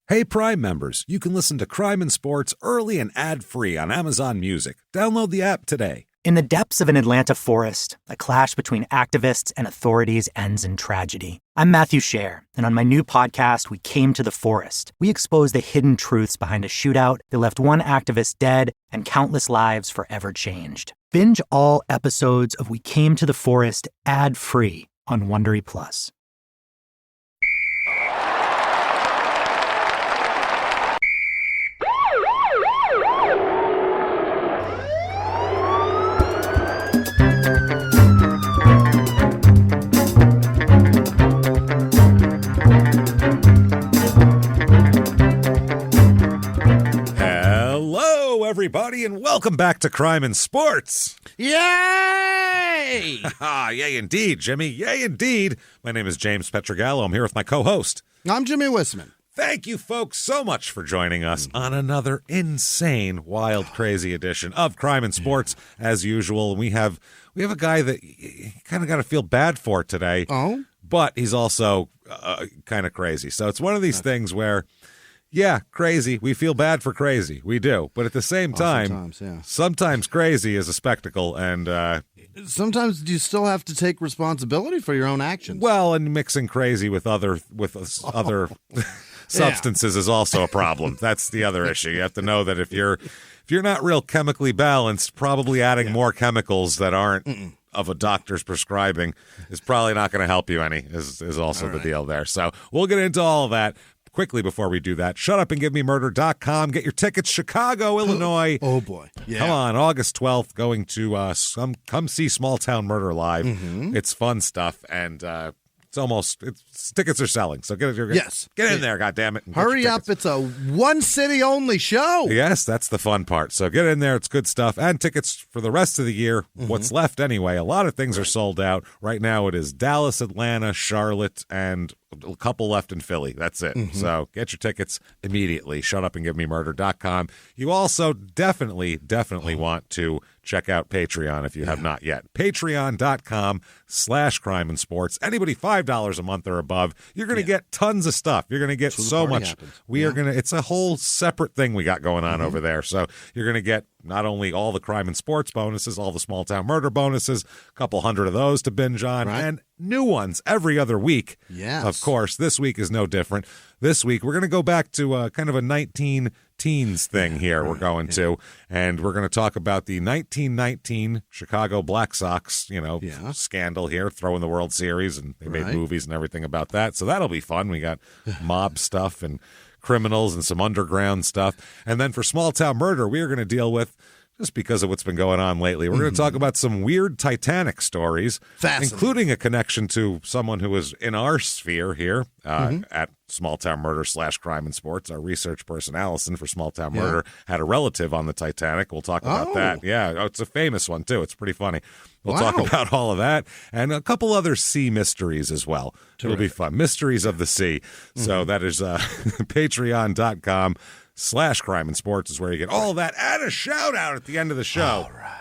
Hey, Prime members, you can listen to Crime and Sports early and ad-free on Amazon Music. Download the app today. In the depths of an Atlanta forest, a clash between activists and authorities ends in tragedy. I'm Matthew Scher, and on my new podcast, We Came to the Forest, we expose the hidden truths behind a shootout that left one activist dead and countless lives forever changed. Binge all episodes of We Came to the Forest ad-free on Wondery Plus. Everybody, and welcome back to Crime and Sports. Yay! Yay indeed, Jimmy. Yay indeed. My name is James Pietragallo. I'm here with my co-host. I'm Jimmie Whisman. Thank you, folks, so much for joining us on another insane, wild, crazy edition of Crime and Sports. As usual, we have a guy that you kind of got to feel bad for today. Oh? But he's also kind of crazy. So it's one of these things where, yeah, crazy. We feel bad for crazy. We do. But at the same time, sometimes crazy is a spectacle. And sometimes you still have to take responsibility for your own actions. Well, and mixing crazy with other substances is also a problem. That's the other issue. You have to know that if you're not real chemically balanced, probably adding more chemicals that aren't of a doctor's prescribing is probably not going to help you any, is also the deal there. So we'll get into all of that. Quickly before we do that, shutupandgivememurder.com. Get your tickets, Chicago, Illinois. Oh, boy. Yeah. Come on, August 12th, going to come see Small Town Murder live. Mm-hmm. It's fun stuff, and tickets are selling. So get in there, goddammit. Hurry up. It's a one-city-only show. Yes, that's the fun part. So get in there. It's good stuff. And tickets for the rest of the year, what's left anyway. A lot of things are sold out. Right now it is Dallas, Atlanta, Charlotte, and a couple left in Philly. That's it. So get your tickets immediately. Shutupandgivememurder.com. You also definitely want to check out Patreon if you have not yet. Patreon.com/crime and sports. Anybody $5 a month or above, you're going to get tons of stuff. You're going to get so much. It's a whole separate thing we got going on over there. So you're going to get not only all the crime and sports bonuses, all the small town murder bonuses, a couple hundred of those to binge on, and new ones every other week. Yes. Of course, this week is no different. This week, we're going to go back to kind of a 19-teens thing here we're going to, and we're going to talk about the 1919 Chicago Black Sox, scandal here, throwing the World Series, and they made movies and everything about that. So that'll be fun. We got mob stuff and criminals and some underground stuff. And then for Small Town Murder, we are going to deal with, just because of what's been going on lately, we're going to talk about some weird Titanic stories, including a connection to someone who is in our sphere here at Small Town Murder /Crime and Sports. Our research person, Allison, for Small Town Murder, had a relative on the Titanic. We'll talk about that. Yeah, it's a famous one, too. It's pretty funny. We'll talk about all of that and a couple other sea mysteries as well. It'll be fun. Mysteries of the Sea. So that is patreon.com/crime and sports is where you get all of that, and a shout out at the end of the show. All right.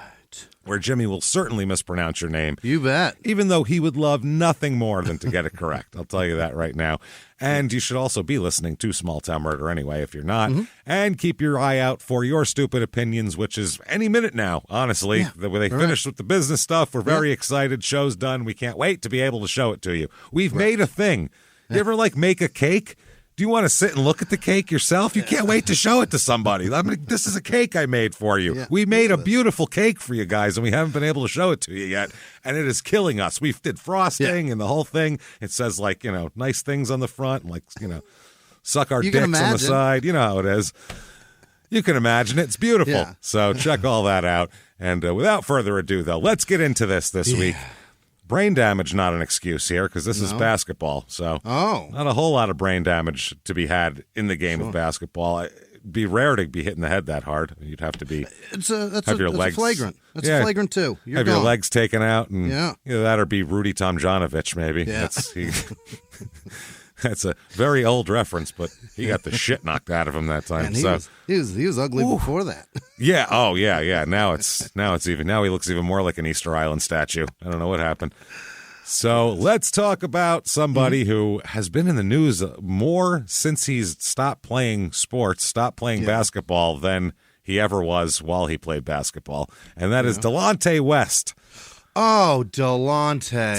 Where Jimmie will certainly mispronounce your name. You bet. Even though he would love nothing more than to get it correct. I'll tell you that right now. And you should also be listening to Small Town Murder anyway, if you're not. And keep your eye out for Your Stupid Opinions, which is any minute now, honestly. When they finish with the business stuff, we're very excited. Show's done. We can't wait to be able to show it to you. We've made a thing. You ever, make a cake? Do you want to sit and look at the cake yourself? You can't wait to show it to somebody. I mean, this is a cake I made for you. Yeah, we made a beautiful cake for you guys, and we haven't been able to show it to you yet, and it is killing us. We did frosting and the whole thing. It says, nice things on the front, and suck our dicks on the side. You know how it is. You can imagine it. It's beautiful. Yeah. So check all that out. And without further ado, though, let's get into this week. Brain damage, not an excuse here, because this is basketball. So not a whole lot of brain damage to be had in the game of basketball. It'd be rare to be hitting the head that hard. You'd have to be. It's a flagrant. It's a flagrant too. Your legs taken out, and that or be Rudy Tomjanovich maybe. Yeah. That's a very old reference, but he got the shit knocked out of him that time. Man, he was ugly before that. Yeah. Oh, yeah. Now he looks even more like an Easter Island statue. I don't know what happened. So let's talk about somebody who has been in the news more since he's stopped playing sports, stopped playing basketball than he ever was while he played basketball. And that is Delonte West. Oh, Delonte.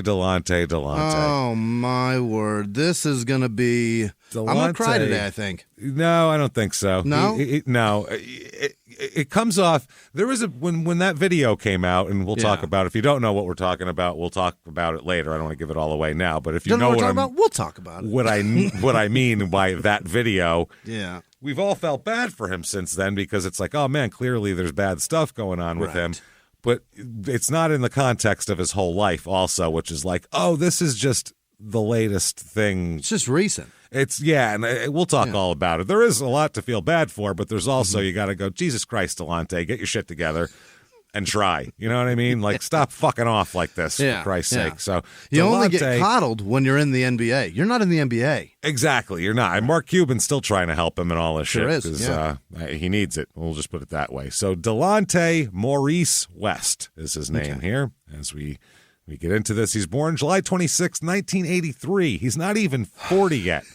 Delonte. Oh, my word. This is going to be... I'm going to cry today, I think. No, I don't think so. No? No. It comes off... There was when that video came out, and we'll talk about it. If you don't know what we're talking about, we'll talk about it later. I don't want to give it all away now, but if you know what I'm... We'll talk about it. What I mean by that video... Yeah. We've all felt bad for him since then because it's like, oh, man, clearly there's bad stuff going on with him. But it's not in the context of his whole life also, which is like, oh, this is just the latest thing. It's just recent. And we'll talk all about it. There is a lot to feel bad for, but there's also, you got to go, Jesus Christ, Delonte, get your shit together and try. You know what I mean? Like, stop fucking off like this, for Christ's sake. So you Delonte, only get coddled when you're in the NBA. You're not in the NBA. Exactly, you're not. And Mark Cuban's still trying to help him and all this sure shit. Is, he needs it. We'll just put it that way. So Delonte Maurice West is his name here. As we get into this, he's born July 26, 1983. He's not even 40 yet.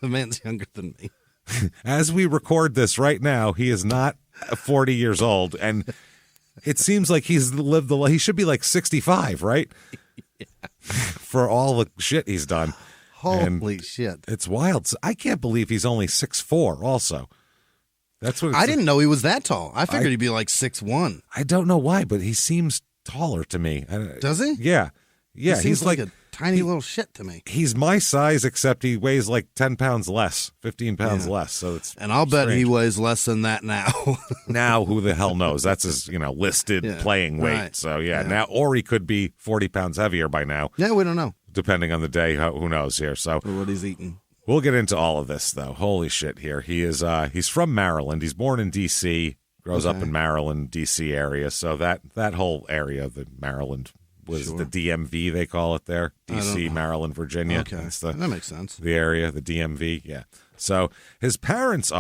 The man's younger than me. As we record this right now, he is not 40 years old, and it seems like he's lived the life. He should be like 65, right? For all the shit he's done. Holy shit. It's wild. I can't believe he's only 6'4" also. That's what I didn't know he was that tall. I figured he'd be like 6'1". I don't know why, but he seems taller to me. Does he? Yeah. Yeah, he's like a tiny little shit to me. He's my size, except he weighs like 10 pounds less, 15 pounds less. So it's and I'll bet he weighs less than that now. Now, who the hell knows? That's his, listed playing weight. Right. So now, or he could be 40 pounds heavier by now. Yeah, we don't know. Depending on the day, who knows here? So or what he's eating. We'll get into all of this though. Holy shit! Here he is. He's from Maryland. He's born in D.C. Grows up in Maryland, D.C. area. So that whole area, the Maryland. Was the DMV, they call it there. D.C., Maryland, Virginia. Okay, that makes sense. The area, the DMV, yeah. So his parents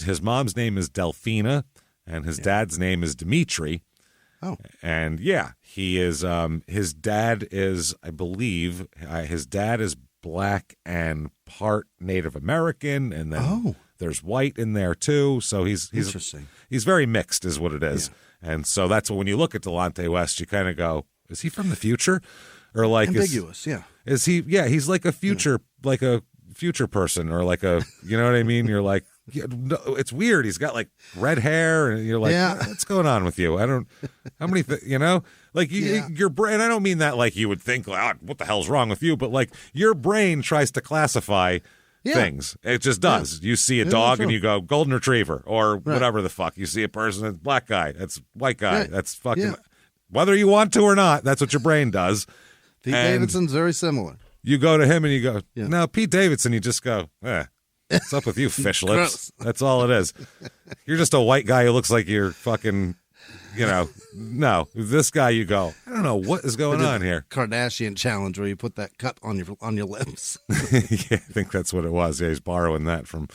his mom's name is Delphina, and his dad's name is Dimitri. Oh. And, he is, his dad is, I believe, his dad is black and part Native American, and then there's white in there, too. So he's interesting. He's very mixed is what it is. Yeah. And so that's when you look at Delonte West, you kind of go, is he from the future, or like ambiguous? Is he? Yeah, he's like a future, like a future person, or like a, you know what I mean? You're like, no, it's weird. He's got like red hair, and you're like, what's going on with you? I don't. How many? Like your brain. I don't mean that like you would think, like, what the hell's wrong with you? But like your brain tries to classify things. It just does. You see a dog and you go golden retriever, or whatever the fuck. You see a person, that's black guy, that's white guy, that's fucking. Yeah. Whether you want to or not, that's what your brain does. Pete Davidson's very similar. You go to him and you go, no, Pete Davidson, you just go, what's up with you, fish lips? That's all it is. You're just a white guy who looks like you're fucking, no. This guy, you go, I don't know what is going on here. Kardashian challenge where you put that cup on your lips. Yeah, I think that's what it was. Yeah, he's borrowing that from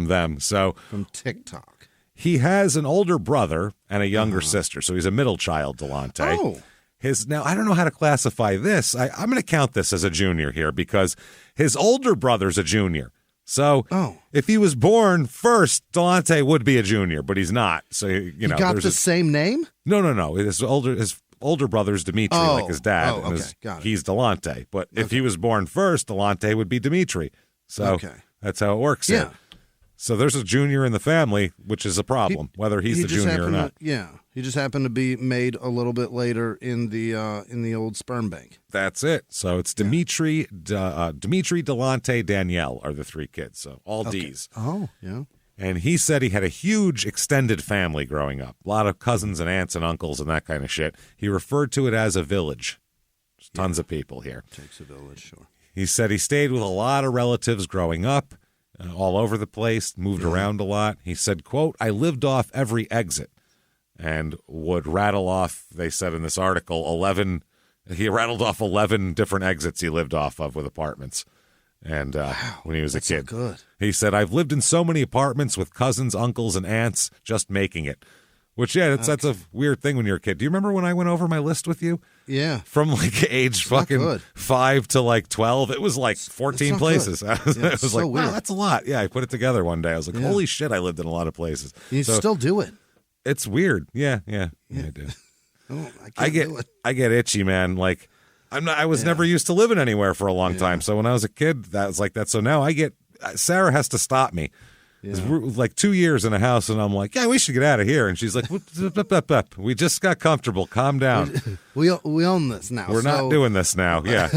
them. So from TikTok. He has an older brother and a younger sister, so he's a middle child, Delonte. Oh. Now, I don't know how to classify this. I'm going to count this as a junior here because his older brother's a junior. So if he was born first, Delonte would be a junior, but he's not. So, he got the same name? No. His older brother's Dimitri, like his dad. Got it. He's Delonte. But if he was born first, Delonte would be Dimitri. So that's how it works. Yeah. So there's a junior in the family, which is a problem, whether he's the junior or not. He just happened to be made a little bit later in the old sperm bank. That's it. So it's Dimitri, Delonte, Danielle are the three kids. So all D's. Oh, yeah. And he said he had a huge extended family growing up, a lot of cousins and aunts and uncles and that kind of shit. He referred to it as a village. There's tons of people here. Takes a village, sure. He said he stayed with a lot of relatives growing up. All over the place, moved around a lot. He said, quote, I lived off every exit and would rattle off, they said in this article, 11. He rattled off 11 different exits he lived off of with apartments. And when he was a kid, so good. He said, I've lived in so many apartments with cousins, uncles, and aunts, just making it. Which, yeah, that's a weird thing when you're a kid. Do you remember when I went over my list with you? Yeah. From like age fucking 5 to like 12, it was like 14 places. It was like, wow, that's a lot. Yeah, I put it together one day. I was like, holy shit, I lived in a lot of places. You still do it. It's weird. Yeah, I do. I get itchy, man. Like, I was never used to living anywhere for a long time. So when I was a kid, that was like that. So now Sarah has to stop me. We're like 2 years in a house, and I'm like, yeah, we should get out of here. And she's like, we just got comfortable. Calm down. We own this now. We're not doing this now. Yeah,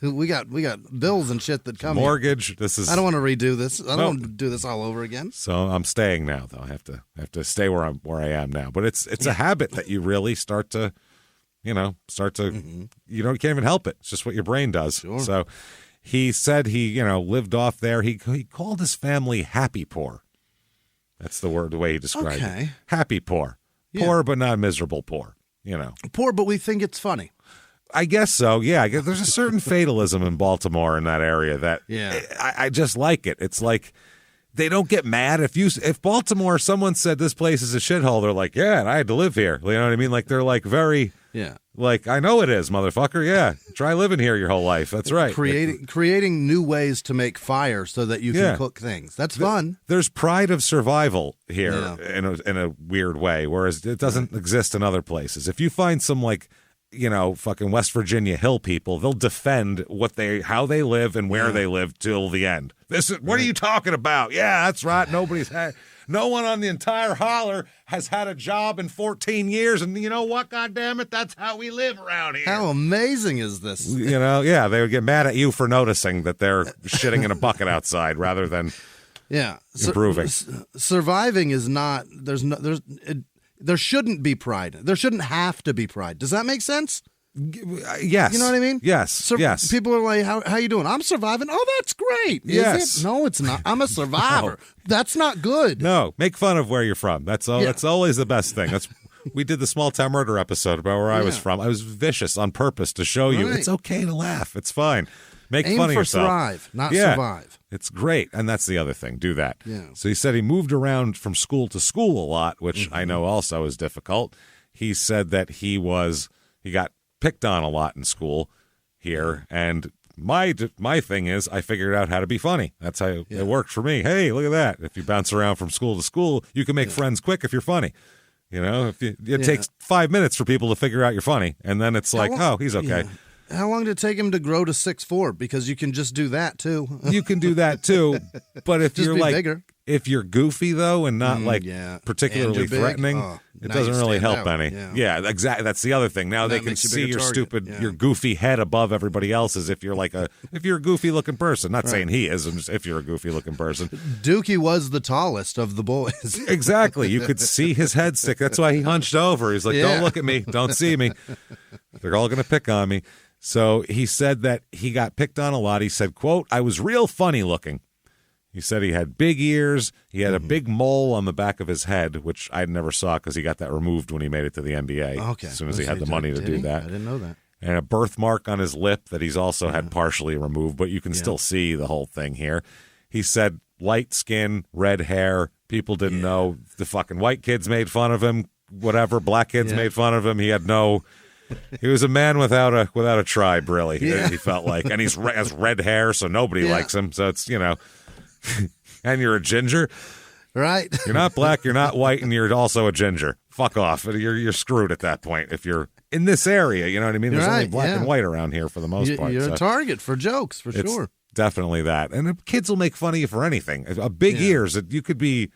we got bills and shit that come. Mortgage. This is. I don't want to redo this. I don't want to do this all over again. So I'm staying now, though. I have to stay where I am now. But it's a habit that you really start to, you can't even help it. It's just what your brain does. Sure. So. He said he, lived off there. He called his family happy poor. That's the way he described it. Happy poor. Poor, but not miserable poor, Poor, but we think it's funny. I guess so, yeah. I guess there's a certain fatalism in Baltimore in that area that I just like it. It's like they don't get mad. If Baltimore, someone said this place is a shithole, they're like, yeah, and I had to live here. You know what I mean? Like, they're like very... Yeah. Like, I know it is, motherfucker. Yeah. Try living here your whole life. That's right. Creating new ways to make fire so that you can cook things. That's fun. There's pride of survival here in a weird way, whereas it doesn't exist in other places. If you find some, like, fucking West Virginia hill people, they'll defend how they live and where they live till the end. What are you talking about? Yeah, that's right. No one on the entire holler has had a job in 14 years, and you know what? God damn it, that's how we live around here. How amazing is this? They would get mad at you for noticing that they're shitting in a bucket outside rather than improving. Surviving is not. There shouldn't be pride. There shouldn't have to be pride. Does that make sense? Yes. You know what I mean? Yes. Yes. People are like, how you doing? I'm surviving. Oh, that's great. Yes. No, it's not. I'm a survivor. No. That's not good. No. Make fun of where you're from. That's all. Yeah. That's always the best thing. We did the small town murder episode about where I was from. I was vicious on purpose to show you it's okay to laugh. It's fine. Make fun of yourself. Thrive, not survive. It's great. And that's the other thing. Do that. Yeah. So he said he moved around from school to school a lot, which I know also is difficult. He said that he got picked on a lot in school here, and my thing is I figured out how to be funny. That's how it worked for me. Hey, look at that. If you bounce around from school to school, you can make friends quick if you're funny. It takes 5 minutes for people to figure out you're funny, and then it's like, oh, he's okay. Yeah. How long did it take him to grow to 6'4"? Because you can just do that too. You can do that too, but if you're like bigger. If you're goofy though and not particularly threatening, it doesn't really help any. Yeah, exactly. That's the other thing. Now they can see your stupid, your goofy head above everybody else's. If you're a goofy looking person, not saying he is, just if you're a goofy looking person. Dookie was the tallest of the boys. Exactly. You could see his head stick. That's why he hunched over. He's like, don't look at me. Don't see me. They're all going to pick on me. So he said that he got picked on a lot. He said, quote, I was real funny looking. He said he had big ears. He had a big mole on the back of his head, which I never saw because he got that removed when he made it to the NBA. Okay. As soon as he had the money to do that. I didn't know that. And a birthmark on his lip that he's also had partially removed, but you can still see the whole thing here. He said light skin, red hair. People didn't know. The fucking white kids made fun of him. Whatever. Black kids made fun of him. He had no... He was a man without a tribe, really. He felt like. And he has red hair, so nobody likes him. So it's, and you're a ginger. Right. You're not black, you're not white, and you're also a ginger. Fuck off. You're screwed at that point if you're in this area. You know what I mean? There's only black and white around here for the most part. You're a target for jokes, for sure. Definitely that. And kids will make fun of you for anything. Big ears, you could be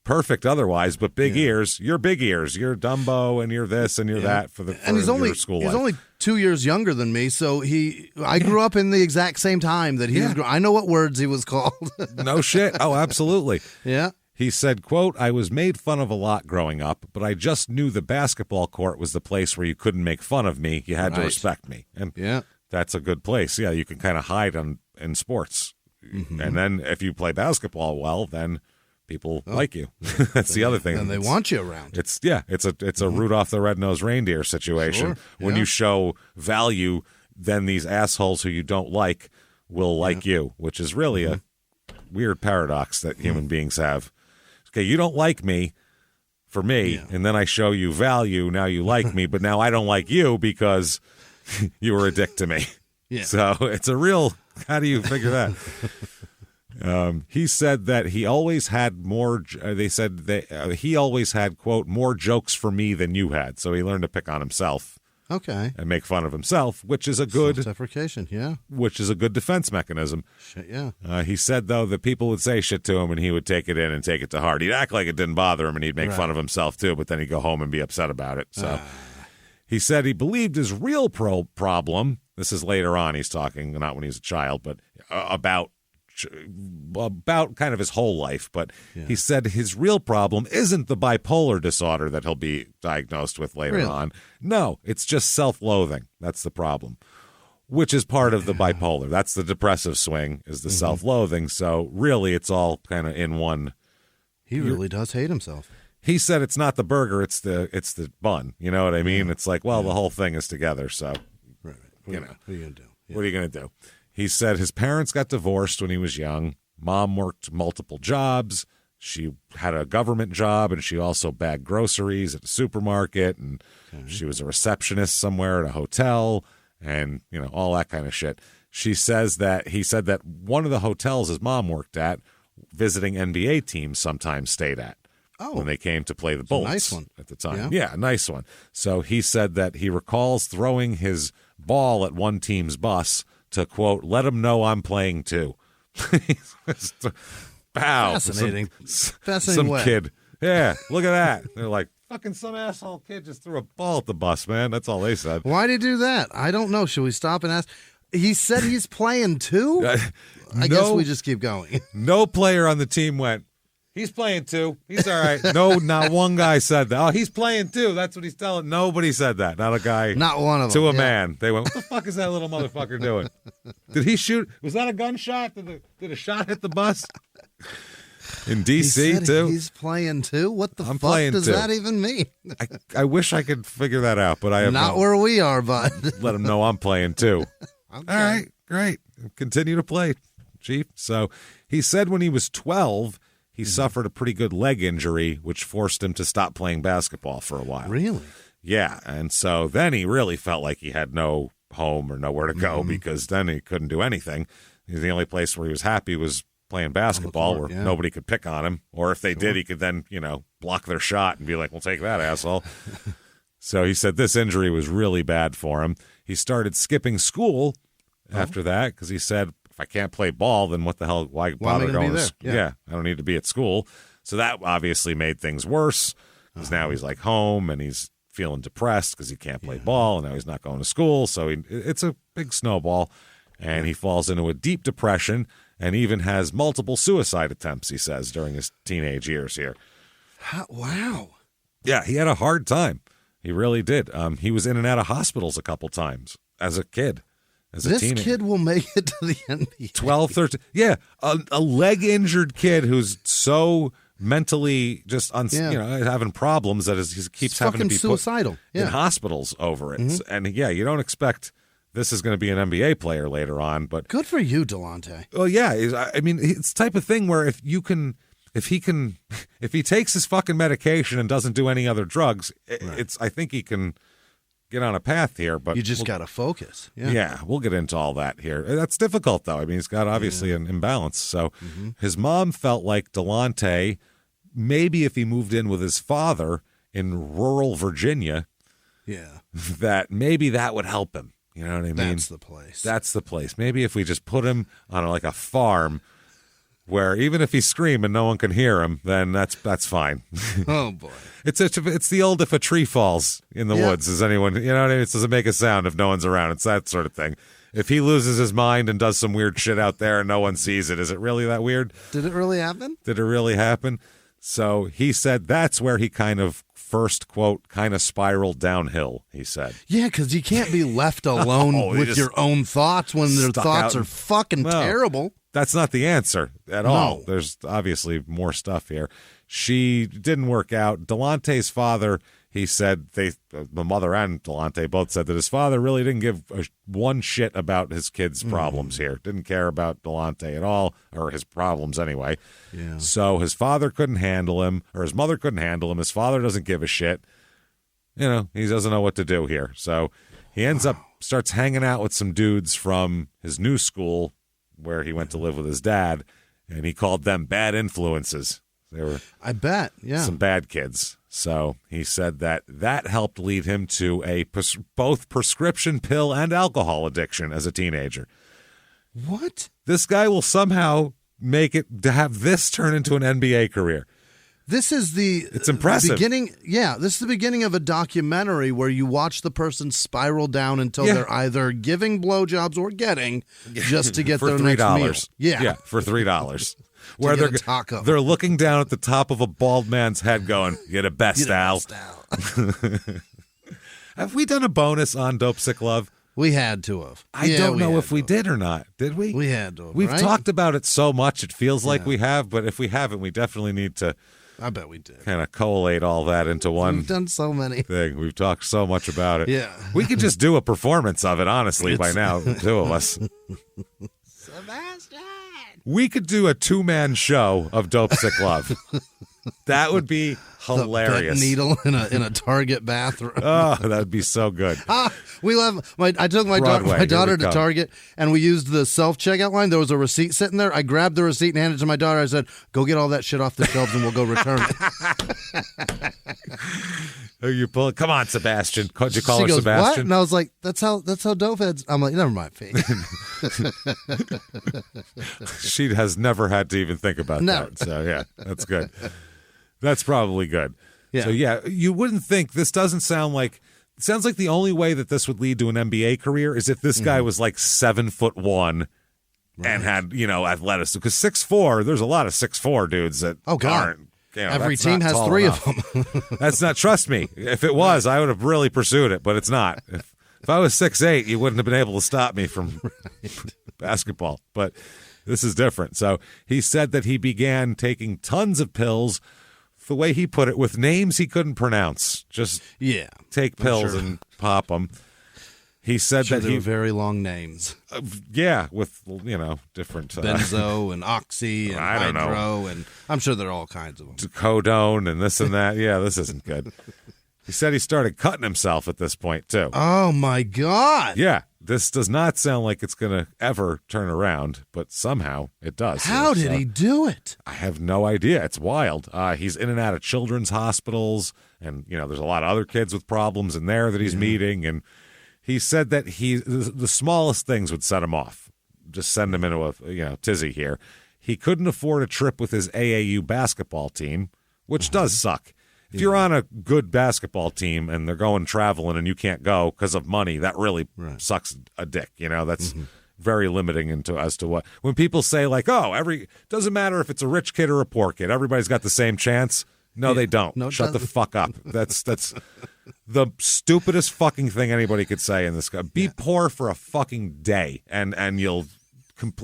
perfect otherwise, but big ears, you're big ears. You're Dumbo and you're this and you're that for your school life. He's only 2 years younger than me, so I grew up in the exact same time that he was. I know what words he was called. No shit. Oh, absolutely. Yeah. He said, quote, I was made fun of a lot growing up, but I just knew the basketball court was the place where you couldn't make fun of me. You had to respect me. And that's a good place. Yeah, you can kind of hide in sports. And then if you play basketball well, then people like you. That's the other thing. And they want you around. It's a Rudolph the Red-Nosed Reindeer situation. Sure. When you show value, then these assholes who you don't like will like you, which is really a weird paradox that human beings have. Okay, you don't like me. for me, Yeah. and then I show you value. Now you like me, but now I don't like you because you were a dick to me. Yeah. So it's a real, how do you figure that? He said that he always had more, they said that he always had, quote, more jokes for me than you had. So he learned to pick on himself. Okay. And make fun of himself, which is a good self-deprecation, yeah. Which is a good defense mechanism. Shit, yeah. He said, though, that people would say shit to him and he would take it in and take it to heart. He'd act like it didn't bother him and he'd make fun of himself, too, but then he'd go home and be upset about it. So he said he believed his real problem, this is later on, he's talking, not when he was a child, but about kind of his whole life, but he said his real problem isn't the bipolar disorder that he'll be diagnosed with later on. No, it's just self-loathing. That's the problem, which is part of the bipolar. That's the depressive swing, is the self-loathing. So really, it's all kind of in one. He really does hate himself. He said it's not the burger, it's the bun. You know what I mean? It's like, well, the whole thing is together. So, you know, what are you going to do? Yeah. What are you going to do? He said his parents got divorced when he was young. Mom worked multiple jobs. She had a government job, and she also bagged groceries at a supermarket, and she was a receptionist somewhere at a hotel, and, you know, all that kind of shit. She says that he said that one of the hotels his mom worked at, visiting NBA teams sometimes stayed at when they came to play the Bulls. Nice one. At the time. Yeah, nice one. So he said that he recalls throwing his ball at one team's bus to, quote, let him know I'm playing too. Wow. Fascinating. Some way. kid. Yeah, look at that. They're like, fucking some asshole kid just threw a ball at the bus, man. That's all they said. Why did he do that? I don't know. Should we stop and ask? He said he's playing too? I guess we just keep going. No player on the team went, he's playing too. He's all right. No, not one guy said that. Oh, he's playing too. That's what he's telling. Nobody said that. Not a guy. Not one of them. To a man. They went, what the fuck is that little motherfucker doing? Did he shoot? Was that a gunshot? Did a shot hit the bus? In D.C. too? He's playing too? What the fuck does too. that even mean? I wish I could figure that out, but I have not where we are, bud. Let him know I'm playing too. Okay. All right, great. Continue to play, Chief. So he said when he was 12, he suffered a pretty good leg injury, which forced him to stop playing basketball for a while. Really? Yeah, and so then he really felt like he had no home or nowhere to go because then he couldn't do anything. The only place where he was happy was playing basketball where nobody could pick on him, or if they did, he could then, you know, block their shot and be like, well, take that, asshole. So he said this injury was really bad for him. He started skipping school after that because he said, if I can't play ball, then what the hell, why bother going to school? Yeah, I don't need to be at school. So that obviously made things worse because now he's like home and he's feeling depressed because he can't play ball, and now he's not going to school. So it's a big snowball, and he falls into a deep depression and even has multiple suicide attempts, he says, during his teenage years here. Wow. Yeah, he had a hard time. He really did. He was in and out of hospitals a couple times as a kid. This kid will make it to the NBA. 12, 13. Yeah, a leg-injured kid who's so mentally just having problems that he keeps having to be suicidal. Put in hospitals over it. And, you don't expect this is going to be an NBA player later on. But good for you, Delonte. Well, yeah. I mean, it's the type of thing where if he takes his fucking medication and doesn't do any other drugs, I think he can get on a path here. But you just got to focus. Yeah, we'll get into all that here. That's difficult, though. I mean, he's got obviously an imbalance. So his mom felt like Delonte, maybe if he moved in with his father in rural Virginia, that maybe that would help him. You know what I mean? That's the place. That's the place. Maybe if we just put him on like a farm where even if he's screaming, no one can hear him, then that's fine. Oh, boy. It's the old if a tree falls in the woods, is anyone, you know what I mean? It doesn't make a sound if no one's around. It's that sort of thing. If he loses his mind and does some weird shit out there and no one sees it, is it really that weird? Did it really happen? Did it really happen? So he said that's where he kind of first, quote, kind of spiraled downhill, he said. Yeah, because you can't be left alone with your own thoughts when their thoughts are fucking terrible. That's not the answer at all. There's obviously more stuff here. She didn't work out. Delonte's father He said the mother and Delonte both said that his father really didn't give one shit about his kid's problems here. Didn't care about Delonte at all, or his problems anyway. Yeah. So his father couldn't handle him, or his mother couldn't handle him. His father doesn't give a shit. You know, he doesn't know what to do here. So he starts hanging out with some dudes from his new school where he went to live with his dad, and he called them bad influences. They were, I bet, yeah, some bad kids. So he said that helped lead him to both prescription pill and alcohol addiction as a teenager. What? This guy will somehow make it to have this turn into an NBA career. This is it's impressive. Beginning. Yeah, this is the beginning of a documentary where you watch the person spiral down until they're either giving blowjobs or getting just to get for their $3. next meal. Yeah, for $3. Where taco. They're looking down at the top of a bald man's head going, "You're the best, Al." Have we done a bonus on Dope Sick Love? We had to have. I don't know if we did or not. Did we? We had to have. We've right? talked about it so much, it feels like we have, but if we haven't, we definitely need to I bet we did. kind of collate all that into one We've done so many. thing. We've talked so much about it. Yeah. We could just do a performance of it, honestly, by now, the two of us. Sebastian! We could do a two-man show of Dope Sick Love. That would be hilarious. The needle in a Target bathroom. Oh, that would be so good. We love. I took my daughter to Target, and we used the self-checkout line. There was a receipt sitting there. I grabbed the receipt and handed it to my daughter. I said, "Go get all that shit off the shelves, and we'll go return it." You pull it. Come on, Sebastian. Could you call She her goes, Sebastian? "What?" And I was like, "That's how dope heads." I'm like, "Never mind, Pete." She has never had to even think about that. So yeah, that's good. That's probably good. Yeah. So yeah, you wouldn't think this doesn't sound like. It sounds like the only way that this would lead to an NBA career is if this guy was like 7'1" and had athleticism. Because 6'4", there's a lot of 6'4" dudes that aren't. Every team has three of them. That's not. Trust me. If it was, I would have really pursued it. But it's not. If I was 6'8", you wouldn't have been able to stop me from basketball. But this is different. So he said that he began taking tons of pills. The way he put it, with names he couldn't pronounce. Just take pills and pop them. He said that they were very long names. With different benzo and oxy and hydro, and I'm sure there are all kinds of them. Codone and this and that. Yeah, this isn't good. He said he started cutting himself at this point too. Oh my God! Yeah, this does not sound like it's going to ever turn around, but somehow it does. How did he do it? I have no idea. It's wild. He's in and out of children's hospitals, and there's a lot of other kids with problems in there that he's meeting, and he said that the smallest things would set him off. Just send him into a tizzy here. He couldn't afford a trip with his AAU basketball team, which does suck. If you're on a good basketball team and they're going traveling and you can't go because of money, that really sucks a dick. That's very limiting as to what when people say like, "Oh, doesn't matter if it's a rich kid or a poor kid, everybody's got the same chance." No, they don't. No, shut the fuck up. That's the stupidest fucking thing anybody could say in this guy. Be poor for a fucking day and you'll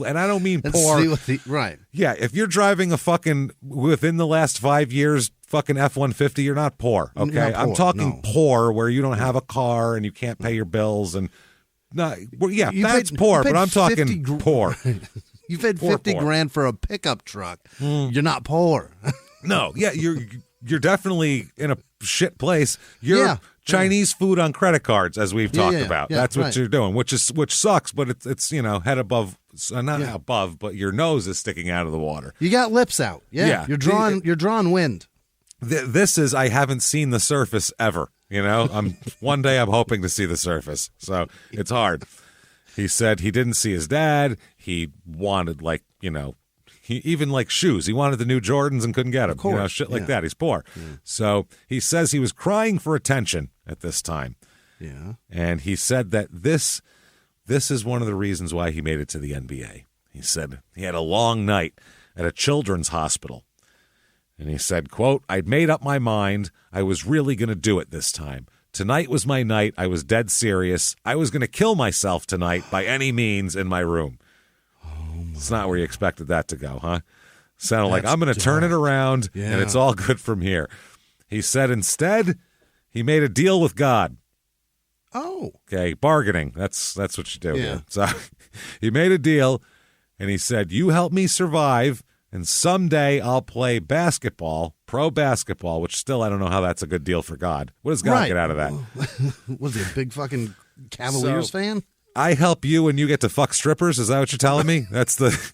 and I don't mean poor. Right. Yeah, if you're driving a fucking within the last 5 years fucking F-150, you're not poor, okay? Not poor, I'm talking poor where you don't have a car and you can't pay your bills and that's poor, but I'm talking poor. You paid 50 grand for a pickup truck. You're not poor. No, yeah, you're definitely in a shit place. You're Chinese food on credit cards, as we've talked about. That's what you're doing, which sucks, but it's head above, not above, but your nose is sticking out of the water. You got lips out. Yeah. You're drawing wind. This is I haven't seen the surface ever. One day I'm hoping to see the surface, so it's hard. He said he didn't see his dad. He wanted he even like shoes. He wanted the new Jordans and couldn't get them. Shit like that. He's poor. Yeah. So he says he was crying for attention at this time. Yeah. And he said that this is one of the reasons why he made it to the NBA. He said he had a long night at a children's hospital. And he said, quote, "I'd made up my mind. I was really going to do it this time. Tonight was my night. I was dead serious. I was going to kill myself tonight by any means in my room." It's not where you expected that to go, huh? Sounded like I'm going to turn it around and it's all good from here. He said instead He made a deal with God. Oh. Okay, bargaining. That's what you do. Yeah. So he made a deal, and he said, you help me survive, and someday I'll play basketball, pro basketball, which still I don't know how that's a good deal for God. What does God get out of that? Was he a big fucking Cavaliers fan? I help you and you get to fuck strippers? Is that what you're telling me? That's the...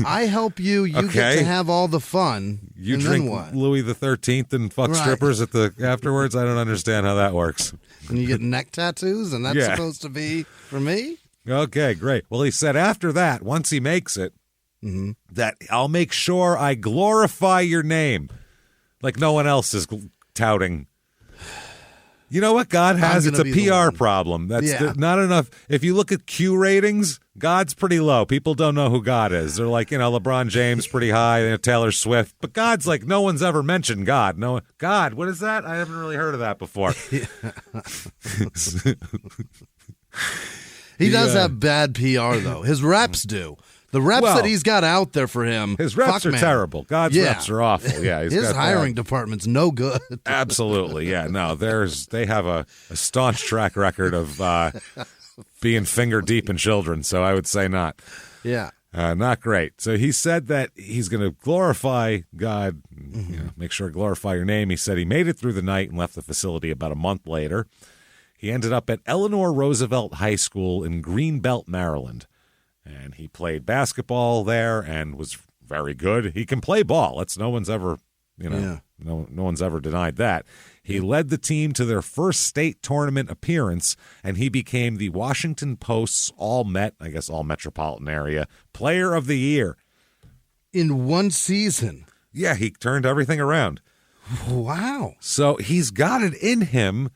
I help you, get to have all the fun. You and drink then what? Louis the 13th and fuck strippers at the afterwards? I don't understand how that works. And you get neck tattoos, and that's supposed to be for me? Okay, great. Well, he said after that, once he makes it, that I'll make sure I glorify your name like no one else is touting. You know what God has? It's a PR problem. That's not enough. If you look at Q ratings, God's pretty low. People don't know who God is. They're like, LeBron James pretty high, Taylor Swift. But God's like, no one's ever mentioned God. God, what is that? I haven't really heard of that before. He does have bad PR, though. His reps do. The reps that he's got out there for him. His reps are terrible. God's reps are awful. Yeah, his hiring department's no good. Absolutely. Yeah, no, they have a staunch track record of being finger deep in children, so I would say not. Yeah. Not great. So he said that he's going to glorify God, make sure to glorify your name. He said he made it through the night and left the facility about a month later. He ended up at Eleanor Roosevelt High School in Greenbelt, Maryland. And he played basketball there and was very good. He can play ball. That's no one's ever, no one's ever denied that. He led the team to their first state tournament appearance, and he became the Washington Post's all metropolitan area player of the year. In one season. Yeah, he turned everything around. Wow. So he's got it in him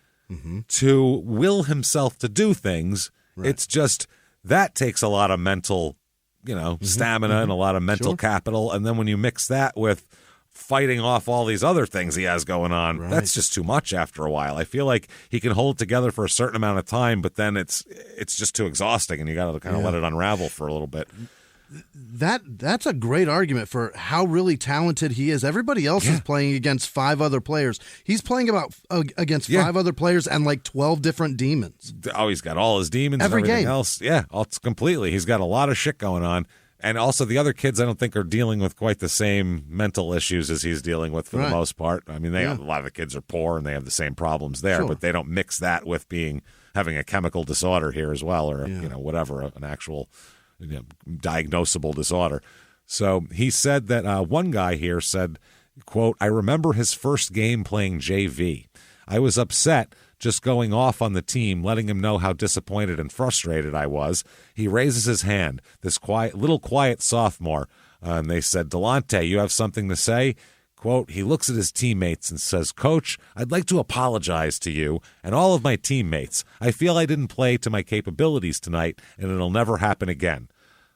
to will himself to do things. Right. It's just... that takes a lot of mental, stamina and a lot of mental capital. And then when you mix that with fighting off all these other things he has going on, that's just too much after a while. I feel like he can hold it together for a certain amount of time, but then it's just too exhausting, and you got to kind of let it unravel for a little bit. That's a great argument for how really talented he is. Everybody else is playing against 5 other players. He's playing against 5 other players and like 12 different demons. Oh, he's got all his demons every and everything game. else. Yeah, completely. He's got a lot of shit going on. And also the other kids I don't think are dealing with quite the same mental issues as he's dealing with for the most part. I mean, a lot of the kids are poor and they have the same problems there, but they don't mix that with having a chemical disorder here as well, or whatever, an actual diagnosable disorder. So he said that one guy here said, quote, I remember his first game playing JV. I was upset just going off on the team, letting him know how disappointed and frustrated I was. He raises his hand, this little quiet sophomore, and they said, Delonte, you have something to say? Quote, he looks at his teammates and says, Coach, I'd like to apologize to you and all of my teammates. I feel I didn't play to my capabilities tonight, and it'll never happen again.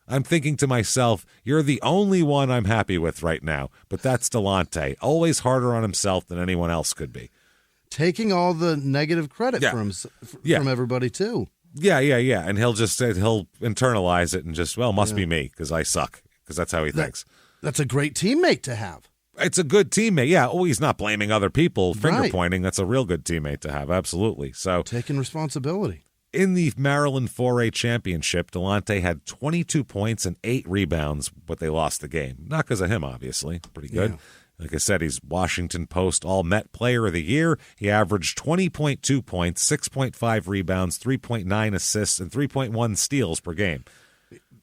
I'm thinking to myself, you're the only one I'm happy with right now, but that's Delonte, always harder on himself than anyone else could be. Taking all the negative credit from everybody, too. Yeah. And he'll internalize it and just, must be me because I suck, because that's how he thinks. That's a great teammate to have. It's a good teammate. Yeah. Oh, he's not blaming other people, finger pointing. That's a real good teammate to have. Absolutely. So taking responsibility. In the Maryland 4A championship, Delonte had 22 points and 8 rebounds, but they lost the game. Not because of him, obviously. Pretty good. Yeah. Like I said, he's Washington Post All-Met Player of the Year. He averaged 20.2 points, 6.5 rebounds, 3.9 assists, and 3.1 steals per game.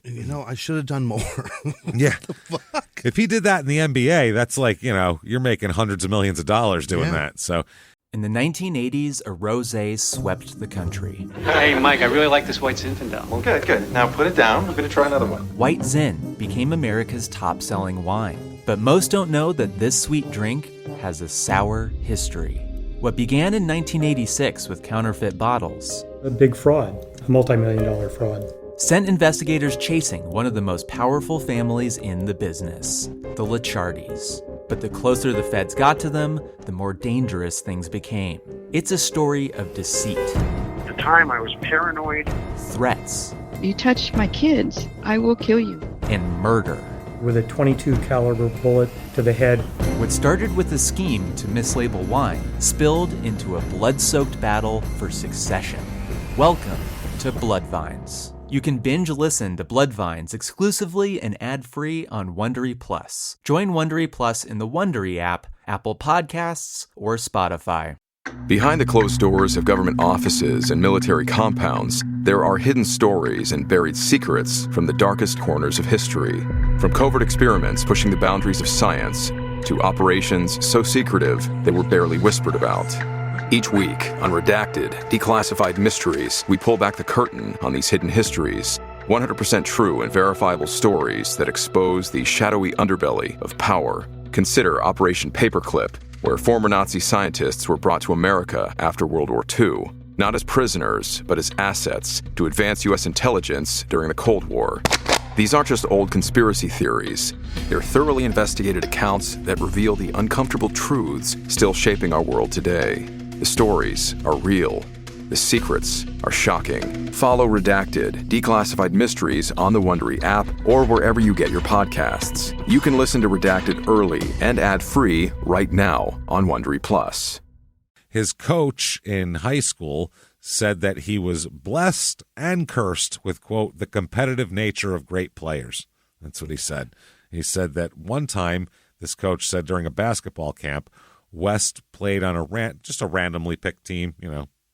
I should have done more. Yeah. Fuck? If he did that in the NBA, that's like, you're making hundreds of millions of dollars doing that. So in the 1980s, a rosé swept the country. Hey, Mike, I really like this White Zinfandel. Well, good. Now put it down. We're going to try another one. White Zin became America's top-selling wine. But most don't know that this sweet drink has a sour history. What began in 1986 with counterfeit bottles, a big fraud, a multi-million-dollar fraud, sent investigators chasing one of the most powerful families in the business, the Licciardis. But the closer the feds got to them, the more dangerous things became. It's a story of deceit. At the time, I was paranoid. Threats. You touch my kids, I will kill you. And murder. With a .22 caliber bullet to the head, What started with a scheme to mislabel wine spilled into a blood-soaked battle for succession. Welcome to Bloodvines. You can binge listen to Bloodvines exclusively and ad-free on Wondery Plus. Join Wondery Plus in the Wondery app, Apple Podcasts, or Spotify. Behind the closed doors of government offices and military compounds, there are hidden stories and buried secrets from the darkest corners of history. From covert experiments pushing the boundaries of science to operations so secretive they were barely whispered about. Each week, on Redacted, Declassified Mysteries, we pull back the curtain on these hidden histories. 100% true and verifiable stories that expose the shadowy underbelly of power. Consider Operation Paperclip, where former Nazi scientists were brought to America after World War II, not as prisoners, but as assets to advance U.S. intelligence during the Cold War. These aren't just old conspiracy theories. They're thoroughly investigated accounts that reveal the uncomfortable truths still shaping our world today. The stories are real. The secrets are shocking. Follow Redacted, Declassified Mysteries on the Wondery app or wherever you get your podcasts. You can listen to Redacted early and ad-free right now on Wondery Plus. His coach in high school said that he was blessed and cursed with, quote, the competitive nature of great players. That's what he said. He said that one time, this coach said during a basketball camp, West played on just a randomly picked team,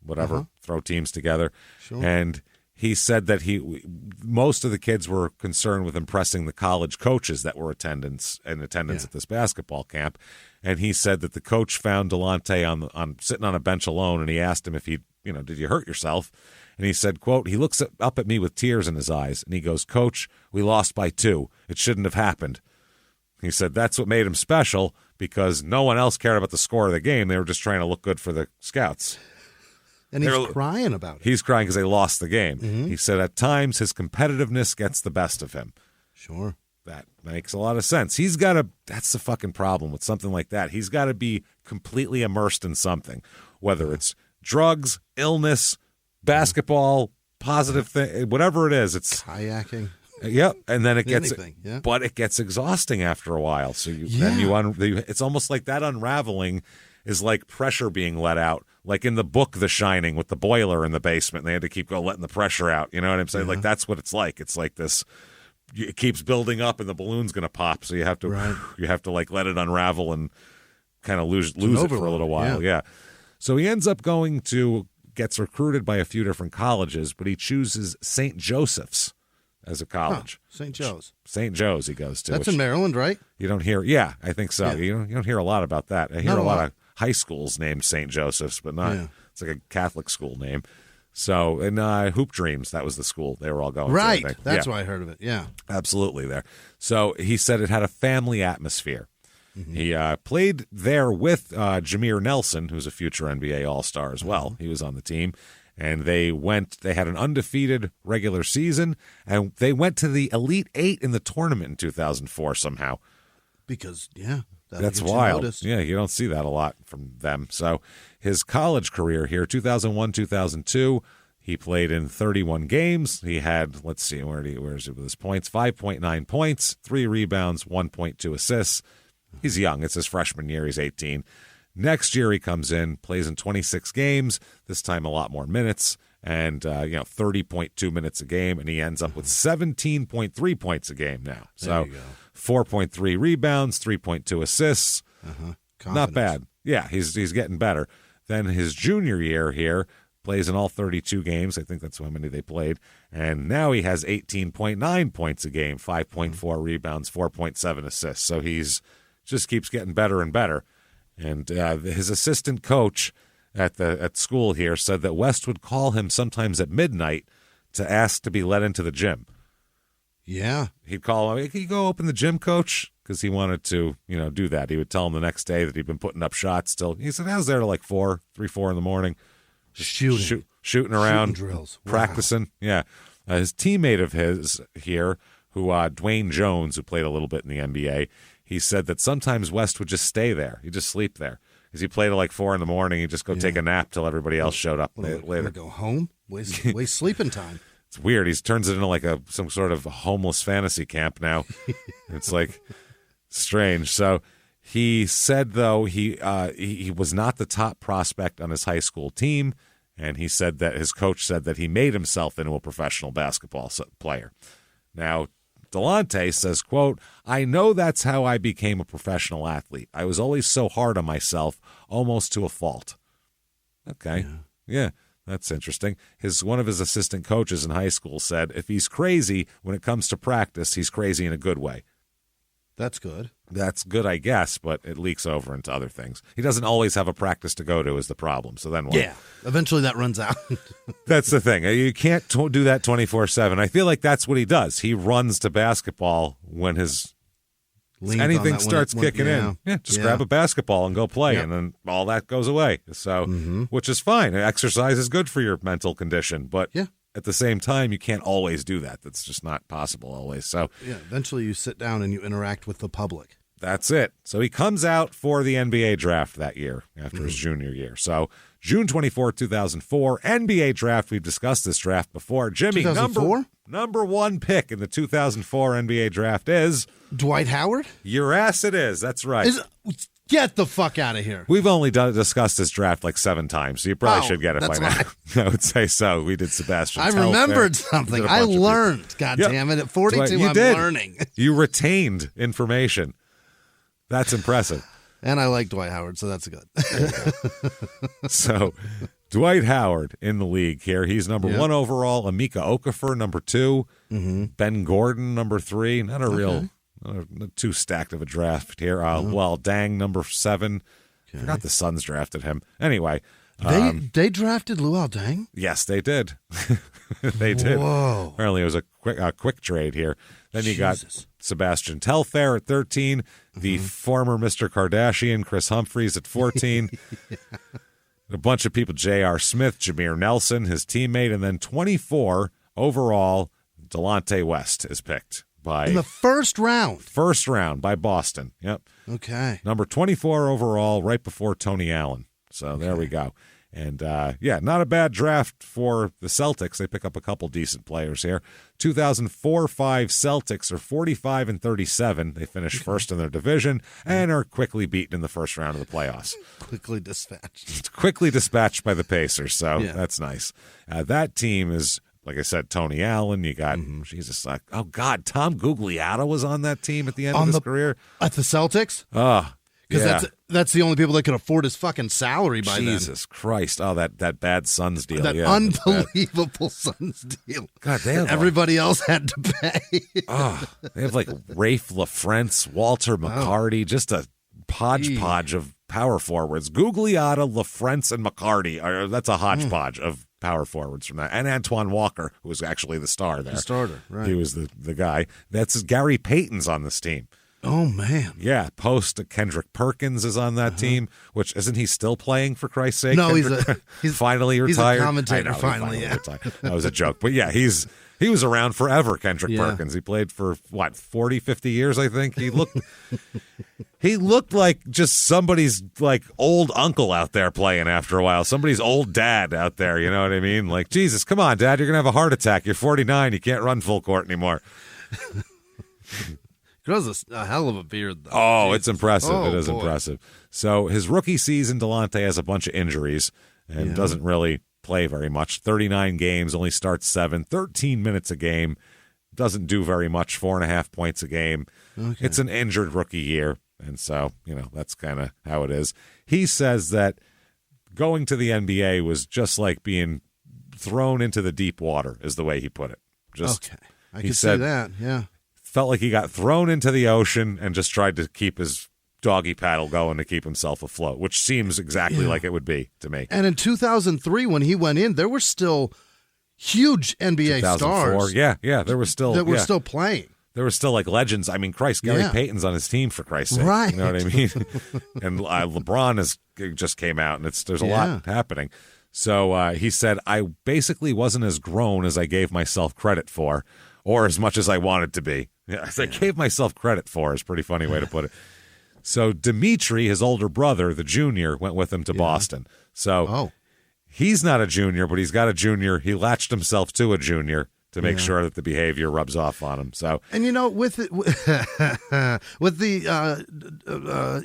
whatever, throw teams together. Sure. And he said that most of the kids were concerned with impressing the college coaches that were in attendance at this basketball camp. And he said that the coach found Delonte on sitting on a bench alone, and he asked him if did you hurt yourself? And he said, quote, he looks up at me with tears in his eyes, and he goes, Coach, we lost by 2. It shouldn't have happened. He said that's what made him special, because no one else cared about the score of the game. They were just trying to look good for the scouts. And he's crying about it. He's crying because they lost the game. Mm-hmm. He said at times his competitiveness gets the best of him. Sure. That makes a lot of sense. That's the fucking problem with something like that. He's got to be completely immersed in something, whether it's drugs, illness, basketball, positive thing, whatever it is. It's kayaking. Yep, and then it gets, yeah. But it gets exhausting after a while. So it's almost like that unraveling is like pressure being let out, like in the book The Shining with the boiler in the basement. And they had to keep letting the pressure out. You know what I'm saying? Like that's what it's like. It's like this. It keeps building up, and the balloon's going to pop. So you have to like let it unravel and kind of lose it for a little while. Yeah. So he ends up gets recruited by a few different colleges, but he chooses St. Joseph's as a college. St. Joe's. St. Joe's he goes to. That's in Maryland, right? You don't hear, I think so. Yeah. You don't hear a lot about that. I hear a lot of high schools named St. Joseph's, but not, it's like a Catholic school name. So, and Hoop Dreams, that was the school they were all going to. Right. That's why I heard of it. Yeah. Absolutely there. So he said it had a family atmosphere. Mm-hmm. He played there with Jameer Nelson, who's a future NBA All-Star as well. He was on the team. And they had an undefeated regular season, and they went to the Elite 8 in the tournament in 2004 somehow. Because, that's wild. Yeah, you don't see that a lot from them. So his college career here, 2001, 2002, he played in 31 games. He had, let's see, where is it with his points? 5.9 points, 3 rebounds, 1.2 assists. He's young. It's his freshman year. He's 18. Next year he comes in, plays in 26 games, this time a lot more minutes, and 30.2 minutes a game, and he ends up with 17.3 points a game now. So 4.3 rebounds, 3.2 assists. Not bad. Yeah, he's getting better. Then his junior year here, plays in all 32 games. I think that's how many they played. And now he has 18.9 points a game, 5.4 rebounds, 4.7 assists. So he's just keeps getting better and better. And his assistant coach at school here said that West would call him sometimes at midnight to ask to be let into the gym. Yeah. He'd call him, can you go open the gym, coach? Because he wanted to, do that. He would tell him the next day that he'd been putting up shots still. He said, I was there till like 4 in the morning. Just shooting around, shooting drills. Practicing. Wow. Yeah. His teammate of his here, who Dwayne Jones, who played a little bit in the NBA, he said that sometimes West would just stay there. He'd just sleep there. Because he played at like 4 in the morning. He'd just go take a nap till everybody else showed up later. Go home? Waste sleeping time. It's weird. He turns it into like some sort of homeless fantasy camp now. It's like strange. So He said, though, he was not the top prospect on his high school team, and he said that his coach said that he made himself into a professional basketball player. Now, Delonte says, quote, "I know that's how I became a professional athlete. I was always so hard on myself, almost to a fault." Okay, yeah. That's interesting. One of his assistant coaches in high school said, if he's crazy when it comes to practice, he's crazy in a good way. That's good. That's good, I guess, but it leaks over into other things. He doesn't always have a practice to go to is the problem. So then what? Yeah, eventually that runs out. That's the thing. You can't do that 24/7. I feel like that's what he does. He runs to basketball when anything starts kicking in. Yeah, just grab a basketball and go play, and then all that goes away. So, which is fine. Exercise is good for your mental condition, but at the same time, you can't always do that. That's just not possible always. So, eventually you sit down and you interact with the public. That's it. So he comes out for the NBA draft that year after his junior year. So June 24, 2004, NBA draft. We've discussed this draft before. Jimmie, number one pick in the 2004 NBA draft is Dwight Howard? Your ass it is. That's right. Get the fuck out of here. We've only discussed this draft like 7 times, so you probably should get it by now. I would say so. We did Sebastian. I remembered something. I learned. God damn it. At 42, I'm learning. You retained information. That's impressive. And I like Dwight Howard, so that's good. So, Dwight Howard in the league here. He's number 1 overall. Emeka Okafor, number 2. Ben Gordon, number 3. Not too stacked of a draft here. Dang, number 7. Okay. Forgot the Suns drafted him. Anyway. They drafted Luol Deng? Yes, they did. They did. Whoa. Apparently it was a quick trade here. Then you got Sebastian Telfair at 13, the former Mr. Kardashian, Chris Humphries at 14, a bunch of people, J.R. Smith, Jameer Nelson, his teammate, and then 24 overall, Delonte West is picked. In the first round? First round by Boston, yep. Okay. Number 24 overall, right before Tony Allen. So there we go. And, not a bad draft for the Celtics. They pick up a couple decent players here. 2004-5 Celtics are 45-37. They finish first in their division and are quickly beaten in the first round of the playoffs. Quickly dispatched. Quickly dispatched by the Pacers, so that's nice. That team is, like I said, Tony Allen. You got, Tom Gugliotta was on that team at the end of his career. At the Celtics? Because that's the only people that could afford his fucking salary by then. Jesus Christ. Oh, that bad Suns deal. That unbelievable Suns deal. God, everybody else had to pay. They have like Rafe LaFrentz, Walter McCarty, just a hodgepodge of power forwards. Gugliotta, LaFrentz, and McCarty. That's a hodgepodge of power forwards from that. And Antoine Walker, who was actually the star there. The starter, right. He was the guy. That's Gary Payton's on this team. Oh, man. Yeah, Kendrick Perkins is on that team, which isn't he still playing, for Christ's sake? No, he's finally retired. He's a commentator, finally retired. That was a joke. But yeah, he was around forever, Kendrick Perkins. He played for, 40, 50 years, I think. He looked like just somebody's like old uncle out there playing after a while. Somebody's old dad out there, you know what I mean? Like, Jesus, come on, Dad, you're going to have a heart attack. You're 49. You can't run full court anymore. Grows a hell of a beard, though. Oh, Jesus. It's impressive. It is impressive. So his rookie season, Delonte has a bunch of injuries and doesn't really play very much. 39 games, only starts 7, 13 minutes a game. Doesn't do very much, 4.5 points a game. Okay. It's an injured rookie year, and so, that's kind of how it is. He says that going to the NBA was just like being thrown into the deep water, is the way he put it. I could say that, yeah. Felt like he got thrown into the ocean and just tried to keep his doggy paddle going to keep himself afloat, which seems exactly like it would be to me. And in 2003, when he went in, there were still huge NBA stars. Yeah, there were still that were still playing. There were still like legends. I mean, Christ, Gary Payton's on his team, for Christ's sake. Right. You know what I mean? And LeBron just came out, and there's a lot happening. So he said, I basically wasn't as grown as I gave myself credit for, or as much as I wanted to be. I gave myself credit for is a pretty funny way to put it. So Dimitri, his older brother, the junior, went with him to Boston. So he's not a junior, but he's got a junior. He latched himself to a junior to make sure that the behavior rubs off on him. So, and with the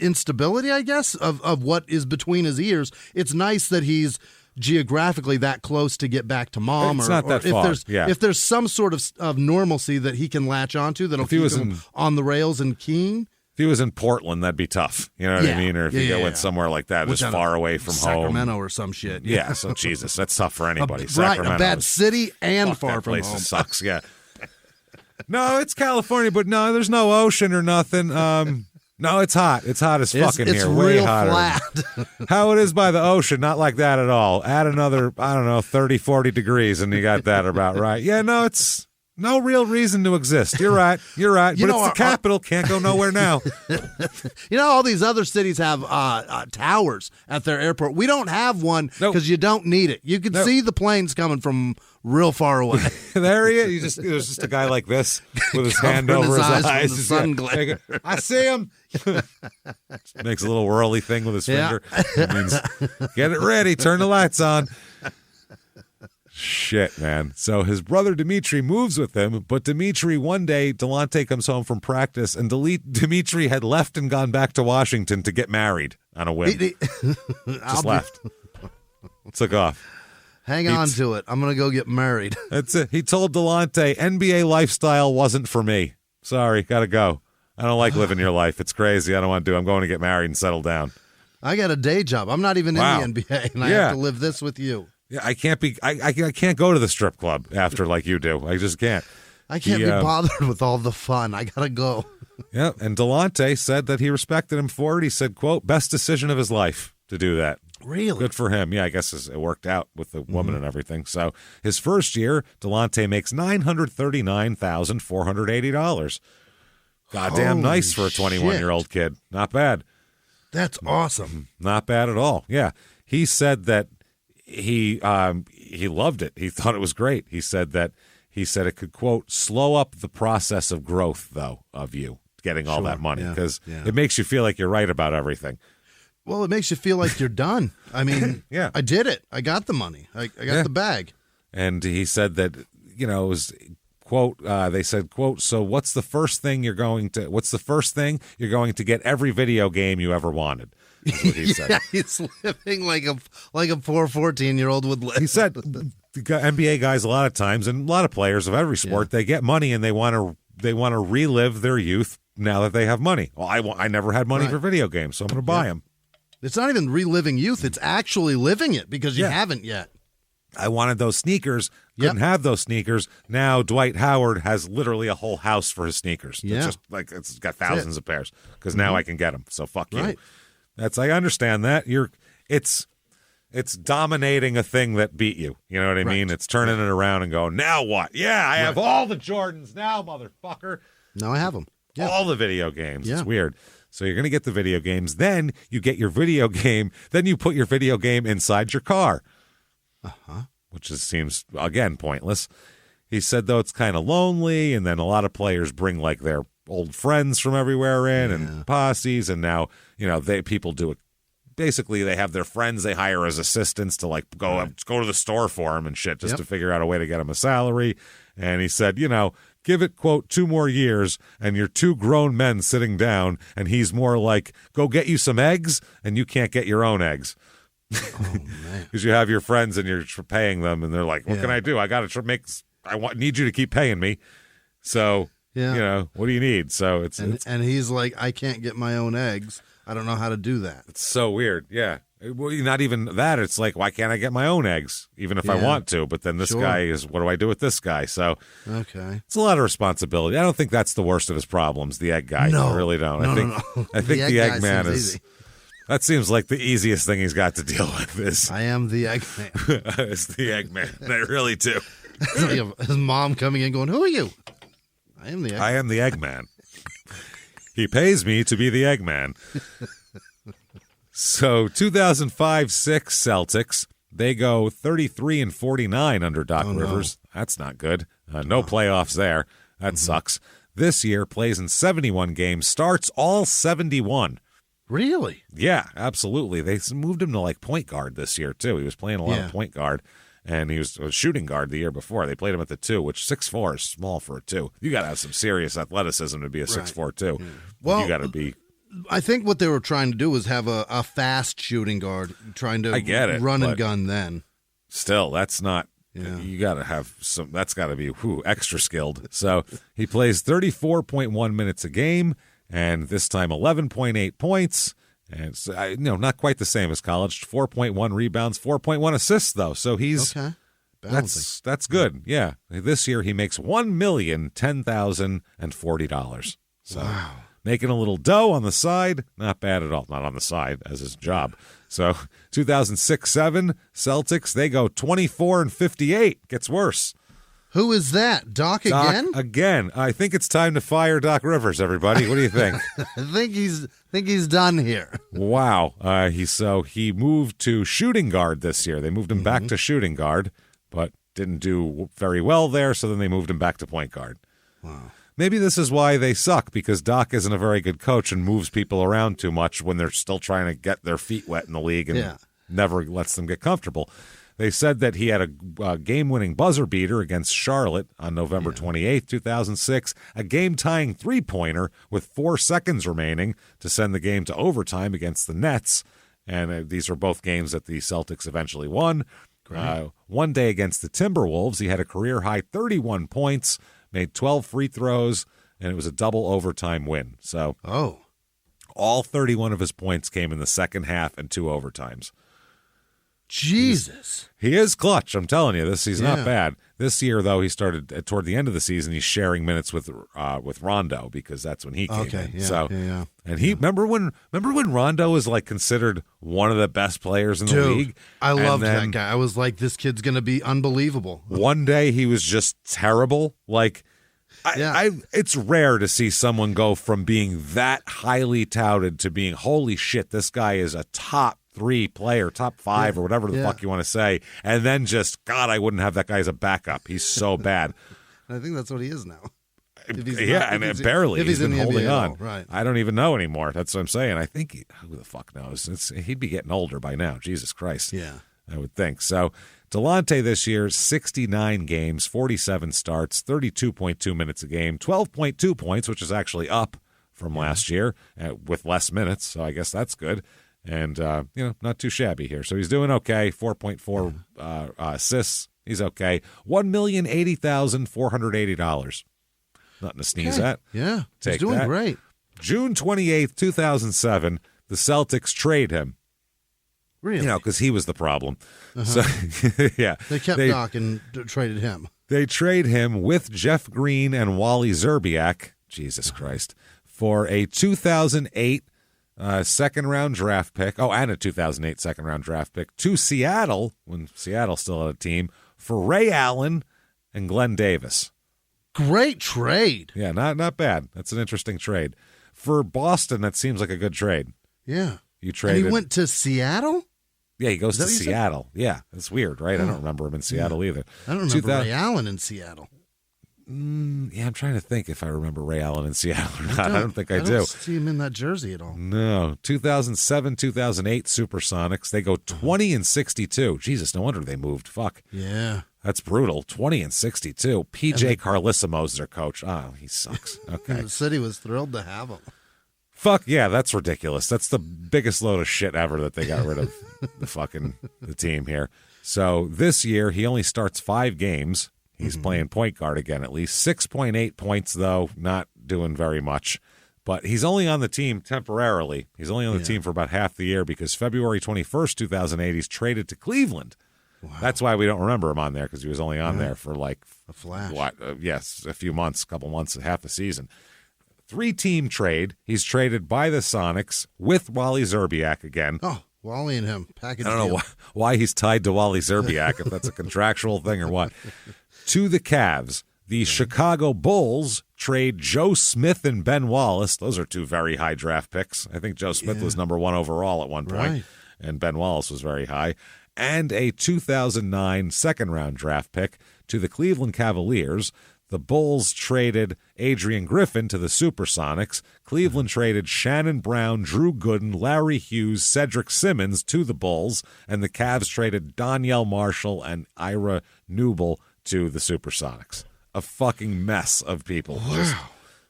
instability, I guess, of what is between his ears, it's nice that he's geographically that close to get back to mom. It's not that far. If there's some sort of normalcy that he can latch onto that'll keep him on the rails and keen. If he was in Portland, that'd be tough. You know what I mean? Or if you went somewhere like that, as far away from Sacramento home. or some shit. Yeah, so Jesus, that's tough for anybody. Right, a bad city and far from home. That place sucks, yeah. No, it's California, but no, there's no ocean or nothing. No, it's hot. It's hot as fucking here. It's way real hotter. flat. How it is by the ocean, not like that at all. Add another, 30, 40 degrees, and you got that about right. Yeah, no, it's no real reason to exist. You're right. But it's the capital. Can't go nowhere now. All these other cities have towers at their airport. We don't have one because you don't need it. You can see the planes coming from real far away. There he is. There's just a guy like this with his hand over his eyes. The sun glare. I see him. Makes a little whirly thing with his finger. It means, get it ready. Turn the lights on. Shit, man. So his brother Dimitri moves with him, but Dimitri, one day, Delonte comes home from practice, and Dimitri had left and gone back to Washington to get married on a whim. Just left. Took off. Hang on to it. I'm going to go get married. That's it. He told Delonte, NBA lifestyle wasn't for me. Sorry, got to go. I don't like living your life. It's crazy. I don't want to do it. I'm going to get married and settle down. I got a day job. I'm not even in the NBA, and I have to live this with you. Yeah, I can't be. I can't go to the strip club after like you do. I just can't. I can't be bothered with all the fun. I gotta go. Yeah, and Delonte said that he respected him for it. He said, "quote best decision of his life to do that." Really good for him. Yeah, I guess it worked out with the woman and everything. So his first year, Delonte makes $939,480. Goddamn nice for a 21-year-old kid. Not bad. That's awesome. Not bad at all. Yeah, he said that. He loved it. He thought it was great. He said it could, quote, slow up the process of growth, though, of you getting all that money because it makes you feel like you're right about everything. Well, it makes you feel like you're done. I mean, I did it. I got the money. I got the bag. And he said that, it was, quote, they said, quote, so what's the first thing you're going to get every video game you ever wanted? That's what he said. He's living like a poor 14-year-old would live. He said NBA guys a lot of times, and a lot of players of every sport, they get money and they want to relive their youth now that they have money. Well, I never had money for video games, so I'm going to buy them. It's not even reliving youth; it's actually living it because you haven't yet. I wanted those sneakers. Couldn't have those sneakers. Now Dwight Howard has literally a whole house for his sneakers. Yeah. It's just like it's got thousands of pairs because now I can get them. So fuck you. Right. I understand that. It's dominating a thing that beat you. You know what I mean? It's turning it around and going, now what? Yeah, I have all the Jordans now, motherfucker. Now I have them. Yeah. All the video games. Yeah. It's weird. So you're going to get the video games. Then you get your video game. Then you put your video game inside your car. Which seems, again, pointless. He said, though, it's kind of lonely. And then a lot of players bring like their old friends from everywhere in and posses. And now, people do it. Basically, they have their friends they hire as assistants to like go to the store for them and shit just to figure out a way to get them a salary. And he said, give it, quote, 2 more years and you're 2 grown men sitting down. And he's more like, go get you some eggs and you can't get your own eggs. Oh, man. Because you have your friends and you're paying them and they're like, what can I do? I got to need you to keep paying me. So, what do you need? So and he's like, I can't get my own eggs. I don't know how to do that. It's so weird. Yeah. Well, not even that. It's like, why can't I get my own eggs, even if I want to? But then this guy is, what do I do with this guy? So it's a lot of responsibility. I don't think that's the worst of his problems, the egg guy. No, I really don't. I think the egg man is easy. That seems like the easiest thing he's got to deal with. Is I am the egg man. It's the egg man. I really do. His mom coming in going, who are you? I am the egg man. I am the egg man. He pays me to be the egg man. So 2005-06 Celtics, they go 33-49 under Doc Rivers. No. That's not good. No playoffs there. That sucks. This year plays in 71 games, starts all 71. Really? Yeah, absolutely. They moved him to like point guard this year too. He was playing a lot of point guard. And he was a shooting guard the year before. They played him at the 2, which 6'4" is small for a 2. You got to have some serious athleticism to be a 6'4" 2. Yeah. Well, you got to be. I think what they were trying to do was have a fast shooting guard, trying to run and gun then. Still, that's not. Yeah. You got to have some. That's got to be extra skilled. So he plays 34.1 minutes a game, and this time 11.8 points. And so, not quite the same as college. 4.1 rebounds, 4.1 assists though. So he's okay. That's good. Yeah. This year he makes $1,010,040. So wow. Making a little dough on the side, not bad at all. Not on the side as his job. So 2006-07 Celtics, they go 24-58. Gets worse. Who is that? Doc again? Again. I think it's time to fire Doc Rivers, everybody. What do you think? I think he's done here. Wow. He moved to shooting guard this year. They moved him back to shooting guard, but didn't do very well there, so then they moved him back to point guard. Wow. Maybe this is why they suck, because Doc isn't a very good coach and moves people around too much when they're still trying to get their feet wet in the league and never lets them get comfortable. They said that he had a game-winning buzzer beater against Charlotte on November 28th, 2006, a game-tying three-pointer with 4 seconds remaining to send the game to overtime against the Nets. And these are both games that the Celtics eventually won. One day against the Timberwolves, he had a career-high 31 points, made 12 free throws, and it was a double overtime win. So all 31 of his points came in the second half and 2 overtimes. Jesus. He is clutch, I'm telling you. He's not bad. This year, though, he started toward the end of the season, he's sharing minutes with Rondo because that's when he came in. And he remember when Rondo was like considered one of the best players in the league? I loved that guy. I was like, this kid's going to be unbelievable. One day he was just terrible. Like it's rare to see someone go from being that highly touted to being, holy shit, this guy is a top 3 player, top 5 or whatever the fuck you want to say, and then just, God, I wouldn't have that guy as a backup. He's so bad. I think that's what he is now. Barely. He's been holding on. Right. I don't even know anymore. That's what I'm saying. I think, who the fuck knows? He'd be getting older by now. Jesus Christ. Yeah. I would think. So, Delonte this year, 69 games, 47 starts, 32.2 minutes a game, 12.2 points, which is actually up from last year with less minutes, so I guess that's good. And, not too shabby here. So he's doing okay. 4.4 assists. He's okay. $1,080,480. Nothing to sneeze at. Yeah. He's doing great. June 28th, 2007, the Celtics trade him. Really? Because he was the problem. So, yeah. They kept Doc and traded him. They trade him with Jeff Green and Wally Zerbiak, Jesus Christ, for a 2008 second-round draft pick. Oh, and a 2008 second-round draft pick to Seattle, when Seattle still had a team, for Ray Allen and Glenn Davis. Great trade. Yeah, not bad. That's an interesting trade. For Boston, that seems like a good trade. Yeah. You traded. And he went to Seattle? Yeah, he goes to Seattle. Yeah, that's weird, right? I don't remember him in Seattle either. I don't remember Ray Allen in Seattle. Yeah, I'm trying to think if I remember Ray Allen in Seattle or not. I don't think I do. I don't see him in that jersey at all. No. 2007, 2008 Supersonics. They go 20-62. Jesus, no wonder they moved. Fuck. Yeah. That's brutal. 20-62. PJ Carlissimo's their coach. Oh, he sucks. Okay. And the city was thrilled to have him. Fuck yeah, that's ridiculous. That's the biggest load of shit ever that they got rid of the team here. So this year, he only starts 5 games. He's playing point guard again, at least. 6.8 points, though, not doing very much. But he's only on the team temporarily. He's only on the team for about half the year because February 21st, 2008, he's traded to Cleveland. Wow. That's why we don't remember him on there, because he was only on there for like a flash. A few months, couple months, half a season. 3-team trade. He's traded by the Sonics with Wally Zerbiak again. Oh, Wally and him. Package I don't know why he's tied to Wally Zerbiak, if that's a contractual thing or what. To the Cavs, the Chicago Bulls trade Joe Smith and Ben Wallace. Those are 2 very high draft picks. I think Joe Smith was number 1 overall at one point, and Ben Wallace was very high. And a 2009 second-round draft pick to the Cleveland Cavaliers. The Bulls traded Adrian Griffin to the Supersonics. Cleveland traded Shannon Brown, Drew Gooden, Larry Hughes, Cedric Simmons to the Bulls. And the Cavs traded Donyell Marshall and Ira Newble to the Supersonics. A fucking mess of people. Wow. Just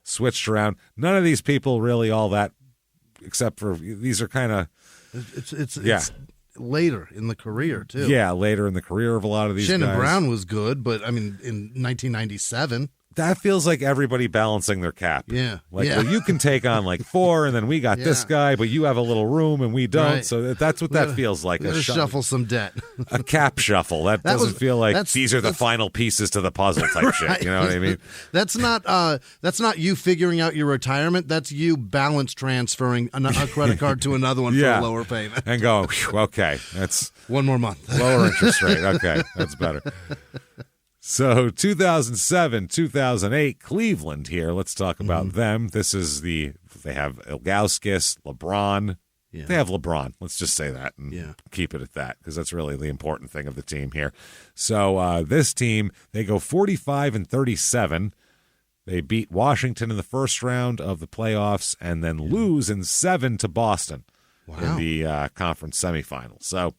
switched around. None of these people really all that, except for these are kind of... It's later in the career, too. Yeah, later in the career of a lot of these Shannon guys. Brown was good, but, I mean, in 1997... That feels like everybody balancing their cap. Yeah. Well, you can take on like 4, and then we got this guy, but you have a little room and we don't. Right. So that's what that feels like. A shuffle some debt. A cap shuffle. That doesn't feel like these are the final pieces to the puzzle type shit. You know what I mean? That's not you figuring out your retirement. That's you balance transferring a credit card to another one for a lower payment. And going, okay, that's one more month. Lower interest rate. Okay, that's better. So 2007, 2008, Cleveland here. Let's talk about them. They have Ilgauskas, LeBron. Yeah. They have LeBron. Let's just say that and keep it at that because that's really the important thing of the team here. So this team, they go 45-37. They beat Washington in the first round of the playoffs and then lose in 7 to Boston in the conference semifinals. So,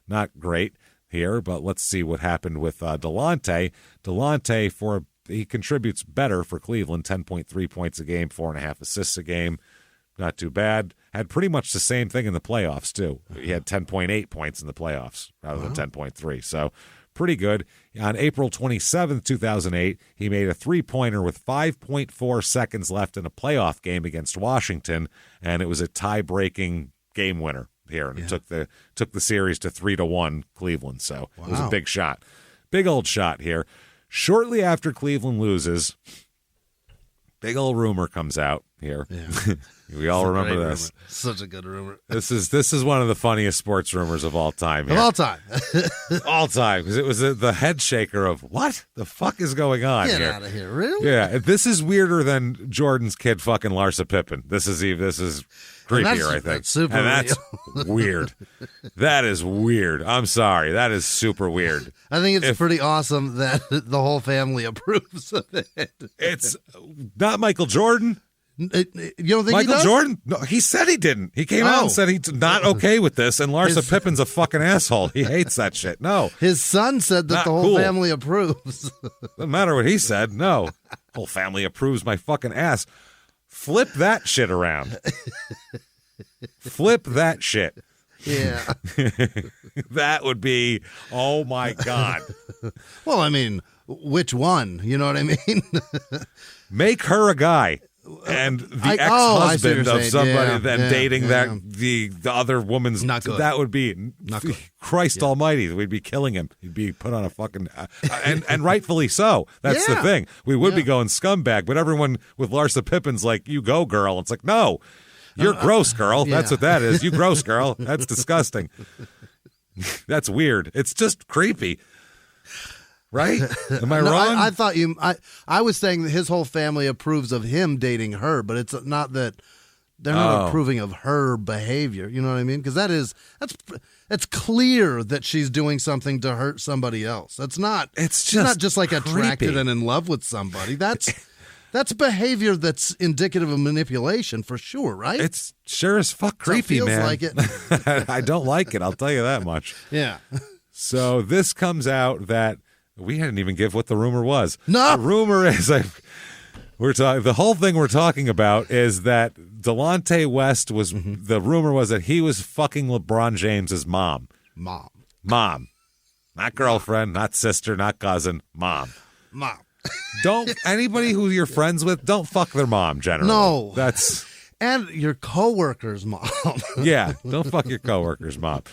not great here, but let's see what happened with Delonte. Delonte, he contributes better for Cleveland, 10.3 points a game, 4.5 assists a game. Not too bad. Had pretty much the same thing in the playoffs, too. He had 10.8 points in the playoffs rather than 10.3. So pretty good. On April 27th, 2008, he made a three-pointer with 5.4 seconds left in a playoff game against Washington, and it was a tie-breaking game winner here, and it took the series to 3-1 Cleveland. So it was a big shot. Big old shot here. Shortly after Cleveland loses, big old rumor comes out here. Yeah. We all remember this. Rumor. Such a good rumor. This is one of the funniest sports rumors of all time. Here. Of all time. All time. Because it was the head shaker of, what the fuck is going on here? Get out of here. Really? Yeah. This is weirder than Jordan's kid fucking Larsa Pippen. This is creepier, I think. That's super that's weird. That is weird. I'm sorry. That is super weird. I think it's pretty awesome that the whole family approves of it. It's not Michael Jordan. You don't think Michael he does? Jordan? No, he said he didn't. He came out and said he's not okay with this, and Larsa Pippen's a fucking asshole. He hates that shit. No. His son said that the whole family approves. Doesn't matter what he said. No. Whole family approves my fucking ass. Flip that shit around. Flip that shit. Yeah. That would be, oh my God. Well, I mean, which one? You know what I mean? Make her a guy. And the ex-husband of somebody dating the other woman's not good. That would be not good. Christ Almighty. We'd be killing him. He'd be put on a fucking and rightfully so. That's the thing. We would be going scumbag, but everyone with Larsa Pippen's like, you go, girl. It's like, no, you're gross, girl. That's what that is. You gross, girl. That's disgusting. That's weird. It's just creepy. Right? Am I wrong? I thought I was saying that his whole family approves of him dating her, but it's not that they're not approving of her behavior. You know what I mean? Because that's clear that she's doing something to hurt somebody else. It's not just like creepy. Attracted and in love with somebody. That's behavior that's indicative of manipulation for sure, right? It's sure as fuck creepy, feels man. Like it. I don't like it. I'll tell you that much. Yeah. So this comes out that we hadn't even give what the rumor was. No. The rumor is the whole thing we're talking about is that Delonte West was the rumor was that he was fucking LeBron James's mom. Mom. Not girlfriend, not sister, not cousin, mom. Don't anybody who you're friends with, don't fuck their mom generally. No. That's and your coworker's mom. Yeah, don't fuck your coworker's mom.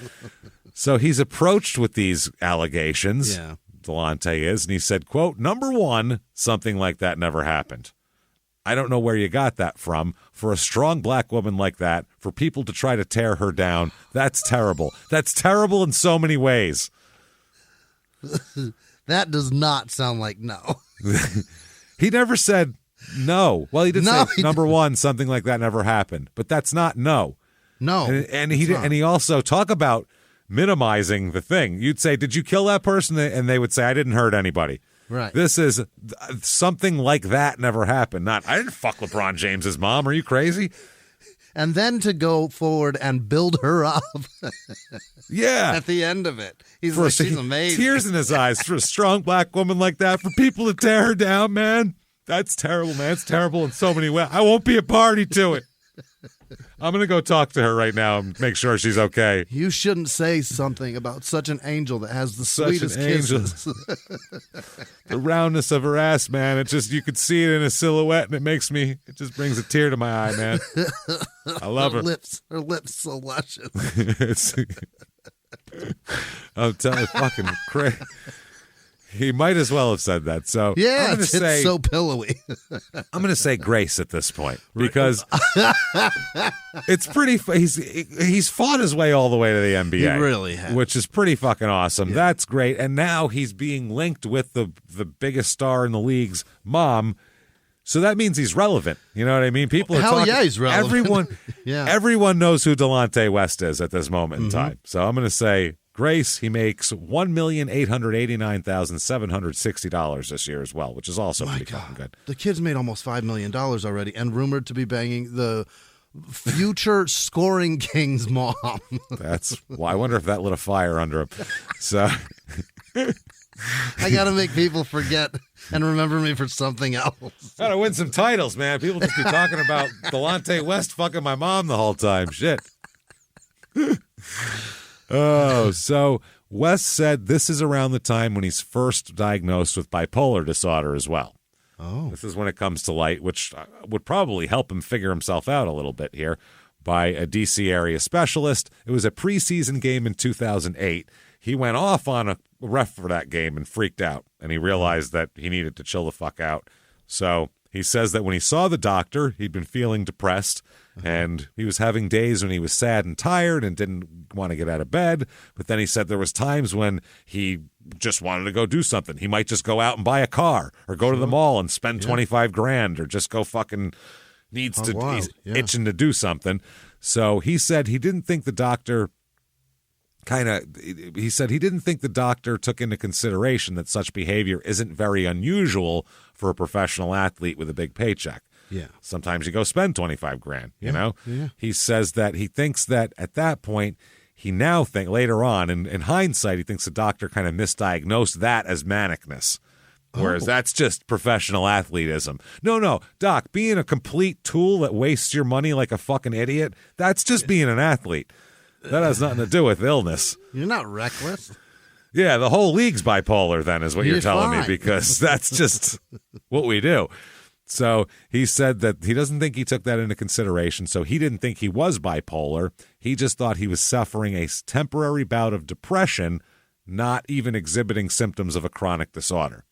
So he's approached with these allegations. Yeah. Delonte is, and he said, quote, number one, something like that never happened. I don't know where you got that from. For a strong black woman like that, for people to try to tear her down, that's terrible. That's terrible in so many ways. That does not sound like no. He never said no. Well, he did say, number one, something like that never happened. But that's not no. No. And he also talk about minimizing the thing. You'd say, did you kill that person? And they would say, I didn't hurt anybody. Right. This is something like that never happened. Not, I didn't fuck LeBron James's mom. Are you crazy? And then to go forward and build her up. Yeah. At the end of it. He's like, she's amazing. Tears in his eyes for a strong black woman like that, for people to tear her down, man. That's terrible, man. It's terrible in so many ways. I won't be a party to it. I'm going to go talk to her right now and make sure she's okay. You shouldn't say something about such an angel that has the sweetest kisses. The roundness of her ass, man. It just, you could see it in a silhouette, and it just brings a tear to my eye, man. I love her. Her lips so luscious. I'm telling you, fucking crazy. He might as well have said that. So yeah, I'm it's so pillowy. I'm going to say grace at this point because it's pretty. He's fought his way all the way to the NBA. He really has, which is pretty fucking awesome. Yeah. That's great. And now he's being linked with the biggest star in the league's mom. So that means he's relevant. You know what I mean? People are talking. Yeah, he's relevant. Everyone knows who Delonte West is at this moment in time. So I'm going to say. Grace, he makes $1,889,760 this year as well, which is also pretty fucking good. The kid's made almost $5 million already and rumored to be banging the future scoring king's mom. Well, I wonder if that lit a fire under him. So I got to make people forget and remember me for something else. Got to win some titles, man. People just be talking about Delonte West fucking my mom the whole time. Shit. Oh, so West said this is around the time when he's first diagnosed with bipolar disorder as well. Oh. This is when it comes to light, which would probably help him figure himself out a little bit here by a D.C. area specialist. It was a preseason game in 2008. He went off on a ref for that game and freaked out, and he realized that he needed to chill the fuck out. So he says that when he saw the doctor, he'd been feeling depressed, and he was having days when he was sad and tired and didn't want to get out of bed. But then he said there was times when he just wanted to go do something. He might just go out and buy a car or go to the mall and spend $25,000 or just go fucking he's itching to do something. So he said he didn't think the doctor he said he didn't think the doctor took into consideration that such behavior isn't very unusual for a professional athlete with a big paycheck. Yeah. Sometimes you go spend $25,000, you know? Yeah. He says that he thinks that at that point, he now think later on, in hindsight, he thinks the doctor kind of misdiagnosed that as manicness. Whereas that's just professional athletism. No, Doc, being a complete tool that wastes your money like a fucking idiot, that's just being an athlete. That has nothing to do with illness. You're not reckless. Yeah, the whole league's bipolar then is what you're telling me, because that's just what we do. So he said that he doesn't think he took that into consideration, so he didn't think he was bipolar. He just thought he was suffering a temporary bout of depression, not even exhibiting symptoms of a chronic disorder.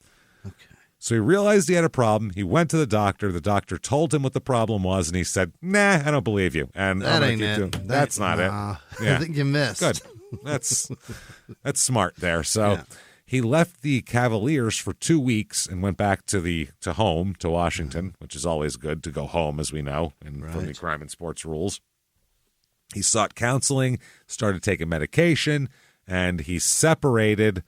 Okay. So he realized he had a problem. He went to the doctor. The doctor told him what the problem was, and he said, "Nah, I don't believe you." And that ain't it. That's not it. Yeah. I think you missed. Good. That's smart there. So he left the Cavaliers for 2 weeks and went back to home, to Washington, which is always good to go home, as we know, from the crime and sports rules. He sought counseling, started taking medication, and he separated.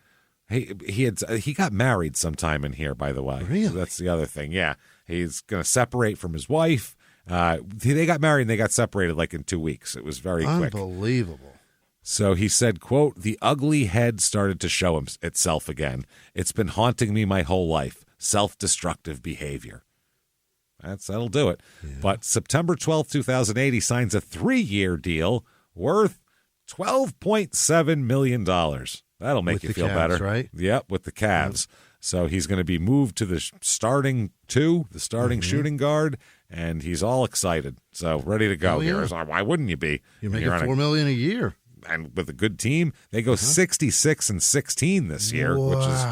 He got married sometime in here, by the way. Really? So that's the other thing. Yeah, he's going to separate from his wife. They got married and they got separated like in 2 weeks. It was very quick. Unbelievable. So he said, quote, "The ugly head started to show itself again. It's been haunting me my whole life. Self-destructive behavior." That'll do it. Yeah. But September 12th, 2008, he signs a 3-year deal worth $12.7 million. That'll make you feel Cavs, better. Right? Yep, with the Cavs. Yep. So he's going to be moved to the starting shooting guard, and he's all excited. So ready to go here. Why wouldn't you be? You're making $4 million a year. And with a good team, they go 66-16 this year, which is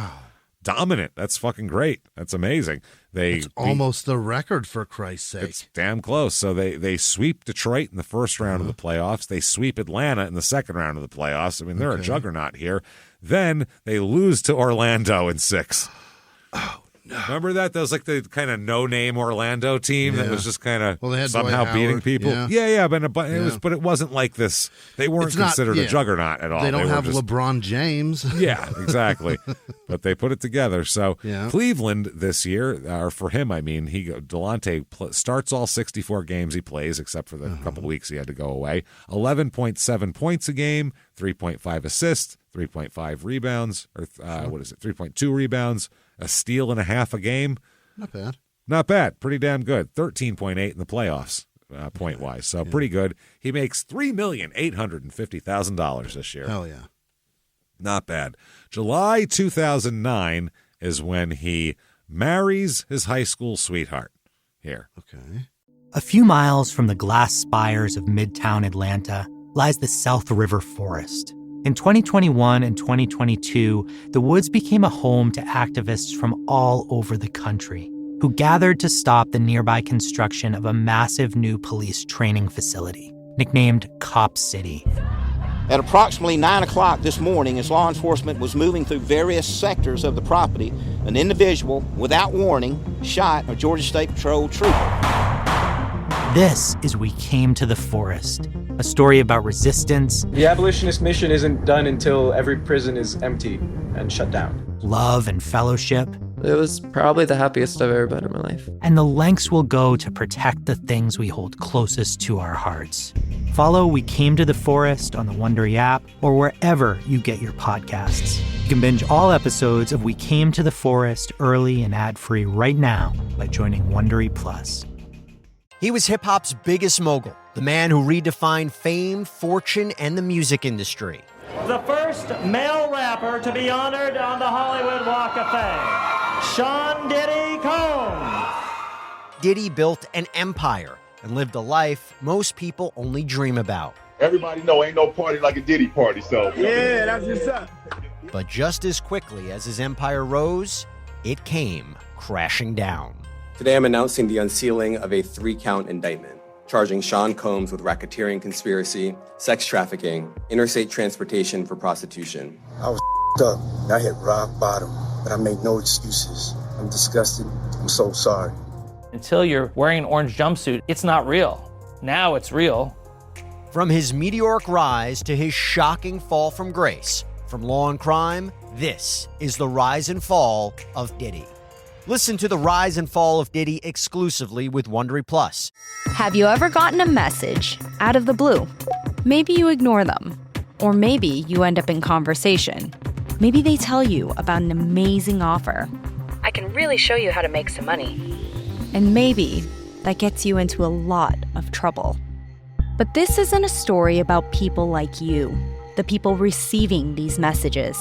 dominant. That's fucking great. That's amazing. It's almost the record, for Christ's sake. It's damn close. So they sweep Detroit in the first round of the playoffs. They sweep Atlanta in the second round of the playoffs. I mean, they're a juggernaut here. Then they lose to Orlando in 6. Oh, Remember that? That was like the kind of no-name Orlando team that was just kind of somehow beating people. Yeah, but it wasn't like this. They weren't considered a juggernaut at all. They don't have LeBron James. Yeah, exactly. But they put it together. So Cleveland this year, or for him, I mean, Delonte starts all 64 games he plays, except for the couple weeks he had to go away. 11.7 points a game, 3.5 assists, 3.5 rebounds, or 3.2 rebounds, a steal and a half a game. Not bad. Not bad. Pretty damn good. 13.8 in the playoffs, point-wise. So pretty good. He makes $3,850,000 this year. Hell yeah. Not bad. July 2009 is when he marries his high school sweetheart here. Okay. A few miles from the glass spires of Midtown Atlanta lies the South River Forest. In 2021 and 2022, the woods became a home to activists from all over the country who gathered to stop the nearby construction of a massive new police training facility, nicknamed Cop City. At approximately 9 o'clock this morning, as law enforcement was moving through various sectors of the property, an individual, without warning, shot a Georgia State Patrol trooper. This is We Came to the Forest, a story about resistance. The abolitionist mission isn't done until every prison is empty and shut down. Love and fellowship. It was probably the happiest I've ever been in my life. And the lengths we'll go to protect the things we hold closest to our hearts. Follow We Came to the Forest on the Wondery app or wherever you get your podcasts. You can binge all episodes of We Came to the Forest early and ad-free right now by joining Wondery Plus. He was hip-hop's biggest mogul, the man who redefined fame, fortune, and the music industry. The first male rapper to be honored on the Hollywood Walk of Fame, Sean Diddy Combs. Diddy built an empire and lived a life most people only dream about. Everybody know ain't no party like a Diddy party, so. Yeah, that's what's up. But just as quickly as his empire rose, it came crashing down. Today I'm announcing the unsealing of a 3-count indictment, charging Sean Combs with racketeering conspiracy, sex trafficking, interstate transportation for prostitution. I was up. I hit rock bottom, but I make no excuses. I'm disgusted. I'm so sorry. Until you're wearing an orange jumpsuit, it's not real. Now it's real. From his meteoric rise to his shocking fall from grace, from law and crime, this is the rise and fall of Diddy. Listen to the rise and fall of Diddy exclusively with Wondery Plus. Have you ever gotten a message out of the blue? Maybe you ignore them. Or maybe you end up in conversation. Maybe they tell you about an amazing offer. I can really show you how to make some money. And maybe that gets you into a lot of trouble. But this isn't a story about people like you, the people receiving these messages.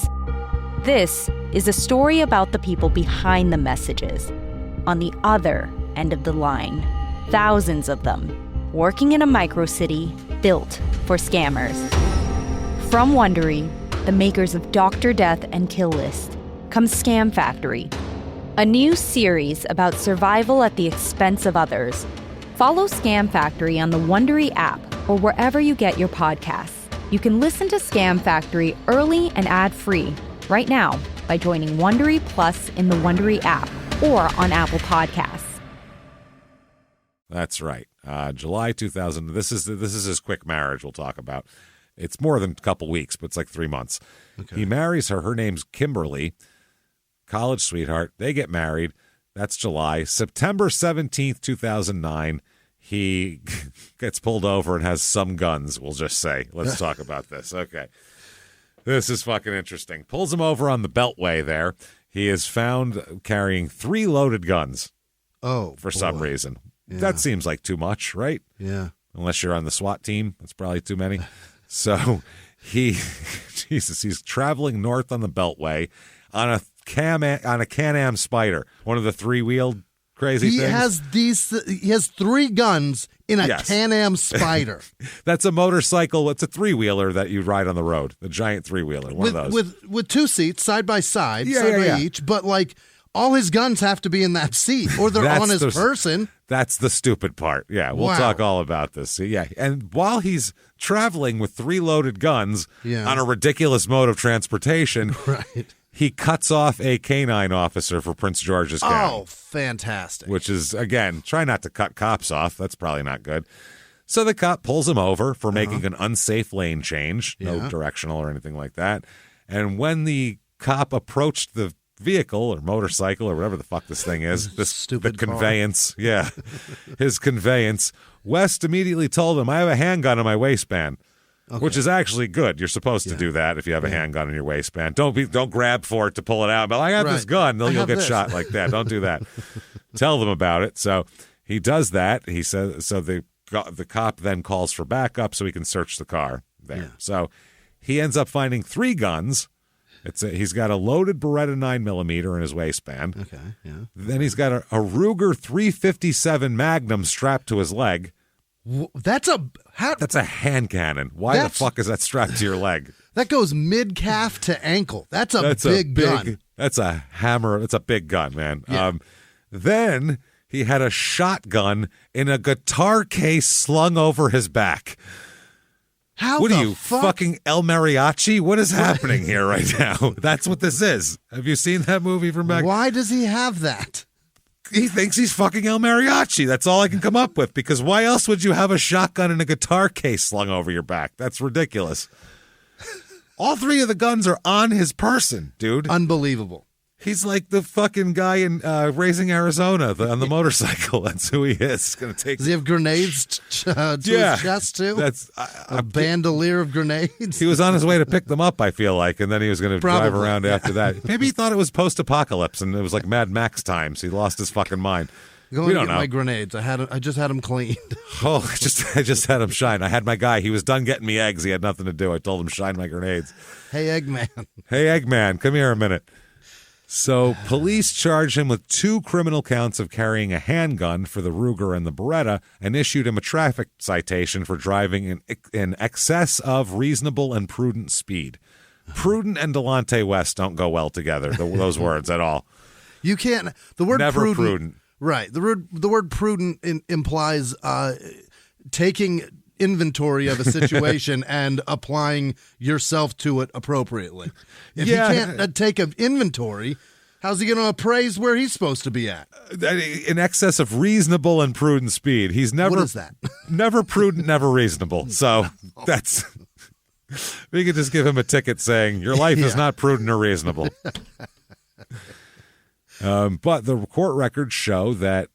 This is a story about the people behind the messages, on the other end of the line. Thousands of them, working in a micro-city built for scammers. From Wondery, the makers of Dr. Death and Kill List, comes Scam Factory, a new series about survival at the expense of others. Follow Scam Factory on the Wondery app or wherever you get your podcasts. You can listen to Scam Factory early and ad-free right now by joining Wondery Plus in the Wondery app or on Apple Podcasts. That's right. July 2000. This is his quick marriage we'll talk about. It's more than a couple weeks, but it's like 3 months. Okay. He marries her. Her name's Kimberly, college sweetheart. They get married. That's July. September 17th, 2009, he gets pulled over and has some guns, we'll just say. Let's talk about this. Okay. This is fucking interesting. Pulls him over on the Beltway there. He is found carrying 3 loaded guns. Oh, for some reason. Yeah. That seems like too much, right? Yeah. Unless you're on the SWAT team, that's probably too many. So he's traveling north on the Beltway on a Can-Am Spider, one of the 3-wheeled crazy things. He has 3 guns in a Can-Am Spider. That's a motorcycle. It's a 3-wheeler that you ride on the road. The giant 3-wheeler. One of those. With 2 seats side by side, each. But like all his guns have to be in that seat, or they're on his person. That's the stupid part. Yeah, we'll talk all about this. Yeah, and while he's traveling with 3 loaded guns on a ridiculous mode of transportation, He cuts off a canine officer for Prince George's County. Oh, fantastic. Which is, again, try not to cut cops off. That's probably not good. So the cop pulls him over for making an unsafe lane change, no directional or anything like that. And when the cop approached the vehicle or motorcycle or whatever the fuck this thing is, this stupid conveyance, his conveyance, West immediately told him, I have a handgun in my waistband. Okay. Which is actually good. You're supposed to do that if you have a handgun in your waistband. Don't grab for it to pull it out. But I got this gun. You'll get shot like that. Don't do that. Tell them about it. So he does that. He says so. The cop then calls for backup so he can search the car there. Yeah. So he ends up finding 3 guns. He's got a loaded Beretta 9mm in his waistband. Okay. Yeah. Then he's got a Ruger 357 Magnum strapped to his leg. That's a hand cannon. Why the fuck is that strapped to your leg? That goes mid-calf to ankle. That's a big gun. That's a hammer. That's a big gun, man. Yeah. Then he had a shotgun in a guitar case slung over his back. What are you, fucking El Mariachi? What is happening here right now? That's what this is. Have you seen that movie from back? Why does he have that? He thinks he's fucking El Mariachi. That's all I can come up with, because why else would you have a shotgun in a guitar case slung over your back? That's ridiculous. All 3 of the guns are on his person, dude. Unbelievable. He's like the fucking guy in Raising Arizona on the motorcycle. That's who he is. Does he have grenades to his chest, too? That's a bandolier of grenades? He was on his way to pick them up, I feel like, and then he was going to drive around after that. Maybe he thought it was post-apocalypse, and it was like Mad Max times. He lost his fucking mind. We don't know. My grenades. I just had them cleaned. Oh, I just had him shine. I had my guy. He was done getting me eggs. He had nothing to do. I told him shine my grenades. Hey, Eggman. Hey, Eggman, come here a minute. So police charged him with 2 criminal counts of carrying a handgun for the Ruger and the Beretta and issued him a traffic citation for driving in excess of reasonable and prudent speed. Prudent and Delonte West don't go well together, those words at all. You can't. The word never prudent. Right. The word prudent implies taking inventory of a situation and applying yourself to it appropriately. If he can't take an inventory, how's he going to appraise where he's supposed to be at? In excess of reasonable and prudent speed. He's never. What is that? Never prudent, never reasonable. So that's. We could just give him a ticket saying your life is not prudent or reasonable. But the court records show that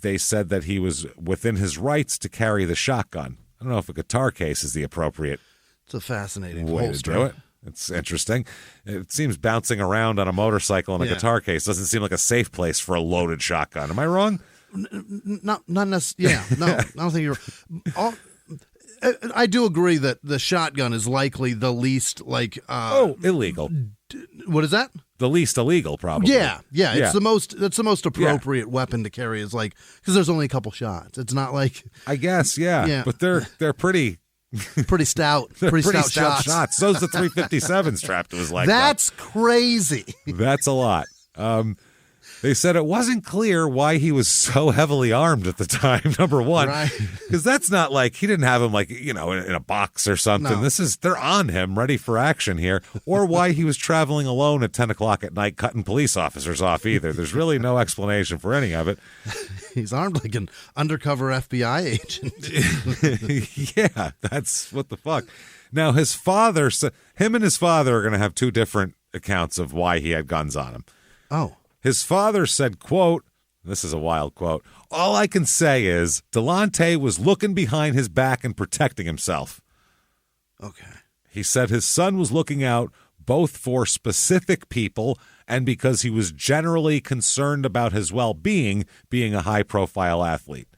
they said that he was within his rights to carry the shotgun. I don't know if a guitar case is the appropriate It's a fascinating way holster. to do it. It's interesting. It seems bouncing around on a motorcycle in a guitar case doesn't seem like a safe place for a loaded shotgun. Am I wrong? Not necessarily. Yeah, no, I don't think you're. I do agree that the shotgun is likely the least illegal. What is that? The least illegal, probably. Yeah. It's the most appropriate weapon to carry. Is because there's only a couple shots. It's not like I guess, yeah. But they're pretty stout. Pretty stout shots. So's the 357 strapped to his leg. That's crazy. That's a lot. They said it wasn't clear why he was so heavily armed at the time, number one. Because that's not like, he didn't have him in a box or something. No. They're on him, ready for action here. Or why he was traveling alone at 10 o'clock at night cutting police officers off either. There's really no explanation for any of it. He's armed like an undercover FBI agent. Yeah, that's what the fuck. Now, him and his father are going to have 2 different accounts of why he had guns on him. Oh. His father said, quote, this is a wild quote, "All I can say is Delonte was looking behind his back and protecting himself." Okay. He said his son was looking out both for specific people and because he was generally concerned about his well-being, being a high-profile athlete.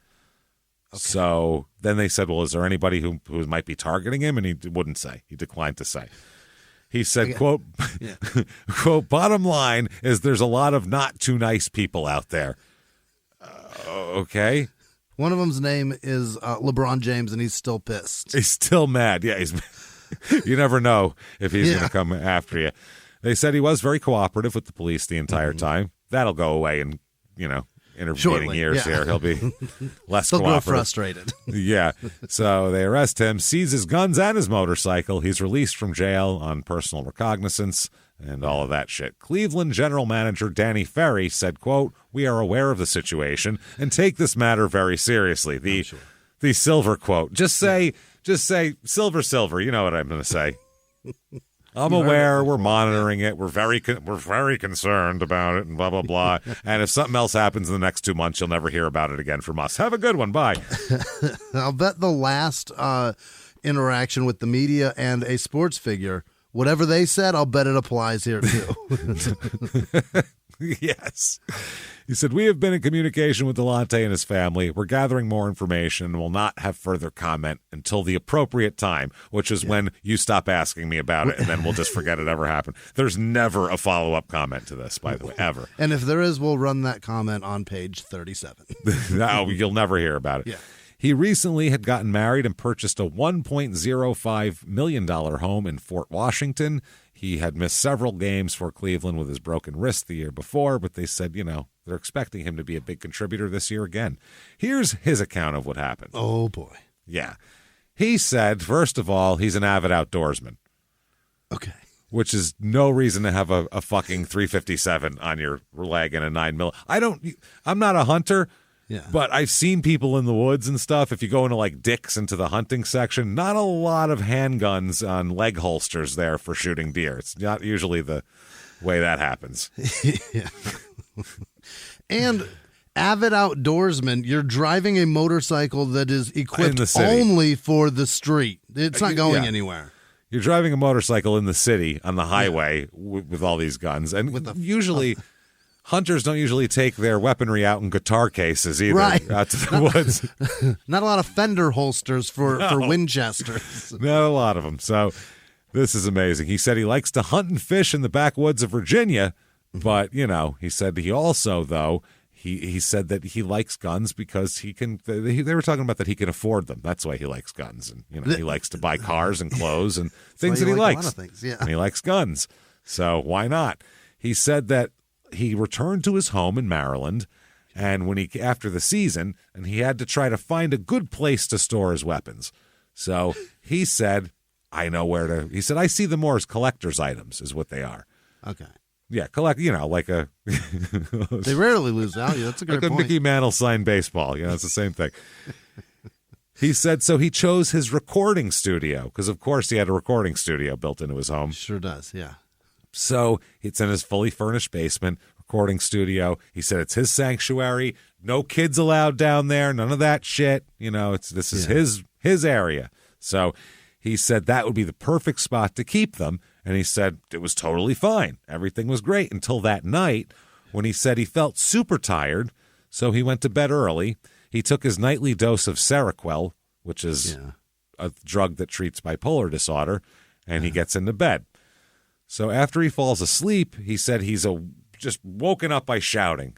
Okay. So then they said, well, is there anybody who might be targeting him? And he wouldn't say. He declined to say. He said, quote, quote, "Bottom line is there's a lot of not too nice people out there." Okay. One of them's name is LeBron James, and he's still pissed. He's still mad. Yeah, you never know if he's going to come after you. They said he was very cooperative with the police the entire time. That'll go away in, intervening years here. He'll be less He'll cooperative. grow frustrated. Yeah. So they arrest him, seize his guns and his motorcycle. He's released from jail on personal recognizance and all of that shit. Cleveland General Manager Danny Ferry said, quote, "We are aware of the situation and take this matter very seriously." The Silver quote. Just say silver. You know what I'm going to say. I'm aware. We're monitoring it. We're very concerned about it and blah, blah, blah. And if something else happens in the next 2 months, you'll never hear about it again from us. Have a good one. Bye. I'll bet the last interaction with the media and a sports figure, whatever they said, I'll bet it applies here too. Yes. He said, "We have been in communication with Delonte and his family. We're gathering more information and will not have further comment until the appropriate time," which is when you stop asking me about it, and then we'll just forget it ever happened. There's never a follow-up comment to this, by the way, ever. And if there is, we'll run that comment on page 37. No, you'll never hear about it. Yeah. He recently had gotten married and purchased a $1.05 million home in Fort Washington. He had missed several games for Cleveland with his broken wrist the year before, but they said, they're expecting him to be a big contributor this year again. Here's his account of what happened. Oh, boy. Yeah. He said, first of all, he's an avid outdoorsman. Okay. Which is no reason to have a fucking 357 on your leg and a 9mm. I'm not a hunter. Yeah. But I've seen people in the woods and stuff. If you go into like Dick's into the hunting section, not a lot of handguns on leg holsters there for shooting deer. It's not usually the way that happens. Yeah. And avid outdoorsman, you're driving a motorcycle that is equipped only for the street. It's not going anywhere. You're driving a motorcycle in the city on the highway with all these guns. And usually... Hunters don't usually take their weaponry out in guitar cases either, out to the woods. Not a lot of fender holsters for Winchesters. Not a lot of them. So this is amazing. He said he likes to hunt and fish in the backwoods of Virginia, but, he said he also, though, he said that he likes guns because he can, they were talking about that he can afford them. That's why he likes guns. And, he likes to buy cars and clothes and things that he likes. A lot of things, yeah. And he likes guns. So why not? He said that he returned to his home in Maryland, and after the season, and he had to try to find a good place to store his weapons. So he said, he said, I see them more as collector's items is what they are. Okay. Yeah, like a... They rarely lose value. That's a good point. Like a Mickey Mantle signed baseball. It's the same thing. He said, so he chose his recording studio, because of course he had a recording studio built into his home. Sure does, yeah. So it's in his fully furnished basement, recording studio. He said it's his sanctuary. No kids allowed down there. None of that shit. This is his area. So he said that would be the perfect spot to keep them. And he said it was totally fine. Everything was great until that night when he said he felt super tired. So he went to bed early. He took his nightly dose of Seroquel, which is a drug that treats bipolar disorder, and he gets into bed. So after he falls asleep, he said he's just woken up by shouting.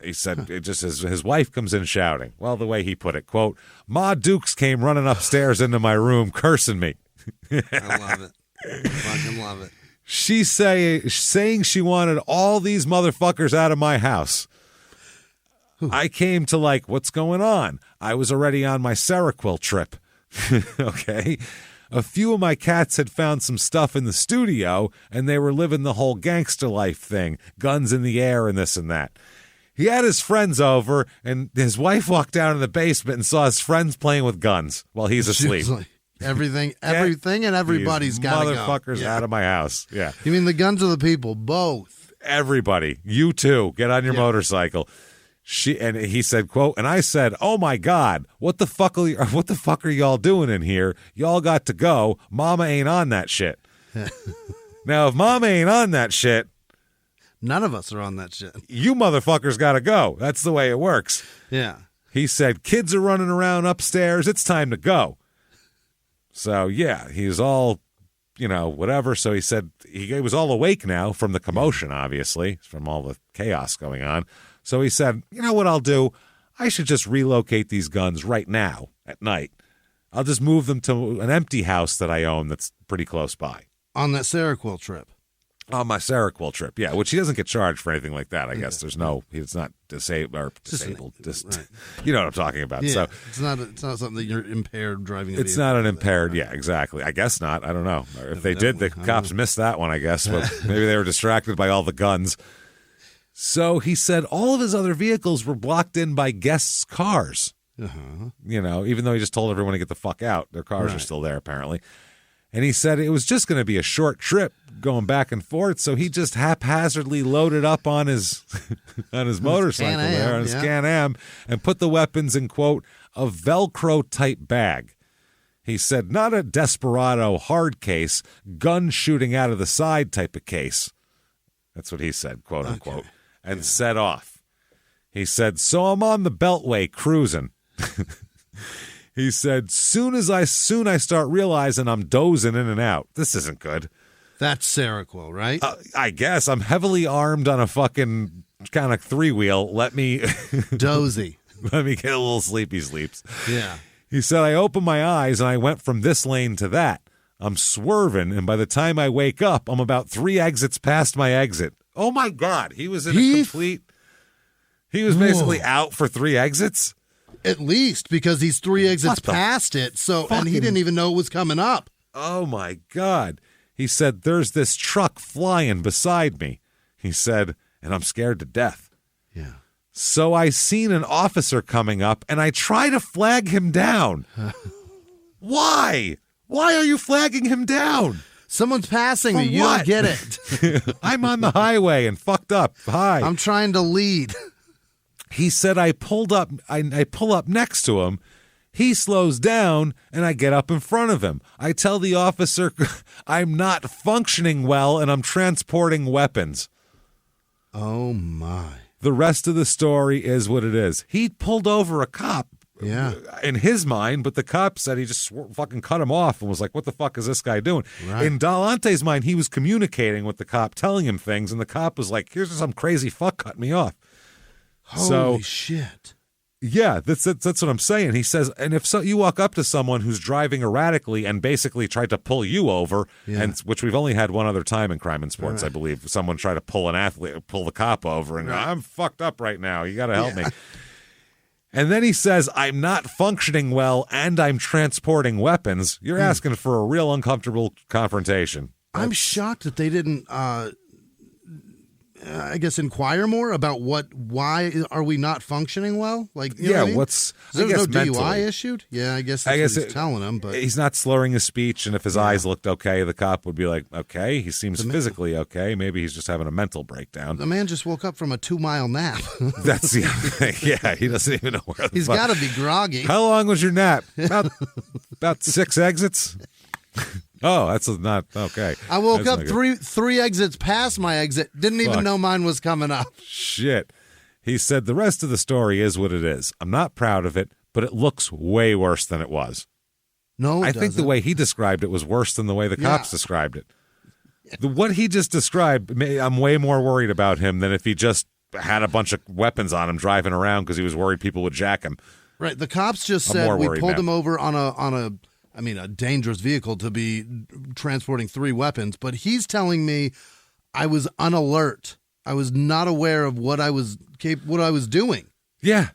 He said it just his wife comes in shouting. Well, the way he put it, quote, "Ma Dukes came running upstairs into my room cursing me." I love it. I fucking love it. She's saying she wanted all these motherfuckers out of my house. I came to what's going on? I was already on my Seroquel trip. Okay. A few of my cats had found some stuff in the studio, and they were living the whole gangster life thing, guns in the air and this and that. He had his friends over, and his wife walked down in the basement and saw his friends playing with guns while he's asleep. Everything and everybody's got to go. Motherfuckers out of my house. Yeah. You mean the guns or the people? Both. Everybody. You too. Get on your motorcycle. He said, quote, and I said, "Oh my God, what the fuck are y'all doing in here? Y'all got to go. Mama ain't on that shit." Now, if Mama ain't on that shit, none of us are on that shit. You motherfuckers got to go. That's the way it works. Yeah. He said, "Kids are running around upstairs. It's time to go." So yeah, he was all, whatever. So he said he was all awake now from the commotion, obviously, from all the chaos going on. So he said, "You know what I'll do? I should just relocate these guns right now at night. I'll just move them to an empty house that I own that's pretty close by." On that Seroquel trip? On my Seroquel trip, yeah, which he doesn't get charged for anything like that. I guess there's no, it's not disabled. You know what I'm talking about. Yeah, so it's not something that you're impaired driving. It's not an impaired. Yeah, exactly. I guess not. I don't know. If they did, the cops missed that one. I guess, but maybe they were distracted by all the guns. So he said all of his other vehicles were blocked in by guests' cars. You know, even though he just told everyone to get the fuck out, their cars are still there apparently. And he said it was just going to be a short trip going back and forth, so he just haphazardly loaded up on his motorcycle there, on his Can-Am, and put the weapons in, quote, a Velcro-type bag. He said, not a Desperado hard case, gun shooting out of the side type of case. That's what he said, quote, unquote, and set off. He said, so I'm on the Beltway cruising. He said, soon I start realizing I'm dozing in and out. This isn't good. That's Seroquel, right? I guess. I'm heavily armed on a fucking kind of three-wheel. Let me... Dozy. Let me get a little sleepy sleeps. Yeah. He said, I opened my eyes and I went from this lane to that. I'm swerving, and by the time I wake up, I'm about 3 exits past my exit. Oh, my God. He was in a complete... He was basically out for 3 exits? At least, because he's 3 exits past it, and he didn't even know it was coming up. Oh, my God. He said, there's this truck flying beside me. He said, and I'm scared to death. Yeah. So I seen an officer coming up, and I try to flag him down. Why? Why are you flagging him down? Someone's passing me. You don't get it. I'm on the highway and fucked up. Hi. I'm trying to lead. He said I pulled up. I pull up next to him. He slows down, and I get up in front of him. I tell the officer I'm not functioning well, and I'm transporting weapons. Oh, my. The rest of the story is what it is. He pulled over a cop. Yeah. In his mind, but the cop said he just fucking cut him off and was like, what the fuck is this guy doing? Right. In Delonte's mind, he was communicating with the cop, telling him things, and the cop was like, here's some crazy fuck cut me off. Holy shit. Yeah, that's what I'm saying. He says, and if so, you walk up to someone who's driving erratically and basically tried to pull you over, and which we've only had one other time in Crime and Sports, I believe. Someone tried to pull the cop over, and go, I'm fucked up right now. You got to help me. And then he says, I'm not functioning well and I'm transporting weapons. You're asking for a real uncomfortable confrontation. I'm shocked that they didn't, I guess, inquire more about why are we not functioning well? Like, you know what I mean? There's no DUI issued? Yeah, I guess that's what he's telling him. But he's not slurring his speech, and if his eyes looked okay, the cop would be like, okay, he seems physically okay. Maybe he's just having a mental breakdown. The man just woke up from a 2-mile nap. That's the other thing. Yeah, he doesn't even know where he's got to be groggy. How long was your nap? About 6 exits? Oh, that's not okay. I woke up three exits past my exit. Didn't even know mine was coming up. Shit. He said the rest of the story is what it is. I'm not proud of it, but it looks way worse than it was. No, I think the way he described it was worse than the way the cops described it. What he just described, I'm way more worried about him than if he just had a bunch of weapons on him driving around because he was worried people would jack him. Right. The cops just said we pulled him over on a dangerous vehicle to be transporting 3 weapons, but he's telling me I was unalert. I was not aware of what I was doing. Yeah,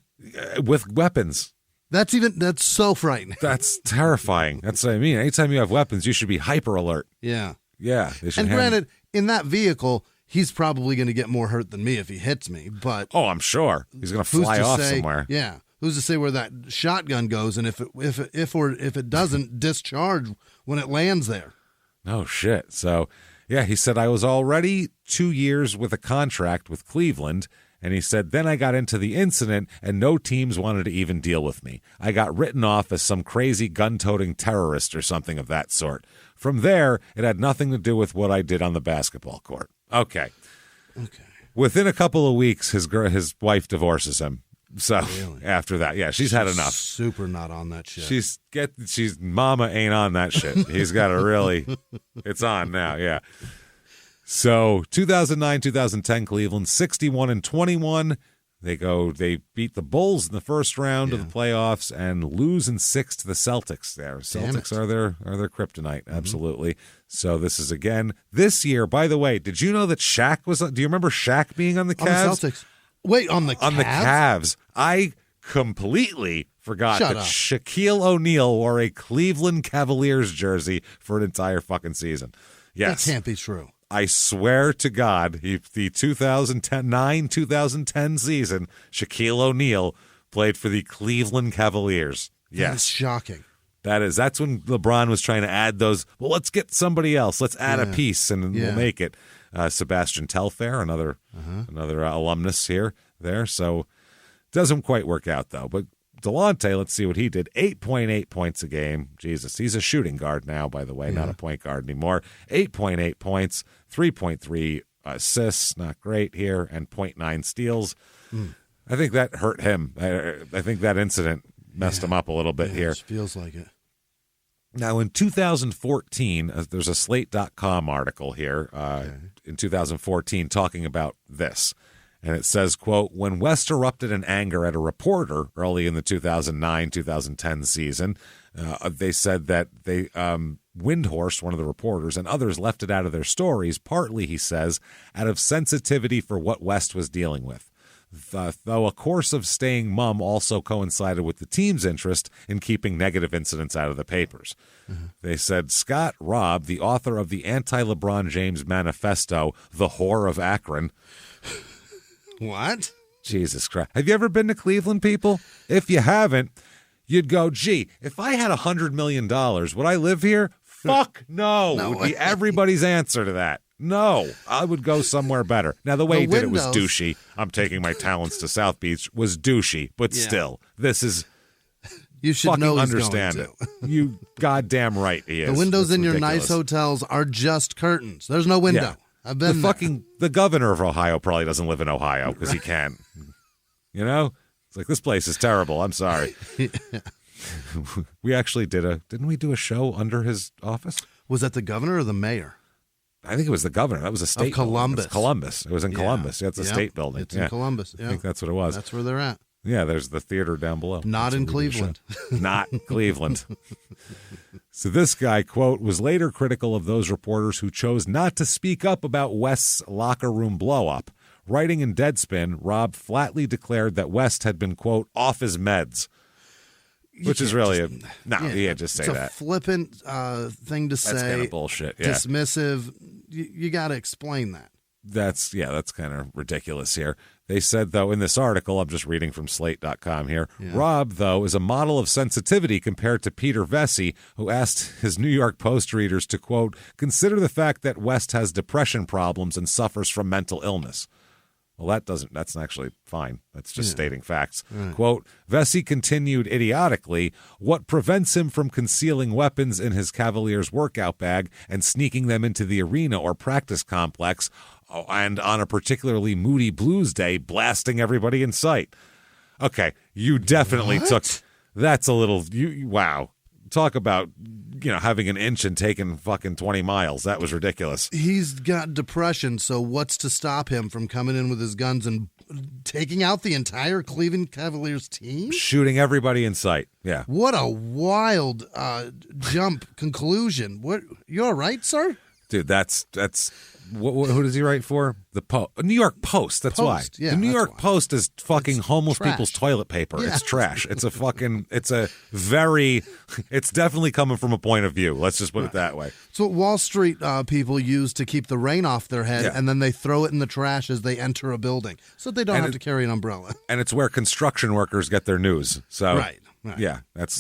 with weapons. That's so frightening. That's terrifying. That's what I mean. Anytime you have weapons, you should be hyper alert. Yeah. Yeah. And granted, in that vehicle, he's probably going to get more hurt than me if he hits me, but... Oh, I'm sure. He's going to fly off somewhere. Yeah. Who's to say where that shotgun goes, and if it doesn't discharge when it lands there? No shit. So, yeah, he said I was already 2 years with a contract with Cleveland, and he said then I got into the incident, and no teams wanted to even deal with me. I got written off as some crazy gun-toting terrorist or something of that sort. From there, it had nothing to do with what I did on the basketball court. Okay. Within a couple of weeks, his wife divorces him. So after that, she's had enough. Super not on that shit. She's mama ain't on that shit. He's got to really, it's on now. Yeah. So 2009, 2010 Cleveland, 61-21. They beat the Bulls in the first round of the playoffs and lose in 6 to the Celtics there. Celtics are their kryptonite, absolutely. So this is, again, this year, by the way, did you know that Shaq was, do you remember Shaq being on the Cavs? On the Celtics. Wait, on the Cavs? On the Cavs. I completely forgot Shut that up. Shaquille O'Neal wore a Cleveland Cavaliers jersey for an entire fucking season. Yes. That can't be true. I swear to God, the 2010 season, Shaquille O'Neal played for the Cleveland Cavaliers. Yes. That's shocking. That's when LeBron was trying to add those, well, let's get somebody else. Let's add a piece and we'll make it. Sebastian Telfair, another alumnus there. So doesn't quite work out, though. But Delonte, let's see what he did. 8.8 points a game. Jesus, he's a shooting guard now, by the way, not a point guard anymore. 8.8 points, 3.3 assists, not great here, and 0.9 steals. I think that hurt him. I think that incident messed him up a little bit here. It feels like it. Now, in 2014, there's a Slate.com article here in 2014 talking about this. And it says, quote, when West erupted in anger at a reporter early in the 2009-2010 season, they said that Windhorst, one of the reporters, and others left it out of their stories, partly, he says, out of sensitivity for what West was dealing with. Though a course of staying mum also coincided with the team's interest in keeping negative incidents out of the papers. They said Scott Robb, the author of the anti-LeBron James manifesto, The Whore of Akron. What? Jesus Christ. Have you ever been to Cleveland, people? If you haven't, you'd go, gee, if I had $100 million, would I live here? Fuck no. Would be everybody's answer to that. No, I would go somewhere better. Now, the way he did it was douchey. I'm taking my talents to South Beach was douchey, but still, this is... You should fucking know he's understand going it. You goddamn right he is. The windows That's in your ridiculous. nice hotels are just curtains. There's no window. Yeah. I've been there. The governor of Ohio probably doesn't live in Ohio because he can't. You know? It's like, this place is terrible. I'm sorry. We actually didn't we do a show under his office? Was that the governor or the mayor? I think it was the governor. That was a state of Columbus. Columbus. It was in Columbus. Yeah, it's a state building. It's in Columbus. I think that's what it was. That's where they're at. Yeah, there's the theater down below. Not in Cleveland. Not Cleveland. So this guy, quote, was later critical of those reporters who chose not to speak up about West's locker room blow-up. Writing in Deadspin, Robb flatly declared that West had been, quote, off his meds. Which is really you can't just say that. It's a flippant thing to say. That's kind of bullshit. Yeah. Dismissive. You got to explain that. That's kind of ridiculous here. They said, though, in this article, I'm just reading from Slate.com here, Robb, though, is a model of sensitivity compared to Peter Vesey, who asked his New York Post readers to, quote, consider the fact that West has depression problems and suffers from mental illness. Well, that's actually fine. That's just stating facts. Right. Quote, Vesey continued idiotically, what prevents him from concealing weapons in his Cavaliers workout bag and sneaking them into the arena or practice complex, and on a particularly moody Blues day, blasting everybody in sight? Okay, you definitely took... That's a little... Wow. Talk about, having an inch and taking fucking 20 miles. That was ridiculous. He's got depression, so what's to stop him from coming in with his guns and taking out the entire Cleveland Cavaliers team? Shooting everybody in sight, yeah. What a wild jump conclusion. You all right, sir? Dude, that's who does he write for? The New York Post. That's why. Yeah, the New York Post is fucking homeless trash. people's toilet paper. Yeah. It's trash. It's definitely coming from a point of view. Let's just put it that way. It's what Wall Street people use to keep the rain off their head, and then they throw it in the trash as they enter a building so they don't have to carry an umbrella. And it's where construction workers get their news. So, right. Yeah, that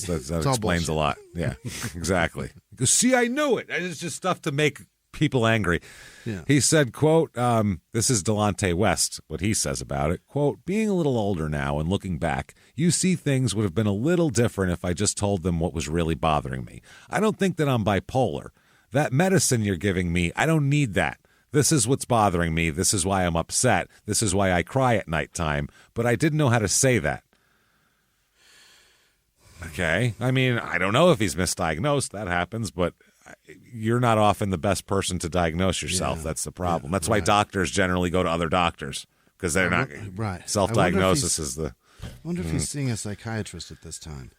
explains a lot. Yeah, exactly. Because, see, I knew it. It's just stuff to make people angry. Yeah. He said, quote, this is Delonte West, what he says about it, quote, being a little older now and looking back, you see things would have been a little different if I just told them what was really bothering me. I don't think that I'm bipolar. That medicine you're giving me, I don't need that. This is what's bothering me. This is why I'm upset. This is why I cry at nighttime. But I didn't know how to say that. Okay. I mean, I don't know if he's misdiagnosed. That happens, but you're not often the best person to diagnose yourself. That's the problem. That's why doctors generally go to other doctors, because they're not right. Self-diagnosis is the. I wonder if he's seeing a psychiatrist at this time.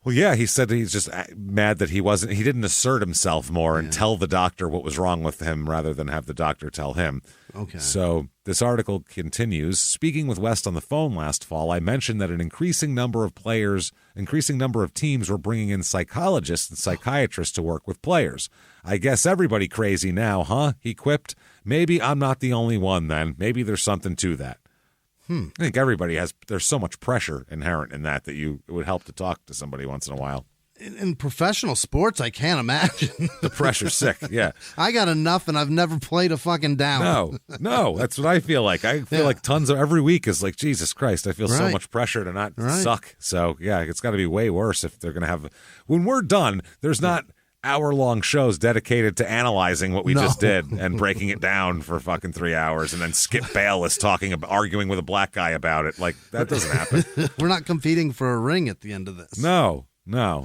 Well, yeah, he said he's just mad that he didn't assert himself more and tell the doctor what was wrong with him rather than have the doctor tell him. Okay. So this article continues. Speaking with West on the phone last fall, I mentioned that an increasing number of teams were bringing in psychologists and psychiatrists to work with players. I guess everybody crazy now, huh? He quipped. Maybe I'm not the only one then. Maybe there's something to that. I think everybody there's so much pressure inherent in that it would help to talk to somebody once in a while. In professional sports, I can't imagine. The pressure's sick, yeah. I got enough and I've never played a fucking down. No, that's what I feel like. I feel like tons of every week is like, Jesus Christ, I feel so much pressure to not suck. So, yeah, it's got to be way worse if they're going to have. When we're done, there's not hour-long shows dedicated to analyzing what we just did and breaking it down for fucking 3 hours, and then Skip Bayless arguing with a black guy about it. Like, that doesn't happen. We're not competing for a ring at the end of this. No.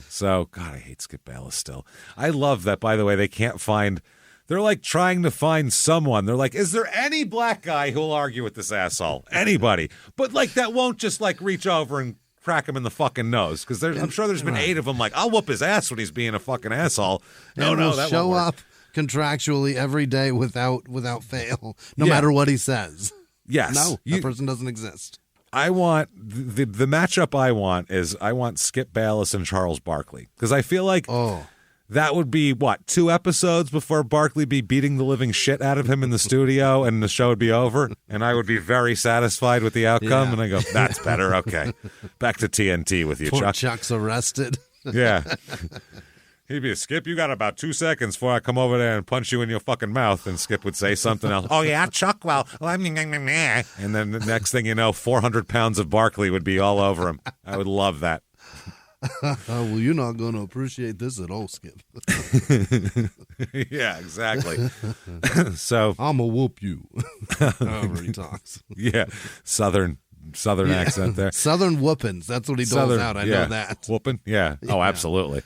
So, God, I hate Skip Bayless still. I love that, by the way, they can't find. They're like trying to find someone. They're like, is there any black guy who'll argue with this asshole? Anybody. But, like, that won't just, like, reach over and crack him in the fucking nose, because I'm sure there's been 8 of them like, I'll whoop his ass when he's being a fucking asshole. No, that show won't work. up contractually every day without fail, no matter what he says. Yes. No, that person doesn't exist. I want the matchup I want Skip Bayless and Charles Barkley, because I feel like that would be, 2 episodes before Barkley be beating the living shit out of him in the studio and the show would be over, and I would be very satisfied with the outcome, and I go, that's better, okay. Back to TNT with you, Poor Chuck. Chuck's arrested. Yeah. He'd be, Skip, you got about 2 seconds before I come over there and punch you in your fucking mouth, and Skip would say something else. Oh, yeah, Chuck, well, and then the next thing you know, 400 pounds of Barkley would be all over him. I would love that. Well, you're not going to appreciate this at all, Skip. Yeah, exactly. So I'm going to whoop you. However he talks. Yeah, Southern accent there. Southern whoopings. That's what he doles out. I know that. Whooping? Yeah. Oh, absolutely.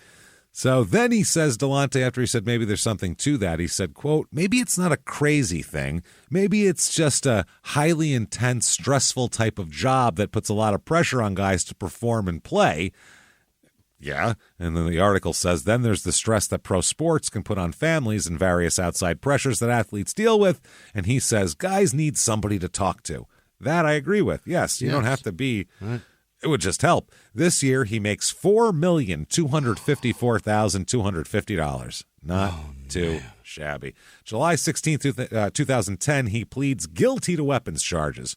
So then he says, Delonte, after he said maybe there's something to that, he said, quote, maybe it's not a crazy thing. Maybe it's just a highly intense, stressful type of job that puts a lot of pressure on guys to perform and play. Yeah, and then the article says, then there's the stress that pro sports can put on families and various outside pressures that athletes deal with. And he says, guys need somebody to talk to. That I agree with. Yes, you don't have to be. Right. It would just help. This year, he makes $4,254,250. Not too shabby. July 16th, 2010, he pleads guilty to weapons charges.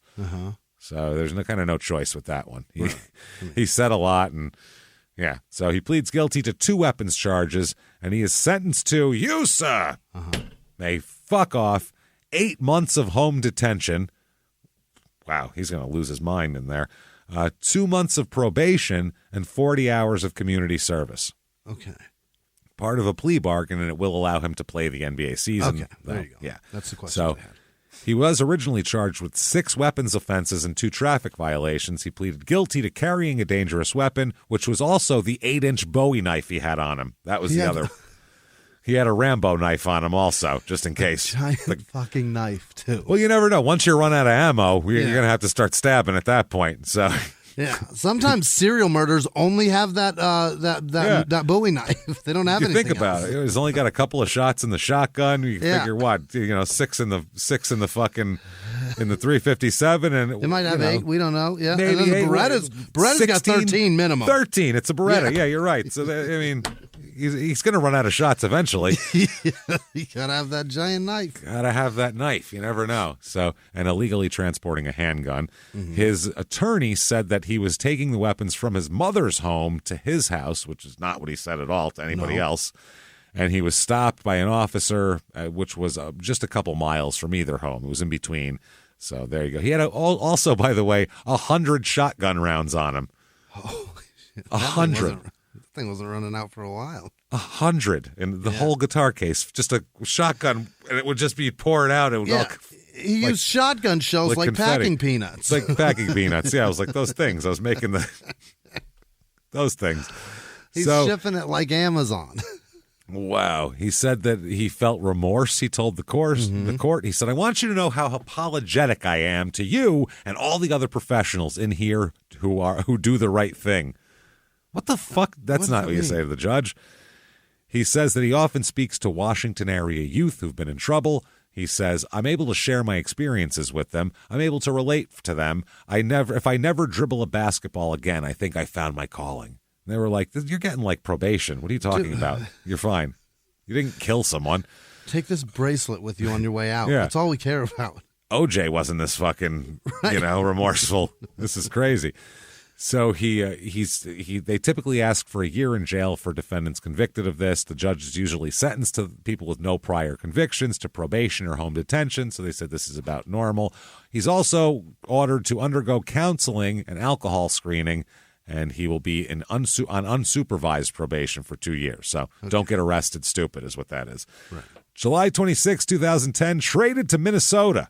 So there's no choice with that one. He said a lot, and yeah. So he pleads guilty to 2 weapons charges, and he is sentenced to, you, sir, may fuck off, 8 months of home detention. Wow, he's going to lose his mind in there. 2 months of probation and 40 hours of community service. Okay. Part of a plea bargain, and it will allow him to play the NBA season. Okay, there you go. Yeah. That's the question So I had. he was originally charged with 6 weapons offenses and 2 traffic violations. He pleaded guilty to carrying a dangerous weapon, which was also the 8-inch Bowie knife he had on him. That was the other. He had a Rambo knife on him also, just in case. Giant fucking knife, too. Well, you never know. Once you run out of ammo, you're going to have to start stabbing at that point. So, yeah. Sometimes serial murders only have that Bowie knife. They don't have anything think about else. it. He's only got a couple of shots in the shotgun. You figure what? 6 in the fucking in the 357, and it might have 8. We don't know. Yeah, maybe and then Beretta's 16, got 13 minimum. 13. It's a Beretta. Yeah, you're right. So he's going to run out of shots eventually. You gotta have that giant knife. Gotta have that knife. You never know. So, and illegally transporting a handgun. His attorney said that he was taking the weapons from his mother's home to his house, which is not what he said at all to anybody else. And he was stopped by an officer, which was just a couple miles from either home. It was in between. So there you go. He had also, by the way, 100 shotgun rounds on him. Oh, 100. That thing wasn't running out for a while. 100 in the whole guitar case. Just a shotgun, and it would just be poured out. It would all. He used shotgun shells like packing peanuts. Like packing peanuts. Yeah, I was like, those things. I was making those things. He's shipping it like Amazon. Wow. He said that he felt remorse. He told the court, he said, I want you to know how apologetic I am to you and all the other professionals in here who do the right thing. What the fuck? That's not what you say to the judge. He says that he often speaks to Washington area youth who've been in trouble. He says, I'm able to share my experiences with them. I'm able to relate to them. If I never dribble a basketball again, I think I found my calling. They were like, you're getting like probation. What are you talking about? You're fine. You didn't kill someone. Take this bracelet with you on your way out. Yeah. That's all we care about. OJ wasn't this fucking, remorseful. This is crazy. So they typically ask for a year in jail for defendants convicted of this. The judge is usually sentenced to people with no prior convictions to probation or home detention. So they said this is about normal. He's also ordered to undergo counseling and alcohol screening, and he will be on unsupervised probation for 2 years. So Don't get arrested stupid is what that is. Right. July 26, 2010, traded to Minnesota.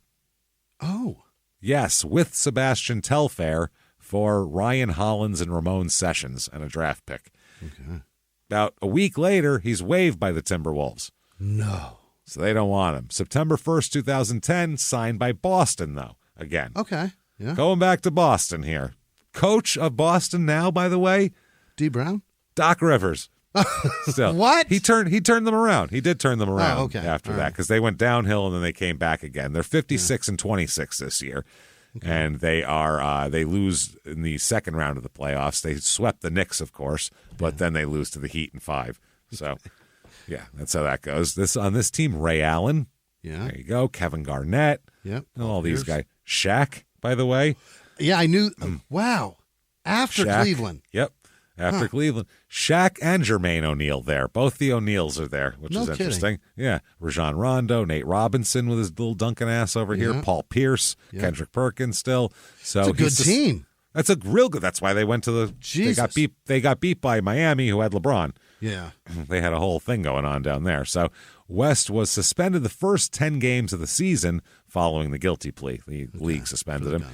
Oh. Yes, with Sebastian Telfair for Ryan Hollins and Ramon Sessions and a draft pick. Okay. About a week later, he's waived by the Timberwolves. No. So they don't want him. September 1st, 2010, signed by Boston, though, again. Okay. Yeah. Going back to Boston here. Coach of Boston now, by the way. D. Brown? Doc Rivers. Still. What? He turned them around. He did turn them around after All that right. because they went downhill and then they came back again. They're 56 and 26 this year. Okay. And they lose in the second round of the playoffs. They swept the Knicks, of course, but then they lose to the Heat in 5. So, yeah, that's how that goes. On this team, Ray Allen. Yeah. There you go. Kevin Garnett. Yep. All these guys. Shaq, by the way. Yeah, I knew. Wow. After Shaq. Cleveland. Yep. After Cleveland. Shaq and Jermaine O'Neal there. Both the O'Neals are there, which is interesting. Yeah. Rajon Rondo, Nate Robinson with his little Duncan ass over here, Paul Pierce, Kendrick Perkins still. So it's a good team. That's a real good. That's why they went to the Jesus. They got beat by Miami, who had LeBron. Yeah. They had a whole thing going on down there. So West was suspended the first 10 games of the season following the guilty plea. The league suspended him.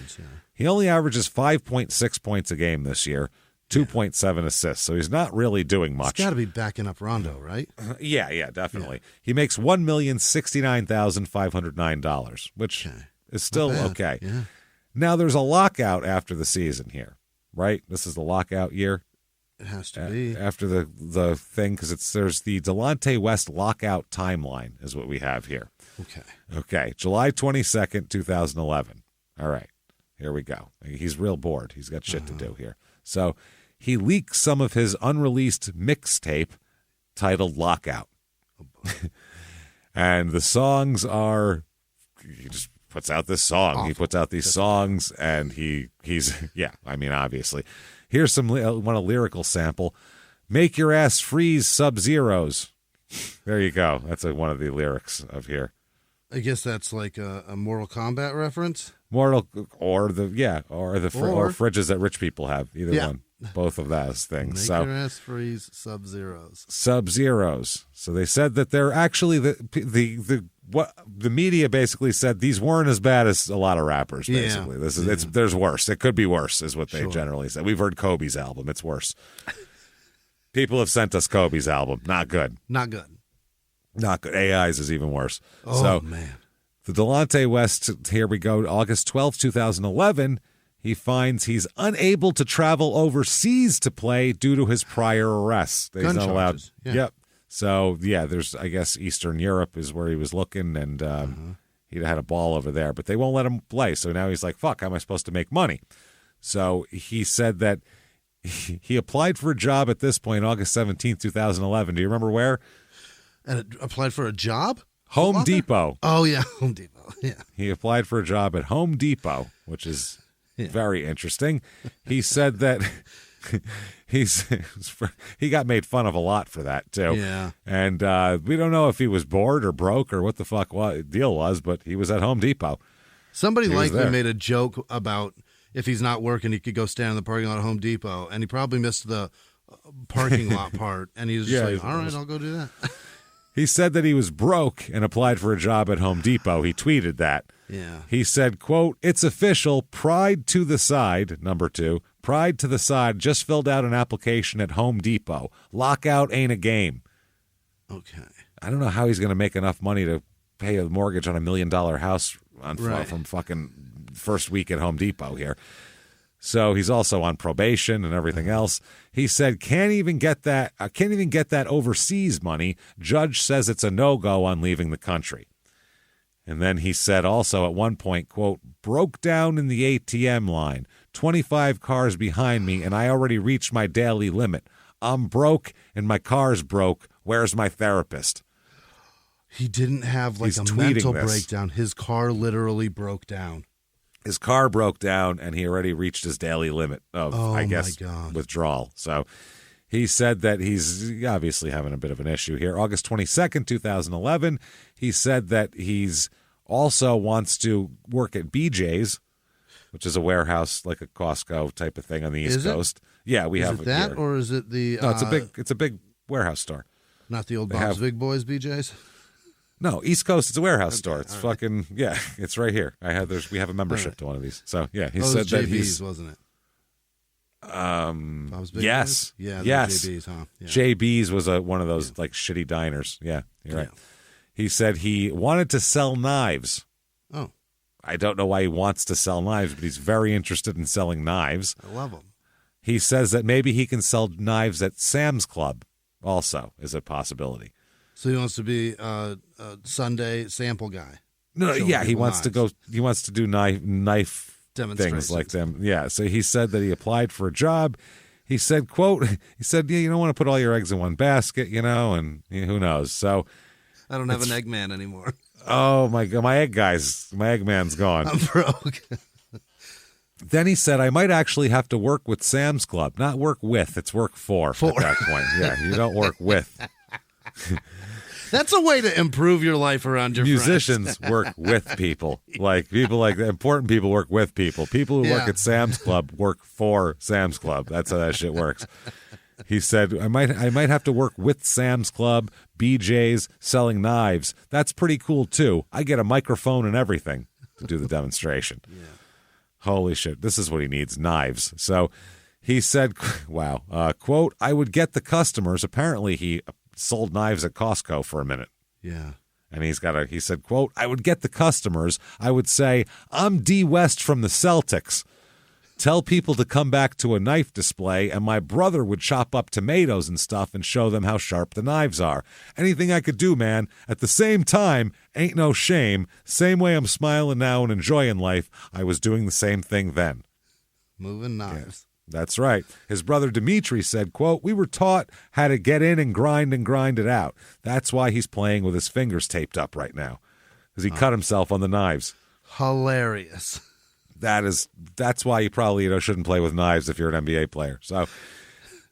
He only averages 5.6 points a game this year, 2.7 assists. So he's not really doing much. He's got to be backing up Rondo, right? Yeah, definitely. Yeah. He makes $1,069,509, which is still okay. Yeah. Now, there's a lockout after the season here, right? This is the lockout year. It has to be. After the thing, because there's the Delonte West lockout timeline is what we have here. Okay. July 22nd, 2011. All right. Here we go. He's real bored. He's got shit to do here. So he leaks some of his unreleased mixtape titled Lockout. And the songs are, he just puts out this song. Awful. He puts out these songs and he's obviously. Here's a lyrical sample. Make your ass freeze Sub-Zeros. There you go. That's one of the lyrics of here. I guess that's like a Mortal Kombat reference. Or fridges that rich people have. Either one. Both of those things. Make your ass freeze Sub-Zeros. Sub-Zeros. So they said that they're actually the media basically said these weren't as bad as a lot of rappers. Basically, there's worse. It could be worse, is what they generally said. We've heard Kobe's album. It's worse. People have sent us Kobe's album. Not good. Not good. Not good. AI's is even worse. Oh, man. The Delonte West, here we go, August 12, 2011, he finds he's unable to travel overseas to play due to his prior arrests. He's not allowed. Yeah. Yep. So, there's, I guess, Eastern Europe is where he was looking, and he had a ball over there, but they won't let him play. So now he's like, fuck, how am I supposed to make money? So he said that he applied for a job at this point, August 17, 2011. Do you remember where? And applied for a job? Home Depot. Oh, yeah, Home Depot. Yeah. He applied for a job at Home Depot, which is very interesting. He said that he got made fun of a lot for that, too. Yeah. And we don't know if he was bored or broke or what the fuck deal was, but he was at Home Depot. Somebody likely made a joke about if he's not working, he could go stand in the parking lot at Home Depot, and he probably missed the parking lot part, and he was just like, all right, I'll go do that. He said that he was broke and applied for a job at Home Depot. He tweeted that. Yeah. He said, quote, "It's official. Pride to the side. Number 2. Pride to the side. Just filled out an application at Home Depot. Lockout ain't a game." Okay. I don't know how he's going to make enough money to pay a mortgage on $1 million house from fucking first week at Home Depot here. So he's also on probation and everything else. He said can't even get that overseas money. Judge says it's a no-go on leaving the country. And then he said also at one point, quote, broke down in the ATM line, 25 cars behind me, and I already reached my daily limit. I'm broke and my car's broke. Where's my therapist? He didn't have like a mental breakdown. His car literally broke down. His car broke down, and he already reached his daily limit of, withdrawal. So he said that he's obviously having a bit of an issue here. August 22nd, 2011, he said that he's also wants to work at BJ's, which is a warehouse like a Costco type of thing on the East Coast. Yeah, we have it that, here. Or is it the? No, it's a big warehouse store. Not the old Bob's Big Boys BJ's. No, East Coast. It's a warehouse store. It's fucking it's right here. We have a membership to one of these. So yeah, he said that JB's, wasn't it? Bob's Big yes, Boys? Yeah, yes. JB's, huh? Yeah. JB's was one of those like shitty diners. Yeah, you're right. He said he wanted to sell knives. Oh, I don't know why he wants to sell knives, but he's very interested in selling knives. I love them. He says that maybe he can sell knives at Sam's Club. Also, is a possibility. So he wants to be a Sunday sample guy. No, yeah, he wants to go. He wants to do knife things like them. Yeah. So he said that he applied for a job. He said, "quote He said, yeah, you don't want to put all your eggs in one basket, and who knows." So I don't have an Eggman anymore. Oh my God, my Eggman's gone. I'm broke. Then he said, I might actually have to work with Sam's Club. Not work with, it's work for at that point. Yeah, you don't work with. That's a way to improve your life around your Musicians friends. work with people. Important people work with people. People who work at Sam's Club work for Sam's Club. That's how that shit works. He said, I might have to work with Sam's Club, BJ's, selling knives. That's pretty cool, too. I get a microphone and everything to do the demonstration. Yeah. Holy shit, this is what he needs, knives. So he said, wow, quote, I would get the customers. Apparently he sold knives at Costco for a minute. Yeah. And he said, quote, I would get the customers. I would say, I'm D. West from the Celtics. Tell people to come back to a knife display, and my brother would chop up tomatoes and stuff and show them how sharp the knives are. Anything I could do, man. At the same time, ain't no shame. Same way I'm smiling now and enjoying life, I was doing the same thing then. Moving knives. Yeah, that's right. His brother Dimitri said, quote, we were taught how to get in and grind it out. That's why he's playing with his fingers taped up right now, because he cut himself on the knives. Hilarious. That's why you probably shouldn't play with knives if you're an NBA player. So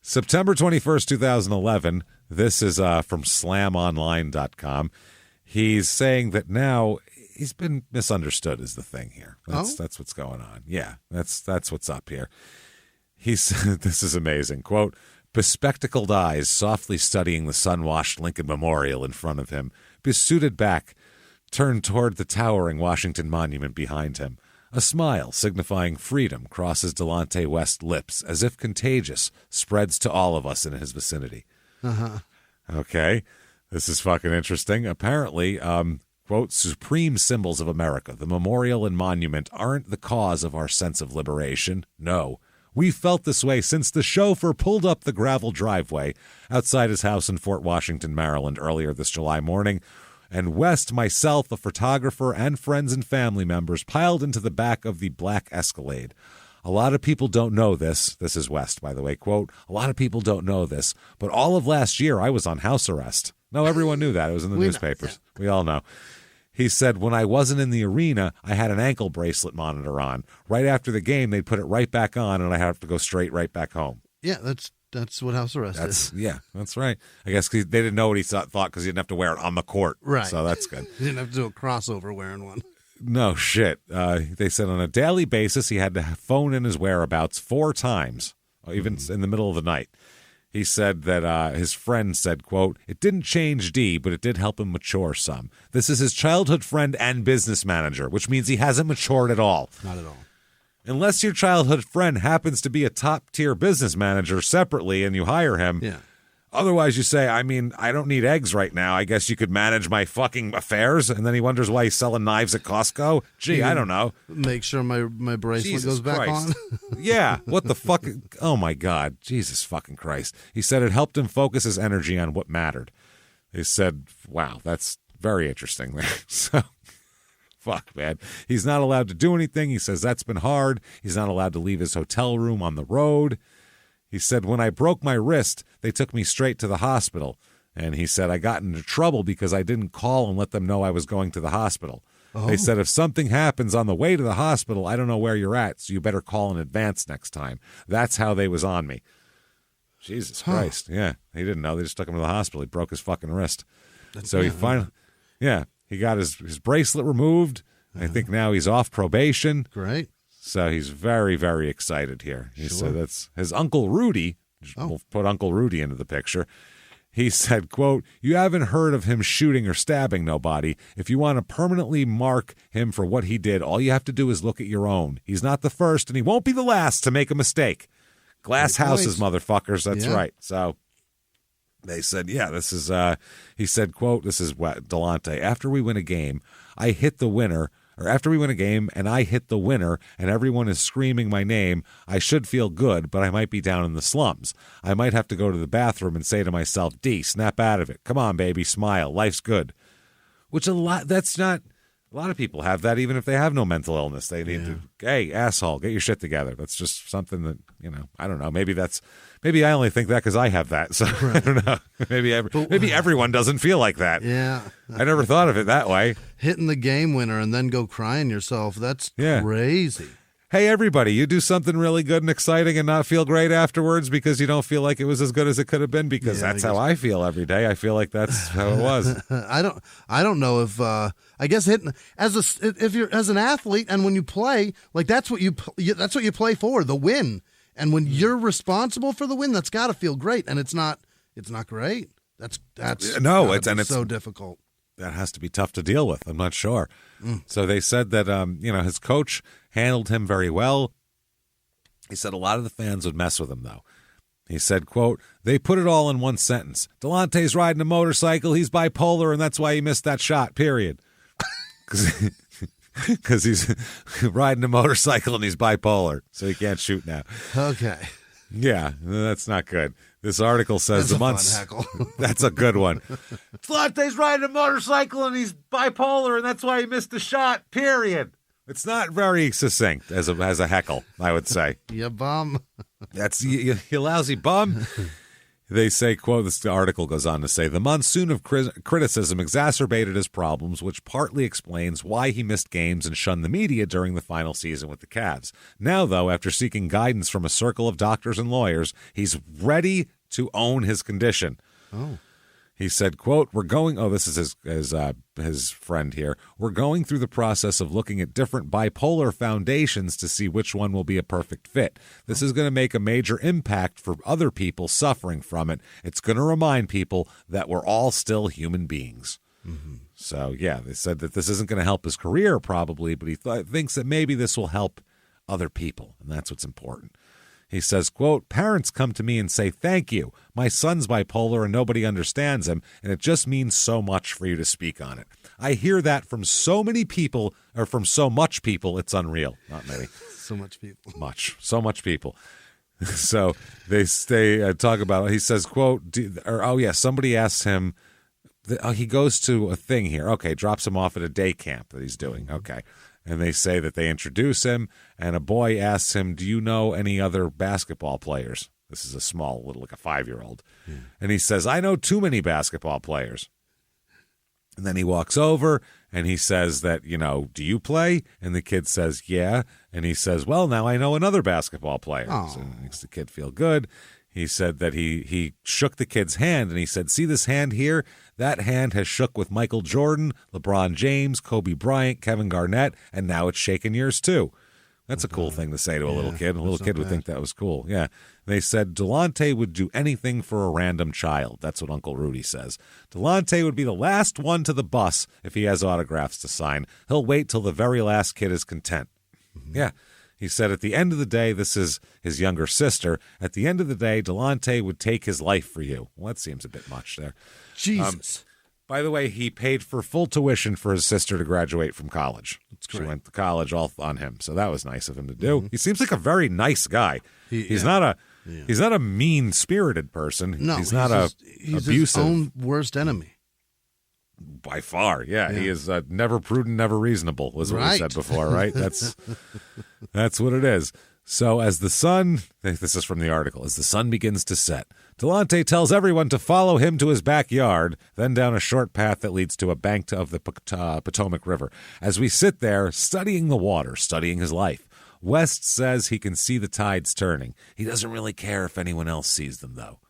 September 21st, 2011, this is from slamonline.com. He's saying that now he's been misunderstood is the thing here. That's what's going on. Yeah, that's what's up here. He said, this is amazing. Quote, bespectacled eyes softly studying the sun-washed Lincoln Memorial in front of him, besuited back, turned toward the towering Washington Monument behind him. A smile signifying freedom crosses Delonte West's lips, as if contagious, spreads to all of us in his vicinity. Uh-huh. Okay, this is fucking interesting. Apparently, quote, supreme symbols of America, the memorial and monument aren't the cause of our sense of liberation. No, we felt this way since the chauffeur pulled up the gravel driveway outside his house in Fort Washington, Maryland, earlier this July morning. And West, myself, a photographer, and friends and family members piled into the back of the black Escalade. A lot of people don't know this. This is West, by the way. Quote, a lot of people don't know this, but all of last year I was on house arrest. No, everyone knew that. It was in the newspapers. We all know. He said, when I wasn't in the arena, I had an ankle bracelet monitor on. Right after the game, they'd put it right back on, and I have to go straight right back home. Yeah, that's what house arrest is. Yeah, that's right. I guess they didn't know what he thought because he didn't have to wear it on the court. Right. So that's good. He didn't have to do a crossover wearing one. No shit. They said on a daily basis he had to phone in his whereabouts 4 times, even in the middle of the night. He said that his friend said, quote, it didn't change D, but it did help him mature some. This is his childhood friend and business manager, which means he hasn't matured at all. Not at all. Unless your childhood friend happens to be a top-tier business manager separately and you hire him, Otherwise, you say, I mean, I don't need eggs right now. I guess you could manage my fucking affairs. And then he wonders why he's selling knives at Costco. Gee, I don't know. Make sure my bracelet Jesus goes back Christ. on. Yeah, what the fuck? Oh, my God. Jesus fucking Christ. He said it helped him focus his energy on what mattered. He said, wow, that's very interesting there. So, fuck, man. He's not allowed to do anything. He says that's been hard. He's not allowed to leave his hotel room on the road. He said, when I broke my wrist, they took me straight to the hospital. And he said, I got into trouble because I didn't call and let them know I was going to the hospital. Oh. They said, if something happens on the way to the hospital, I don't know where you're at, so you better call in advance next time. That's how they was on me. Jesus Christ. Yeah, he didn't know. They just took him to the hospital. He broke his fucking wrist. He finally, he got his bracelet removed. I think now he's off probation. Great. So he's very, very excited here. He said that's his Uncle Rudy. We'll put Uncle Rudy into the picture. He said, quote, you haven't heard of him shooting or stabbing nobody. If you want to permanently mark him for what he did, all you have to do is look at your own. He's not the first, and he won't be the last to make a mistake. Glass houses, motherfuckers. That's right. So they said, this is, he said, quote, this is what Delonte, after we win a game, I hit the winner. Or after we win a game and I hit the winner and everyone is screaming my name, I should feel good, but I might be down in the slums. I might have to go to the bathroom and say to myself, D, snap out of it. Come on, baby, smile. Life's good. Which a lot of people have that even if they have no mental illness. They need to, hey, asshole, get your shit together. That's just something that, I don't know. Maybe I only think that because I have that. So I don't know. Maybe everyone doesn't feel like that. Yeah. I never thought of it that way. Hitting the game winner and then go crying yourself. That's crazy. Hey, everybody, you do something really good and exciting and not feel great afterwards because you don't feel like it was as good as it could have been, because that's how I feel every day. I feel like that's how it was. I don't know if I guess hitting if you're as an athlete and when you play, like that's what you play for, the win. And when you're responsible for the win, that's got to feel great, and it's not great. That's it's so difficult. That has to be tough to deal with. I'm not sure. So they said that his coach handled him very well. He said a lot of the fans would mess with him, though. He said, quote, they put it all in one sentence. Delonte's riding a motorcycle. He's bipolar, and that's why he missed that shot, period. Because he's riding a motorcycle and he's bipolar, so he can't shoot now. Okay. Yeah, that's not good. This article says that's the months. That's a good one. Delonte's riding a motorcycle and he's bipolar, and that's why he missed the shot, period. It's not very succinct as a heckle, I would say. You bum. That's you lousy bum. They say, quote, the article goes on to say, the monsoon of criticism exacerbated his problems, which partly explains why he missed games and shunned the media during the final season with the Cavs. Now, though, after seeking guidance from a circle of doctors and lawyers, he's ready to own his condition. Oh. He said, quote, this is his friend here, we're going through the process of looking at different bipolar foundations to see which one will be a perfect fit. This is going to make a major impact for other people suffering from it. It's going to remind people that we're all still human beings. Mm-hmm. So, they said that this isn't going to help his career probably, but he thinks that maybe this will help other people, and that's what's important. He says, quote, parents come to me and say, thank you. My son's bipolar and nobody understands him, and it just means so much for you to speak on it. I hear that from so many people, or from so much people, it's unreal. Not many. So much people. So much people. So they talk about it. He says, quote, somebody asks him, he goes to a thing here. Okay, drops him off at a day camp that he's doing. Okay. And they say that they introduce him, and a boy asks him, do you know any other basketball players? This is a small, little, like a 5-year-old. Yeah. And he says, I know too many basketball players. And then he walks over, and he says that, do you play? And the kid says, yeah. And he says, well, now I know another basketball player. Oh. So it makes the kid feel good. He said that he shook the kid's hand, and he said, see this hand here? That hand has shook with Michael Jordan, LeBron James, Kobe Bryant, Kevin Garnett, and now it's shaking yours too. That's a cool thing to say to a little kid. A little kid would think that was cool. Yeah. They said Delonte would do anything for a random child. That's what Uncle Rudy says. Delonte would be the last one to the bus if he has autographs to sign. He'll wait till the very last kid is content. Mm-hmm. Yeah. He said at the end of the day, this is his younger sister, at the end of the day, Delonte would take his life for you. Well, that seems a bit much there. Jesus. By the way, he paid for full tuition for his sister to graduate from college. She went to college all on him, so that was nice of him to do. Mm-hmm. He seems like a very nice guy. He's not a mean-spirited person. No, he's not he's abusive. His own worst enemy. By far, yeah. He is never prudent, never reasonable, was what we said before, right? That's what it is. So as the sun, this is from the article, as the sun begins to set, Delonte tells everyone to follow him to his backyard, then down a short path that leads to a bank of the Potomac River. As we sit there, studying the water, studying his life, West says he can see the tides turning. He doesn't really care if anyone else sees them, though.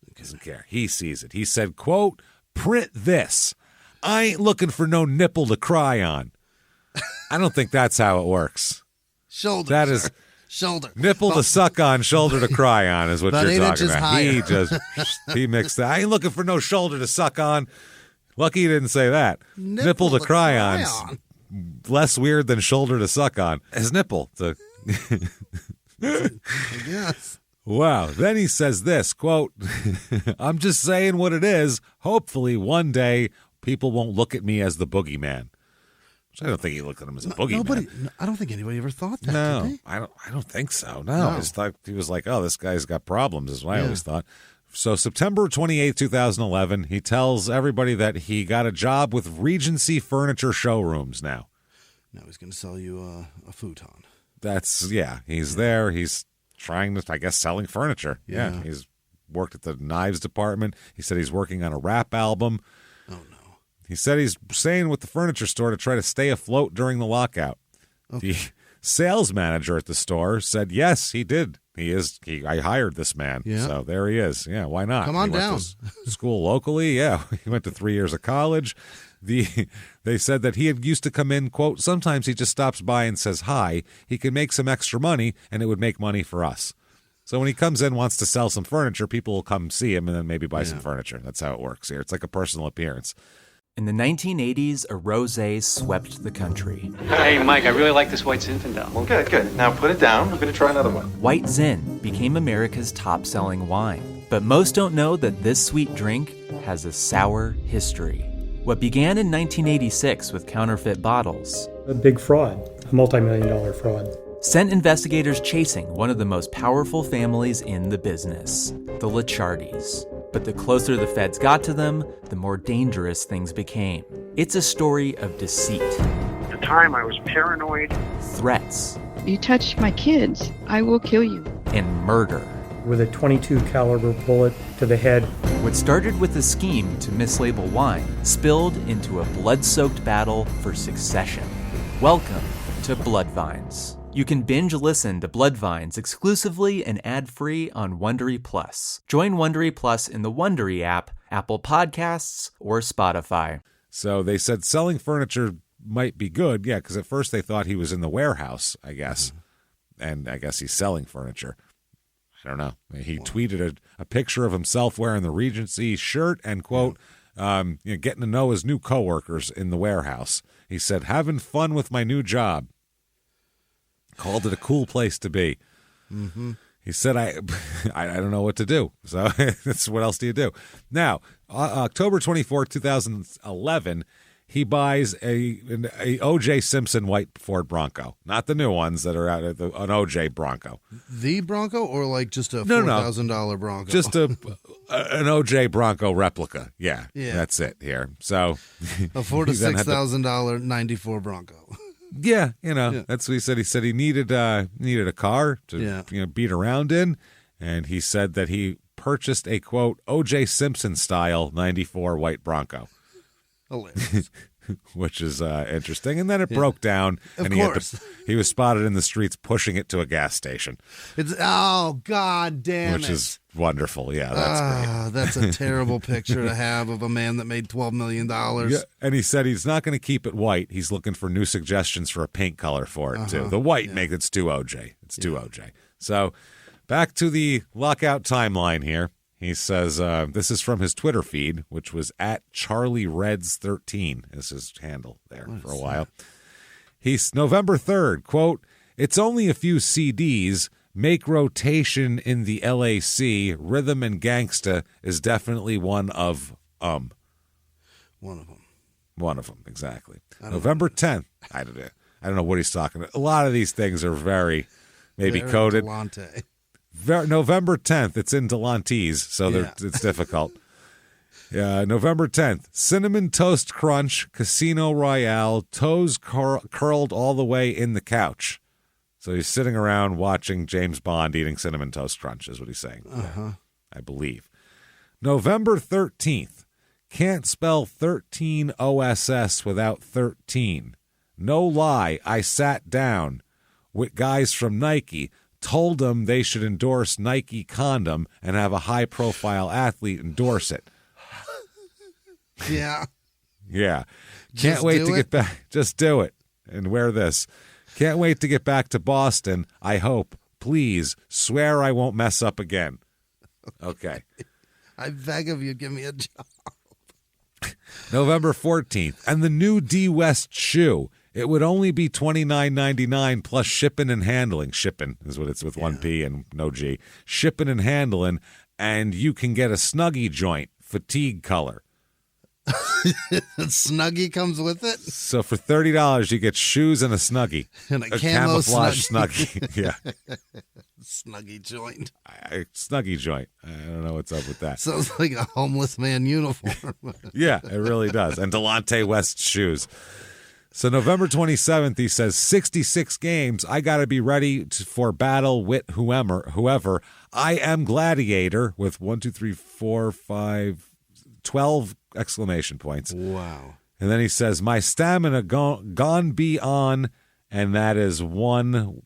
He doesn't care. He sees it. He said, quote, "Print this. I ain't looking for no nipple to cry on." I don't think that's how it works. Shoulder. That is shoulder. Nipple to suck on, shoulder to cry on is what you're talking about. Higher. He mixed that. I ain't looking for no shoulder to suck on. Lucky he didn't say that. Nipple to cry on. Less weird than shoulder to suck on. His nipple to Yes. Wow. Then he says this, quote, "I'm just saying what it is. Hopefully one day people won't look at me as the boogeyman." Which I don't think he looked at him as a boogeyman. I don't think anybody ever thought that. No, did they? I don't think so. No. I just thought he was like, oh, this guy's got problems, is what I always thought. So September 28, 2011, he tells everybody that he got a job with Regency Furniture Showrooms now. Now he's going to sell you a futon. He's there. He's trying to, I guess, selling furniture. Yeah. He's worked at the knives department. He said he's working on a rap album. Oh, no. He said he's staying with the furniture store to try to stay afloat during the lockout. Okay. The sales manager at the store said, yes, he did. I hired this man. Yeah. So there he is. Yeah, why not? Come on down. School locally. Yeah, he went to 3 years of college. They said that he had used to come in, quote, sometimes he just stops by and says hi. He can make some extra money, and it would make money for us. So when he comes in, wants to sell some furniture, people will come see him and then maybe buy some furniture. That's how it works here. It's like a personal appearance. In the 1980s, a rosé swept the country. Hey, Mike, I really like this White Zinfandel. Well, good. Now put it down. We're going to try another one. White Zin became America's top-selling wine. But most don't know that this sweet drink has a sour history. What began in 1986 with counterfeit bottles. A big fraud, a multi-million-dollar fraud. Sent investigators chasing one of the most powerful families in the business, the Licciardis. But the closer the feds got to them, the more dangerous things became. It's a story of deceit. At the time, I was paranoid. Threats. You touch my kids, I will kill you. And murder. With a .22 caliber bullet to the head. What started with a scheme to mislabel wine spilled into a blood-soaked battle for succession. Welcome to Bloodvines. You can binge listen to Bloodvines exclusively and ad-free on Wondery Plus. Join Wondery Plus in the Wondery app, Apple Podcasts, or Spotify. So they said selling furniture might be good, because at first they thought he was in the warehouse, I guess. And I guess he's selling furniture. I don't know. He tweeted a picture of himself wearing the Regency shirt and, quote, getting to know his new coworkers in the warehouse. He said, having fun with my new job. Called it a cool place to be. Mm-hmm. He said, I don't know what to do. So that's what else do you do? Now, October 24, 2011, he buys a O.J. Simpson white Ford Bronco. Not the new ones that are out at an O.J. Bronco. The Bronco or like just a $4,000 Bronco? Just an O.J. Bronco replica. Yeah, that's it here. So a $4,000 to $6,000 94 Bronco. Yeah, that's what he said. He said he needed a car to beat around in, and he said that he purchased a, quote, O.J. Simpson style 94 white Bronco. Hilarious. Which is interesting. And then it broke down, and he was spotted in the streets pushing it to a gas station. God damn Which is wonderful. Yeah, that's great. That's a terrible picture to have of a man that made $12 million. Yeah, and he said he's not going to keep it white. He's looking for new suggestions for a paint color for it, too. The white makes it's too OJ. It's too OJ. So back to the lockout timeline here. He says, this is from his Twitter feed, which was at CharlieReds13 is his handle there for a while. He's November 3rd, quote, It's only a few CDs. Make rotation in the LAC. Rhythm and Gangsta is definitely one of them. One of them, exactly. November 10th. I don't know what he's talking about. A lot of these things are very coded. Delonte. November 10th. It's in Delonte's, so it's difficult. November 10th. Cinnamon Toast Crunch, Casino Royale, toes curled all the way in the couch. So he's sitting around watching James Bond eating Cinnamon Toast Crunch is what he's saying. I believe. November 13th. Can't spell 13 OSS without 13. No lie, I sat down with guys from Nike, told them they should endorse Nike condom and have a high-profile athlete endorse it. Yeah. Yeah. Can't wait to get back. Just do it and wear this. Can't wait to get back to Boston. I hope. Please. Swear I won't mess up again. Okay. I beg of you, give me a job. November 14th. And the new D West shoe. It would only be $29.99 plus shipping and handling. Shipping is what it's with one P and no G. Shipping and handling. And you can get a Snuggie joint, fatigue color. Snuggie comes with it. So for $30, you get shoes and a Snuggie, and a camouflage Snuggie. Yeah, Snuggie joint. Snuggie joint. I don't know what's up with that. Sounds like a homeless man uniform. Yeah, it really does. And Delonte West shoes. So November 27th, he says 66 games. I got to be ready for battle with whoever. I am gladiator with 12 exclamation points. Wow. And then he says, my stamina gone be on, and that is 1,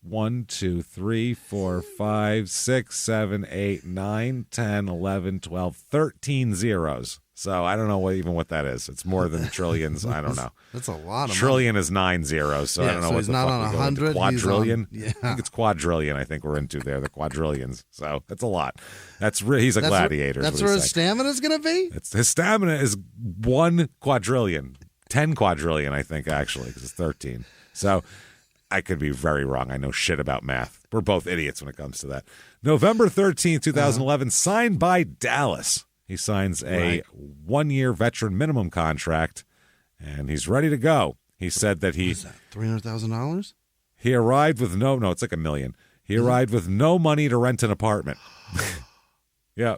2, 3, 4, 5, 6, 7, 8, 9, 10, 11, 12, 13 zeros. So I don't know what that is. It's more than trillions. I don't know. That's a lot of Trillion money. Is 9 zeros, so I don't know what he's the not fuck on we 100. Quadrillion? Yeah. I think it's quadrillion. I think we're into there, the quadrillions. So that's a lot. He's a gladiator. That's where his stamina is going to be? His stamina is 1 quadrillion. 10 quadrillion, I think, actually, because it's 13. So I could be very wrong. I know shit about math. We're both idiots when it comes to that. November 13th, 2011, signed by Dallas. He signs a 1-year veteran minimum contract, and he's ready to go. He said that he... What is that, $300,000? He arrived with no, it's like $1 million. He arrived with no money to rent an apartment. Yeah.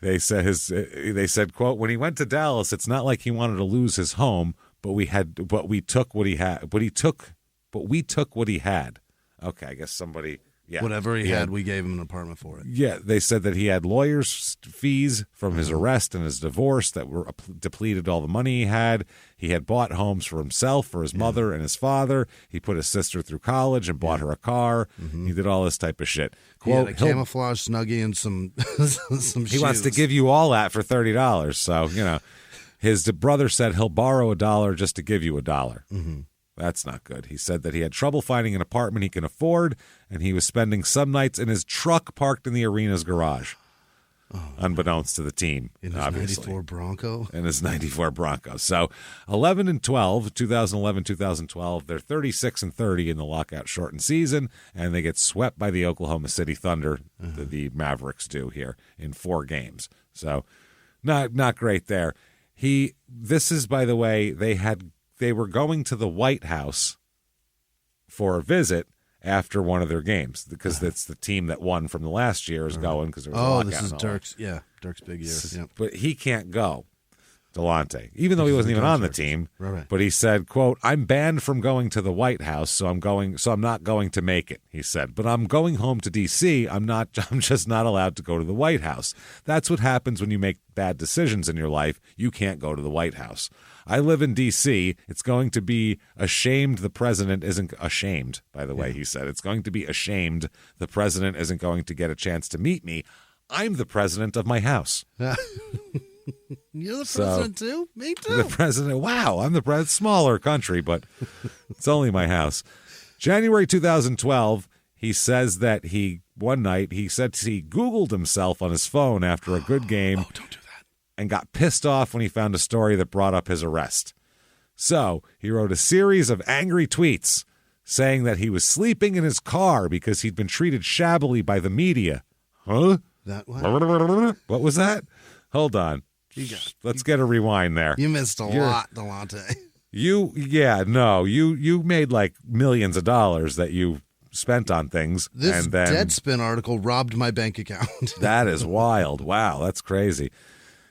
They said, quote, when he went to Dallas, it's not like he wanted to lose his home, but we took what he had. We took what he had. Okay, I guess somebody... Yeah, whatever he had, we gave him an apartment for it. Yeah, they said that he had lawyers' fees from his arrest and his divorce that were depleted all the money he had. He had bought homes for himself, for his mother and his father. He put his sister through college and bought her a car. He did all this type of shit. Quote, he had a camouflage Snuggie and some shoes. He wants to give you all that for $30. So, his brother said he'll borrow $1 just to give you $1. Mm-hmm. That's not good. He said that he had trouble finding an apartment he can afford, and he was spending some nights in his truck parked in the arena's garage, unbeknownst to the team, in his obviously. 94 Bronco? In his 94 Bronco. So 11-12, 2011-2012, they're 36-30 in the lockout shortened season, and they get swept by the Oklahoma City Thunder, the Mavericks do here, in 4 games. So not great there. This is, by the way, they were going to the White House for a visit after one of their games because that's the team that won from the last year is going because there was a lockout. This is Dirk's. Yeah, Dirk's big year. Yep. But he can't go, Delonte, even though he wasn't even on the team. Right. But he said, quote, I'm banned from going to the White House, so I'm not going to make it, he said. But I'm going home to D.C. I'm just not allowed to go to the White House. That's what happens when you make bad decisions in your life. You can't go to the White House. I live in D.C. It's going to be ashamed the president isn't ashamed, by the way, he said. It's going to be ashamed the president isn't going to get a chance to meet me. I'm the president of my house. You're the president too? Me too. The president. Wow, I'm the president. Smaller country, but it's only my house. January 2012, he says that one night, he said he Googled himself on his phone after a good game. Oh, don't do that. And got pissed off when he found a story that brought up his arrest. So he wrote a series of angry tweets saying that he was sleeping in his car because he'd been treated shabbily by the media. Huh? That what? What was that? Hold on. Let's get a rewind there. You missed a lot, Delonte. You made like millions of dollars that you spent on things. This and then, Deadspin article robbed my bank account. That is wild. Wow, that's crazy.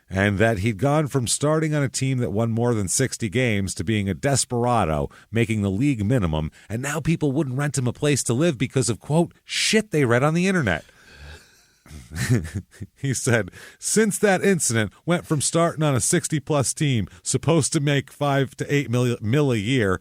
And that he'd gone from starting on a team that won more than 60 games to being a desperado, making the league minimum, and now people wouldn't rent him a place to live because of, quote, shit they read on the internet. He said, since that incident, went from starting on a 60-plus team, supposed to make 5 to 8 mil a year,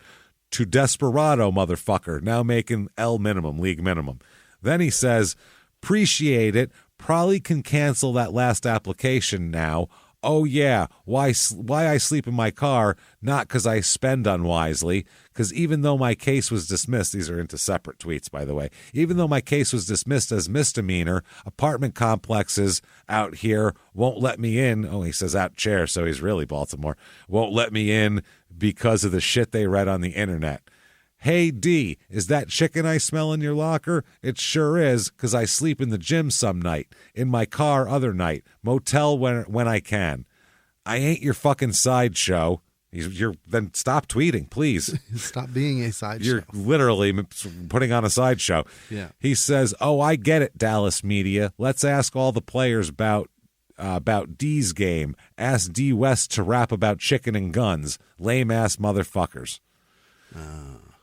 to desperado motherfucker, now making L minimum, league minimum. Then he says, appreciate it, probably can cancel that last application now. Oh, yeah, why I sleep in my car, not because I spend unwisely, because even though my case was dismissed, these are into separate tweets, by the way, even though my case was dismissed as misdemeanor, apartment complexes out here won't let me in. Oh, he says out chair, so he's really Baltimore. Won't let me in because of the shit they read on the internet. Hey, D, is that chicken I smell in your locker? It sure is, because I sleep in the gym some night, in my car other night, motel when I can. I ain't your fucking sideshow. Then stop tweeting, please. Stop being a sideshow. You're literally putting on a sideshow. Yeah. He says, oh, I get it, Dallas media. Let's ask all the players about D's game. Ask D West to rap about chicken and guns. Lame-ass motherfuckers.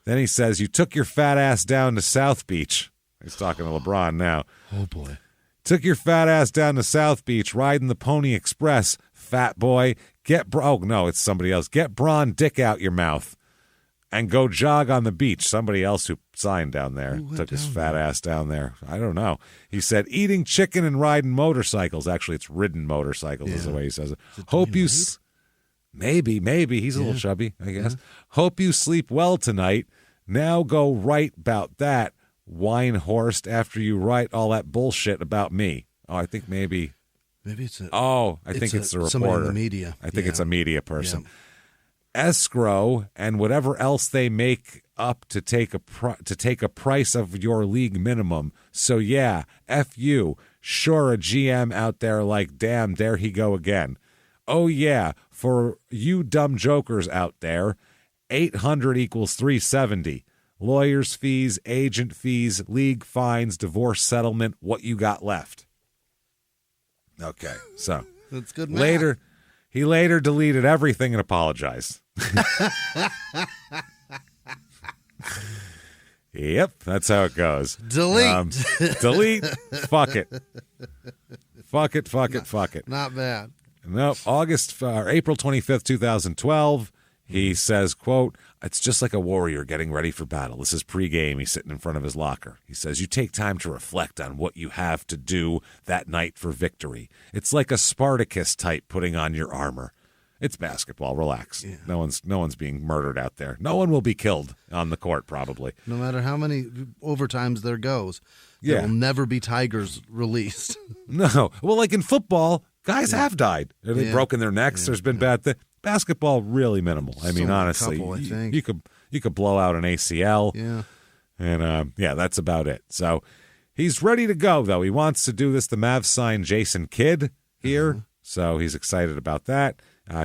Then he says, you took your fat ass down to South Beach. He's talking to LeBron now. Oh, boy. Took your fat ass down to South Beach, riding the Pony Express, fat boy. Oh, no, it's somebody else. Get Braun dick out your mouth and go jog on the beach. Somebody else who signed down there took his fat ass down there. I don't know. He said, eating chicken and riding motorcycles. Actually, it's ridden motorcycles is the way he says it. Hope you... Maybe. He's a little chubby, I guess. Hope you sleep well tonight. Now go write about that, Weinhorst, after you write all that bullshit about me. Oh, I think maybe it's a... Oh, I think it's the reporter. Somebody in the media. I think it's a media person. Yeah. Escrow and whatever else they make up to take a price of your league minimum. So, yeah, F you. Sure, a GM out there like, damn, there he go again. Oh, yeah, for you dumb jokers out there, 800 equals 370. Lawyers' fees, agent fees, league fines, divorce settlement, what you got left. Okay, so that's good math. He later deleted everything and apologized. Yep, that's how it goes. Delete. Delete. Fuck it. Fuck it. Not bad. No, April 25th, 2012, he says, quote, it's just like a warrior getting ready for battle. This is pregame. He's sitting in front of his locker. He says, you take time to reflect on what you have to do that night for victory. It's like a Spartacus type putting on your armor. It's basketball. Relax. Yeah. No one's being murdered out there. No one will be killed on the court, probably. No matter how many overtimes there goes, there will never be Tigers released. No. Well, like in football, guys have died. They've broken their necks. There's been bad things. Basketball, really minimal. I mean, honestly, couple, I think. You could blow out an ACL. Yeah. And, that's about it. So he's ready to go, though. He wants to do this. The Mavs signed Jason Kidd here, so he's excited about that.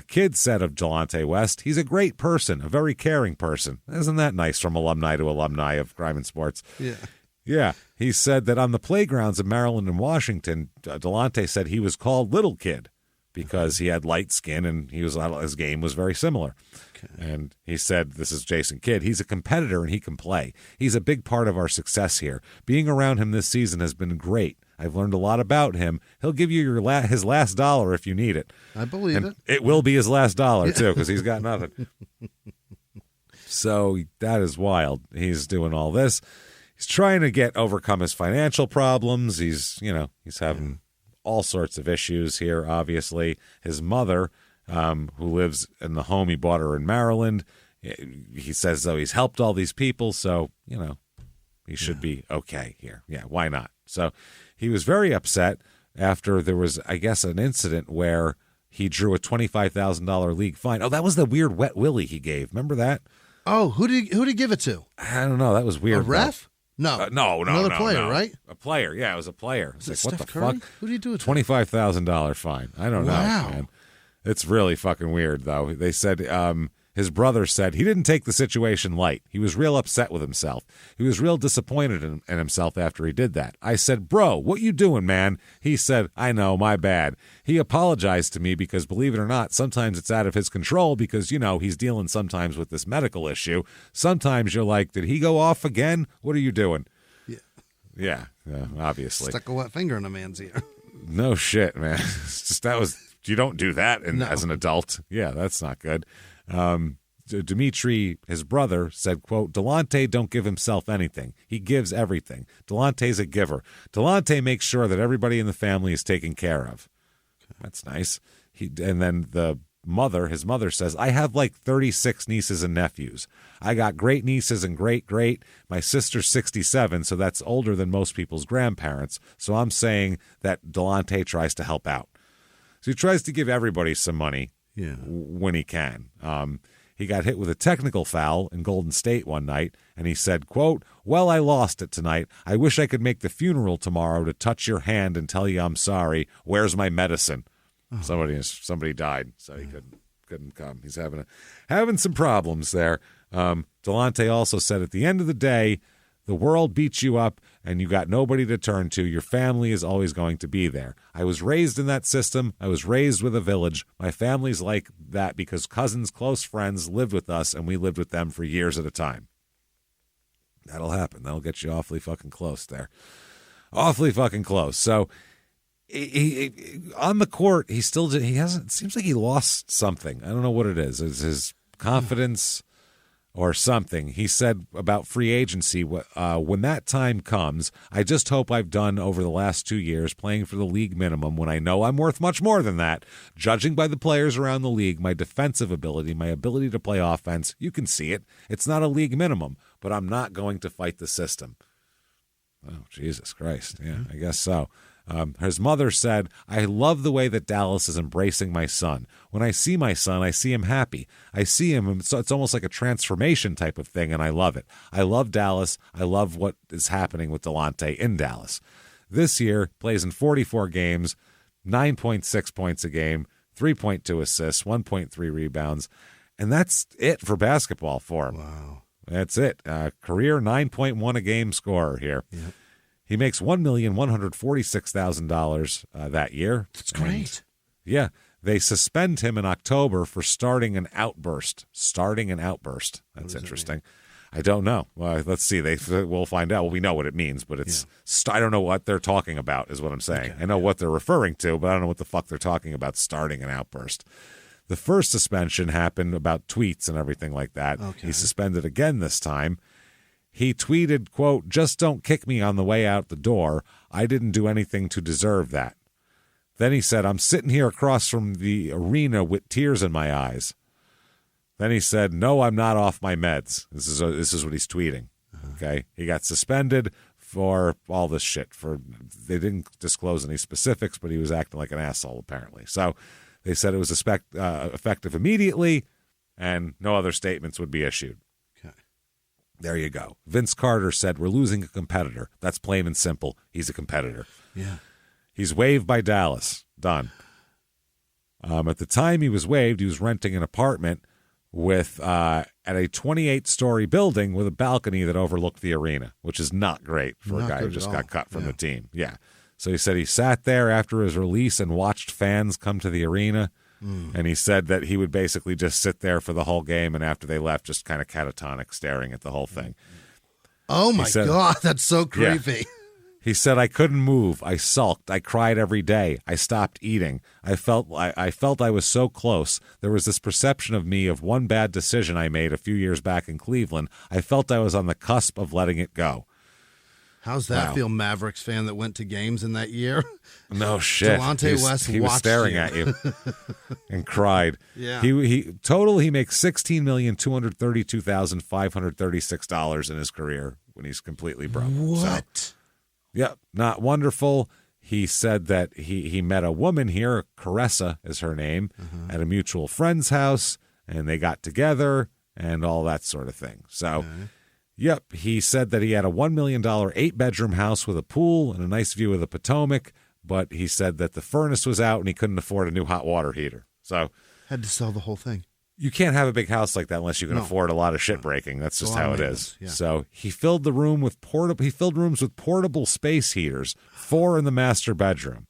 Kidd said of Delonte West, he's a great person, a very caring person. Isn't that nice from alumni to alumni of Crime and Sports? Yeah. Yeah. He said that on the playgrounds of Maryland and Washington, Delonte said he was called Little Kid because he had light skin and his game was very similar. Okay. And he said, this is Jason Kidd, he's a competitor and he can play. He's a big part of our success here. Being around him this season has been great. I've learned a lot about him. He'll give you his last dollar if you need it. I believe it. It will be his last dollar, too, because he's got nothing. So that is wild. He's doing all this. He's trying to overcome his financial problems. He's having all sorts of issues here, obviously. His mother, who lives in the home he bought her in Maryland, he says, though, he's helped all these people, so, he should be okay here. Yeah, why not? So he was very upset after there was, I guess, an incident where he drew a $25,000 league fine. Oh, that was the weird wet willy he gave. Remember that? Oh, who did he give it to? I don't know. That was weird. A ref? No. No. Another player, right? A player. Yeah, it was a player. It's like, what the Curry? fuck? Who did he do it to? $25,000 fine. I don't know, man. It's really fucking weird, though. They said his brother said he didn't take the situation light. He was real upset with himself. He was real disappointed in himself after he did that. I said, bro, what you doing, man? He said, I know, my bad. He apologized to me because, believe it or not, sometimes it's out of his control because, he's dealing sometimes with this medical issue. Sometimes you're like, did he go off again? What are you doing? Yeah, obviously. Stuck a wet finger in a man's ear. No shit, man. It's just you don't do that as an adult. Yeah, that's not good. Dimitri, his brother, said, quote, Delonte don't give himself anything. He gives everything. Delonte's a giver. Delonte makes sure that everybody in the family is taken care of. That's nice. And then his mother says, I have like 36 nieces and nephews. I got great nieces and great. My sister's 67, so that's older than most people's grandparents. So I'm saying that Delonte tries to help out. So he tries to give everybody some money when he can. He got hit with a technical foul in Golden State one night, and he said, quote, well, I lost it tonight. I wish I could make the funeral tomorrow to touch your hand and tell you I'm sorry. Where's my medicine? Oh. Somebody died, so he couldn't come. He's having some problems there. Delonte also said at the end of the day, the world beats you up and you got nobody to turn to. Your family is always going to be there. I was raised in that system. I was raised with a village. My family's like that because cousins, close friends lived with us and we lived with them for years at a time. That'll happen. That'll get you awfully fucking close there. Awfully fucking close. So he on the court, he hasn't, it seems like he lost something. I don't know what it is. It's his confidence or something. He said about free agency, when that time comes, I just hope I've done over the last 2 years playing for the league minimum when I know I'm worth much more than that. Judging by the players around the league, my defensive ability, my ability to play offense, you can see it. It's not a league minimum, but I'm not going to fight the system. Oh, Jesus Christ. Yeah, I guess so. His mother said, I love the way that Dallas is embracing my son. When I see my son, I see him happy. I see him, and it's almost like a transformation type of thing, and I love it. I love Dallas. I love what is happening with Delonte in Dallas. This year, plays in 44 games, 9.6 points a game, 3.2 assists, 1.3 rebounds, and that's it for basketball for him. Wow. That's it. Career 9.1 a game scorer here. Yep. He makes $1,146,000 that year. That's great. Yeah. They suspend him in October for starting an outburst. That's interesting. I don't know. Let's see. We'll find out. Well, we know what it means, but I don't know what they're talking about is what I'm saying. Okay, I know what they're referring to, but I don't know what the fuck they're talking about starting an outburst. The first suspension happened about tweets and everything like that. Okay. He's suspended again this time. He tweeted, quote, just don't kick me on the way out the door. I didn't do anything to deserve that. Then he said, I'm sitting here across from the arena with tears in my eyes. Then he said, no, I'm not off my meds. This is what he's tweeting. Okay. He got suspended for all this shit. They didn't disclose any specifics, but he was acting like an asshole, apparently. So they said it was effective immediately and no other statements would be issued. There you go. Vince Carter said, we're losing a competitor. That's plain and simple. He's a competitor. Yeah. He's waived by Dallas. Done. At the time he was waived, he was renting an apartment at a 28-story building with a balcony that overlooked the arena, which is not great for a guy who just got cut from the team. Yeah. So he said he sat there after his release and watched fans come to the arena. And he said that he would basically just sit there for the whole game, and after they left, just kind of catatonic, staring at the whole thing. Oh, my God. That's so creepy. Yeah. He said, I couldn't move. I sulked. I cried every day. I stopped eating. I felt I was so close. There was this perception of me of one bad decision I made a few years back in Cleveland. I felt I was on the cusp of letting it go. How's that feel, Mavericks fan that went to games in that year? No shit. Delonte West he was staring at you and cried. Yeah. He makes $16,232,536 in his career when he's completely broke. What? So, yep, not wonderful. He said that he met a woman here, Caressa is her name, at a mutual friend's house, and they got together. and all that sort of thing. So, yep, he said that he had a $1 million 8-bedroom house with a pool and a nice view of the Potomac, but he said that the furnace was out and he couldn't afford a new hot water heater. So had to sell the whole thing. You can't have a big house like that unless you can afford a lot of shit breaking. That's just how it is. Yeah. So he filled the room with rooms with portable space heaters, 4 in the master bedroom.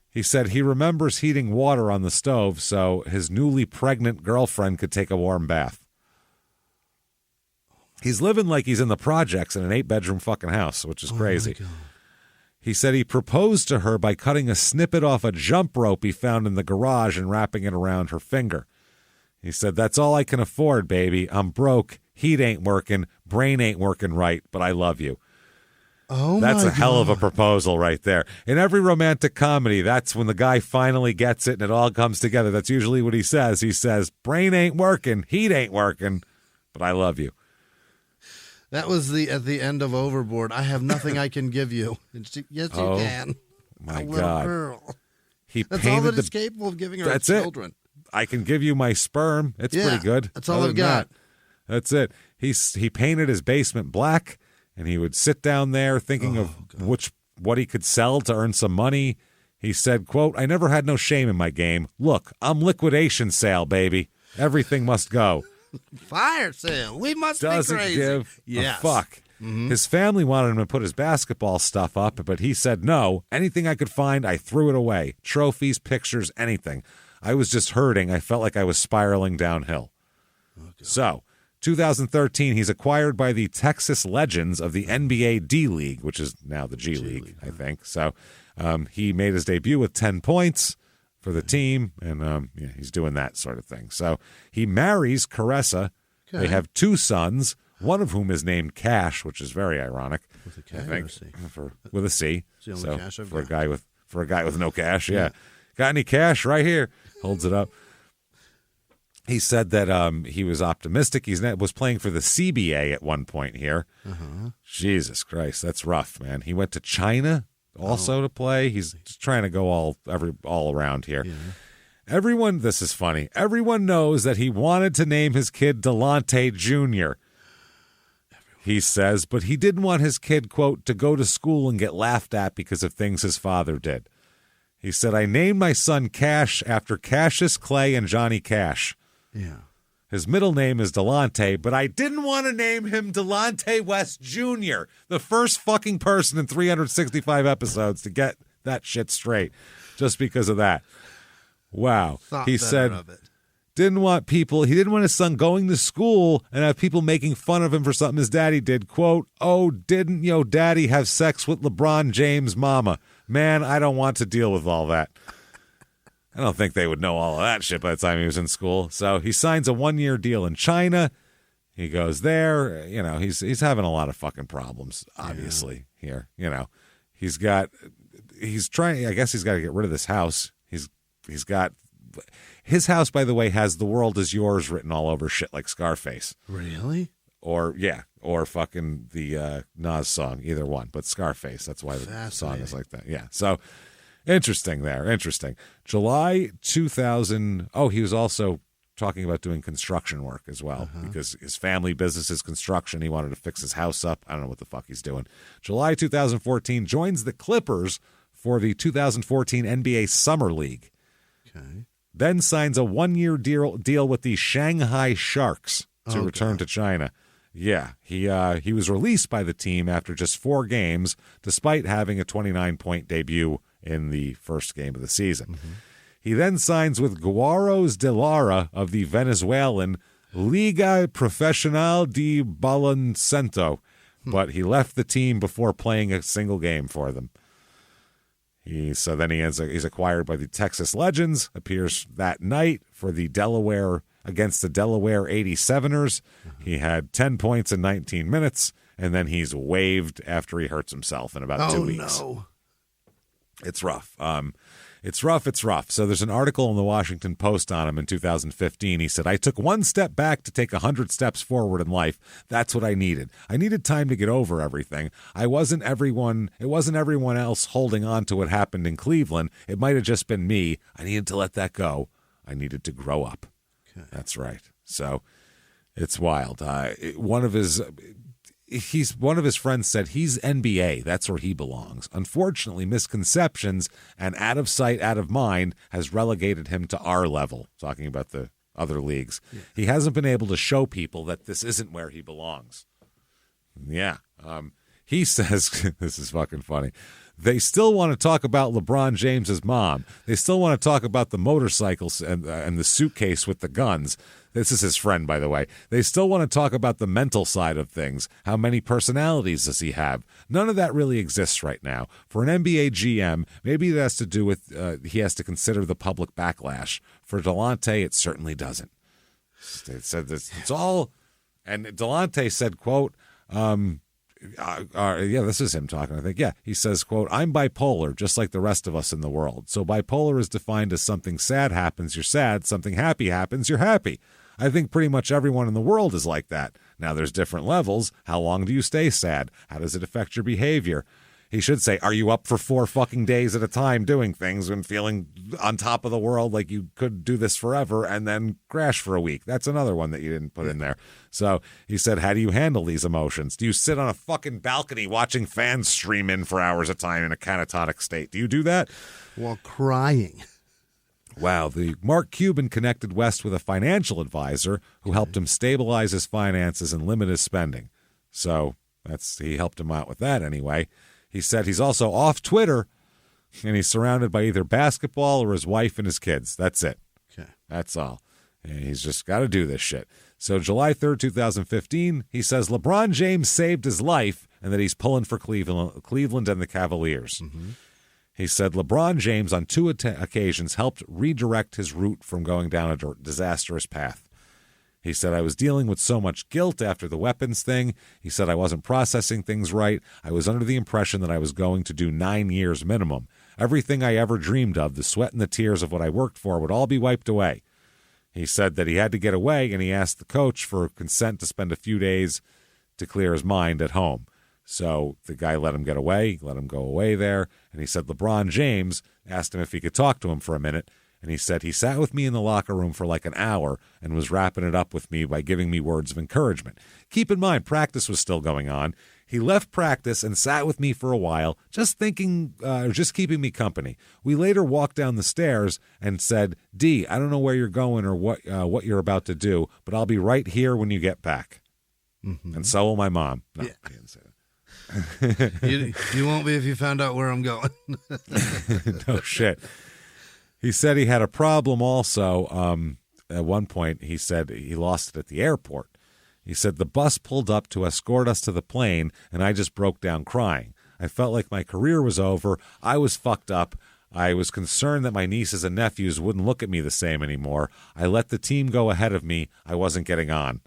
He said he remembers heating water on the stove so his newly pregnant girlfriend could take a warm bath. He's living like he's in the projects in an 8-bedroom fucking house, which is crazy. He said he proposed to her by cutting a snippet off a jump rope he found in the garage and wrapping it around her finger. He said, "That's all I can afford, baby. I'm broke. Heat ain't working. Brain ain't working right, but I love you." Oh, that's a hell of a proposal right there. In every romantic comedy, that's when the guy finally gets it and it all comes together. That's usually what he says. He says, brain ain't working, heat ain't working, but I love you. That was at the end of Overboard. I have nothing I can give you. Yes, you can. My God. Girl. That's all that is capable of giving her children. I can give you my sperm. It's pretty good. That's all I've got. That's it. He painted his basement black, and he would sit down there thinking of what he could sell to earn some money. He said, quote, "I never had no shame in my game. Look, I'm liquidation sale, baby. Everything must go." Fire sale. We must Doesn't be crazy. Give a fuck. Mm-hmm. His family wanted him to put his basketball stuff up, but he said no. Anything I could find, I threw it away. Trophies, pictures, anything. I was just hurting. I felt like I was spiraling downhill. So, 2013, he's acquired by the Texas Legends of the NBA D-League, which is now the G-League, I think. So, he made his debut with 10 points for the team, and he's doing that sort of thing. So, he marries Caressa. Okay. They have 2 sons, one of whom is named Cash, which is very ironic. With a K, I think, or a C? With a C. It's the only cash I've got. For a guy with no cash, yeah. Got any cash? Right here. Holds it up. He said that he was optimistic. He was playing for the CBA at one point here. Uh-huh. Jesus Christ, that's rough, man. He went to China also to play. He's just trying to go all around here. Yeah. This is funny. Everyone knows that he wanted to name his kid Delonte Jr. He says, but he didn't want his kid, quote, to go to school and get laughed at because of things his father did. He said, "I named my son Cash after Cassius Clay and Johnny Cash. Yeah. His middle name is Delonte, but I didn't want to name him Delonte West Jr., the first fucking person in 365 episodes to get that shit straight just because of that." Wow. He said, didn't want his son going to school and have people making fun of him for something his daddy did. Quote, "Oh, didn't yo daddy have sex with LeBron James' mama? Man, I don't want to deal with all that." I don't think they would know all of that shit by the time he was in school. So he signs a 1-year deal in China. He goes there. He's having a lot of fucking problems, obviously, here. He's got to get rid of this house. He's got his house, by the way, has "The World Is Yours" written all over shit like Scarface. Really? Or fucking the Nas song, either one. But Scarface, that's why the song is like that. Yeah, so interesting there, interesting. July 2000, he was also talking about doing construction work as well because his family business is construction. He wanted to fix his house up. I don't know what the fuck he's doing. July 2014, joins the Clippers for the 2014 NBA Summer League. Okay. Then signs a 1-year deal with the Shanghai Sharks to return to China. Yeah, he was released by the team after just 4 games, despite having a 29-point debut in the first game of the season. Mm-hmm. He then signs with Guaros de Lara of the Venezuelan Liga Profesional de Baloncesto, but he left the team before playing a single game for them. He's acquired by the Texas Legends, appears that night for the against the Delaware 87ers. He had 10 points in 19 minutes, and then he's waived after he hurts himself in about 2 weeks. No. It's rough. It's rough. So there's an article in the Washington Post on him in 2015. He said, "I took 1 step back to take 100 steps forward in life. That's what I needed. I needed time to get over everything. It wasn't everyone else holding on to what happened in Cleveland. It might have just been me. I needed to let that go. I needed to grow up." Okay. That's right. So, It's wild. One of his friends said he's NBA. That's where he belongs. Unfortunately, misconceptions and out of sight, out of mind has relegated him to our level, talking about the other leagues. Yeah. He hasn't been able to show people that this isn't where he belongs. Yeah. He says, this is fucking funny. They still want to talk about LeBron James's mom. They still want to talk about the motorcycles and the suitcase with the guns. This is his friend, by the way. They still want to talk about the mental side of things. How many personalities does he have? None of that really exists right now. For an NBA GM, maybe it has to do with he has to consider the public backlash. For Delonte, it certainly doesn't. It said this, it's all, and Delonte said, quote, this is him talking, I think. Yeah, he says, quote, I'm bipolar, just like the rest of us in the world. So bipolar is defined as something sad happens, you're sad. Something happy happens, you're happy. I think pretty much everyone in the world is like that. Now, there's different levels. How long do you stay sad? How does it affect your behavior? He should say, are you up for 4 fucking days at a time doing things and feeling on top of the world like you could do this forever and then crash for a week? That's another one that you didn't put in there. So he said, how do you handle these emotions? Do you sit on a fucking balcony watching fans stream in for hours at a time in a catatonic state? Do you do that? While crying. Wow. The Mark Cuban connected West with a financial advisor who helped him stabilize his finances and limit his spending. So he helped him out with that anyway. He said he's also off Twitter, and he's surrounded by either basketball or his wife and his kids. That's it. Okay. That's all. And he's just got to do this shit. So July 3rd, 2015, he says LeBron James saved his life and that he's pulling for Cleveland and the Cavaliers. Mm-hmm. He said LeBron James on 2 occasions helped redirect his route from going down a disastrous path. He said, I was dealing with so much guilt after the weapons thing. He said, I wasn't processing things right. I was under the impression that I was going to do 9 years minimum. Everything I ever dreamed of, the sweat and the tears of what I worked for, would all be wiped away. He said that he had to get away, and he asked the coach for consent to spend a few days to clear his mind at home. So the guy let him get away, let him go away there, and he said LeBron James asked him if he could talk to him for a minute, and he said he sat with me in the locker room for like an hour and was wrapping it up with me by giving me words of encouragement. Keep in mind, practice was still going on. He left practice and sat with me for a while, just keeping me company. We later walked down the stairs and said, D, I don't know where you're going or what you're about to do, but I'll be right here when you get back. Mm-hmm. And so will my mom. No, he didn't say that. you won't be if you found out where I'm going. No shit. He said he had a problem also. At one point, he said he lost it at the airport. He said the bus pulled up to escort us to the plane, and I just broke down crying. I felt like my career was over. I was fucked up. I was concerned that my nieces and nephews wouldn't look at me the same anymore. I let the team go ahead of me. I wasn't getting on.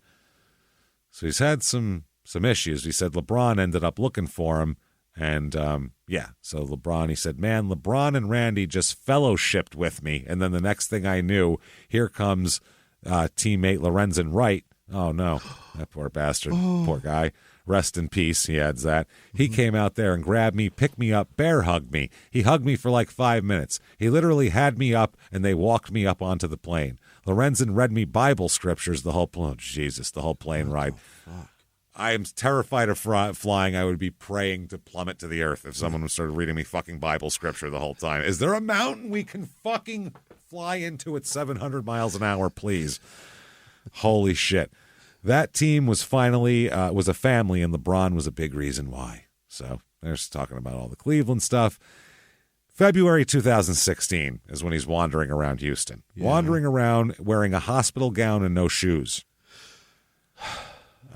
So he's had some issues. He said LeBron ended up looking for him. And, so LeBron, he said, man, LeBron and Randy just fellowshipped with me. And then the next thing I knew, here comes teammate Lorenzen Wright. Oh, no, that poor bastard, poor guy. Rest in peace, he adds that. He came out there and grabbed me, picked me up, bear hugged me. He hugged me for like 5 minutes. He literally had me up, and they walked me up onto the plane. Lorenzen read me Bible scriptures the whole plane ride. I am terrified of flying. I would be praying to plummet to the earth if someone started reading me fucking Bible scripture the whole time. Is there a mountain we can fucking fly into at 700 miles an hour, please? Holy shit. That team was finally was a family, and LeBron was a big reason why. So there's talking about all the Cleveland stuff. February 2016 is when he's wandering around Houston. Yeah. Wandering around wearing a hospital gown and no shoes.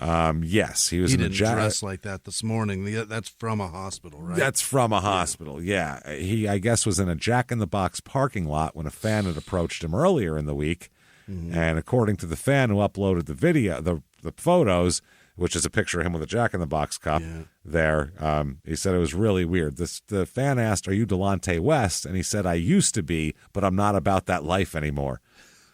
Yes, he was. He didn't dress like that this morning. That's from a hospital, right? That's from a hospital. Yeah, he, I guess, was in a Jack in the Box parking lot when a fan had approached him earlier in the week, and according to the fan who uploaded the video, the photos, which is a picture of him with a Jack in the Box cup. There, he said it was really weird. The fan asked, "Are you Delonte West?" And he said, "I used to be, but I'm not about that life anymore."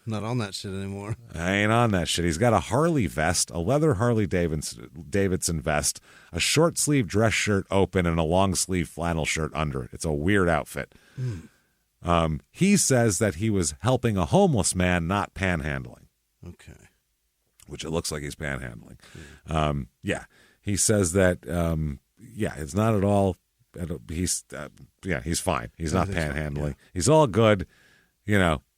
Not on that shit anymore. I ain't on that shit. He's got a Harley vest, a leather Harley Davidson vest, a short sleeve dress shirt open, and a long sleeve flannel shirt under it. It's a weird outfit. He says that he was helping a homeless man, not panhandling. Okay. which it looks like he's panhandling. He says that, it's not at all. He's fine. He's not panhandling. He's all good.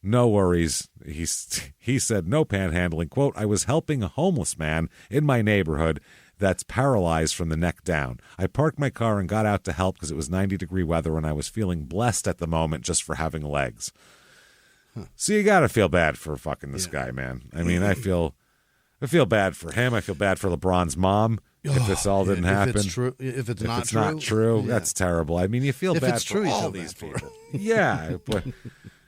No worries. He said no panhandling. Quote, I was helping a homeless man in my neighborhood that's paralyzed from the neck down. I parked my car and got out to help because it was 90-degree weather and I was feeling blessed at the moment just for having legs. So you got to feel bad for fucking this guy, man. I mean, I feel bad for him. I feel bad for LeBron's mom. If this all didn't happen, if it's not true, that's terrible. I mean, you feel bad for all these people. Yeah, but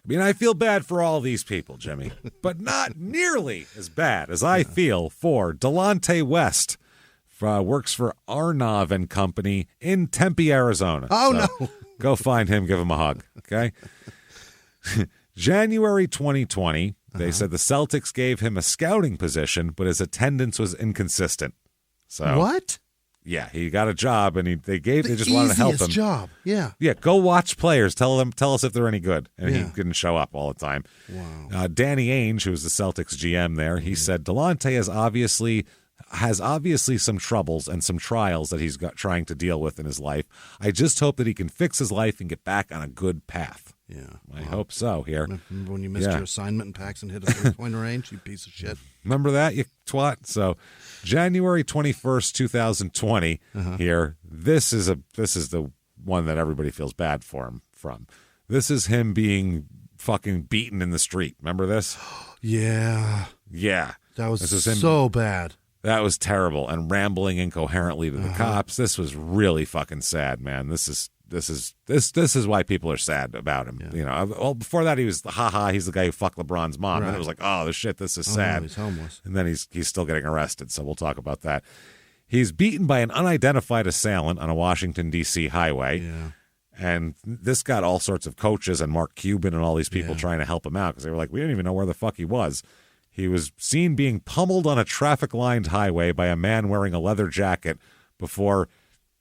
I feel bad for all these people, Jimmy, but not nearly as bad as I feel for Delonte West. Works for Arnav and Company in Tempe, Arizona. Oh, no. Go find him, give him a hug, okay? January 2020, they said the Celtics gave him a scouting position, but his attendance was inconsistent. So what? Yeah, he got a job, and they just wanted to help him. Job, yeah. Yeah, go watch players. Tell us if they're any good. And he didn't show up all the time. Wow. Danny Ainge, who was the Celtics GM there, he said Delonte has obviously some troubles and some trials that he's got trying to deal with in his life. I just hope that he can fix his life and get back on a good path. Yeah, I hope so. Here, remember when you missed your assignment in Paxson, hit a 3-point range, you piece of shit. Remember that, you twat? So, January 21st, 2020. Here, this is the one that everybody feels bad for him from. This is him being fucking beaten in the street. Remember this? Yeah. That was so bad. That was terrible, and rambling incoherently to the cops. This was really fucking sad, man. This is why people are sad about him. Well, before that he was he's the guy who fucked LeBron's mom. And it was like, oh shit, this is sad. No, he's homeless. And then he's still getting arrested, so we'll talk about that. He's beaten by an unidentified assailant on a Washington D.C. highway. Yeah. And this got all sorts of coaches and Mark Cuban and all these people trying to help him out because they were like, we didn't even know where the fuck he was. He was seen being pummeled on a traffic-lined highway by a man wearing a leather jacket before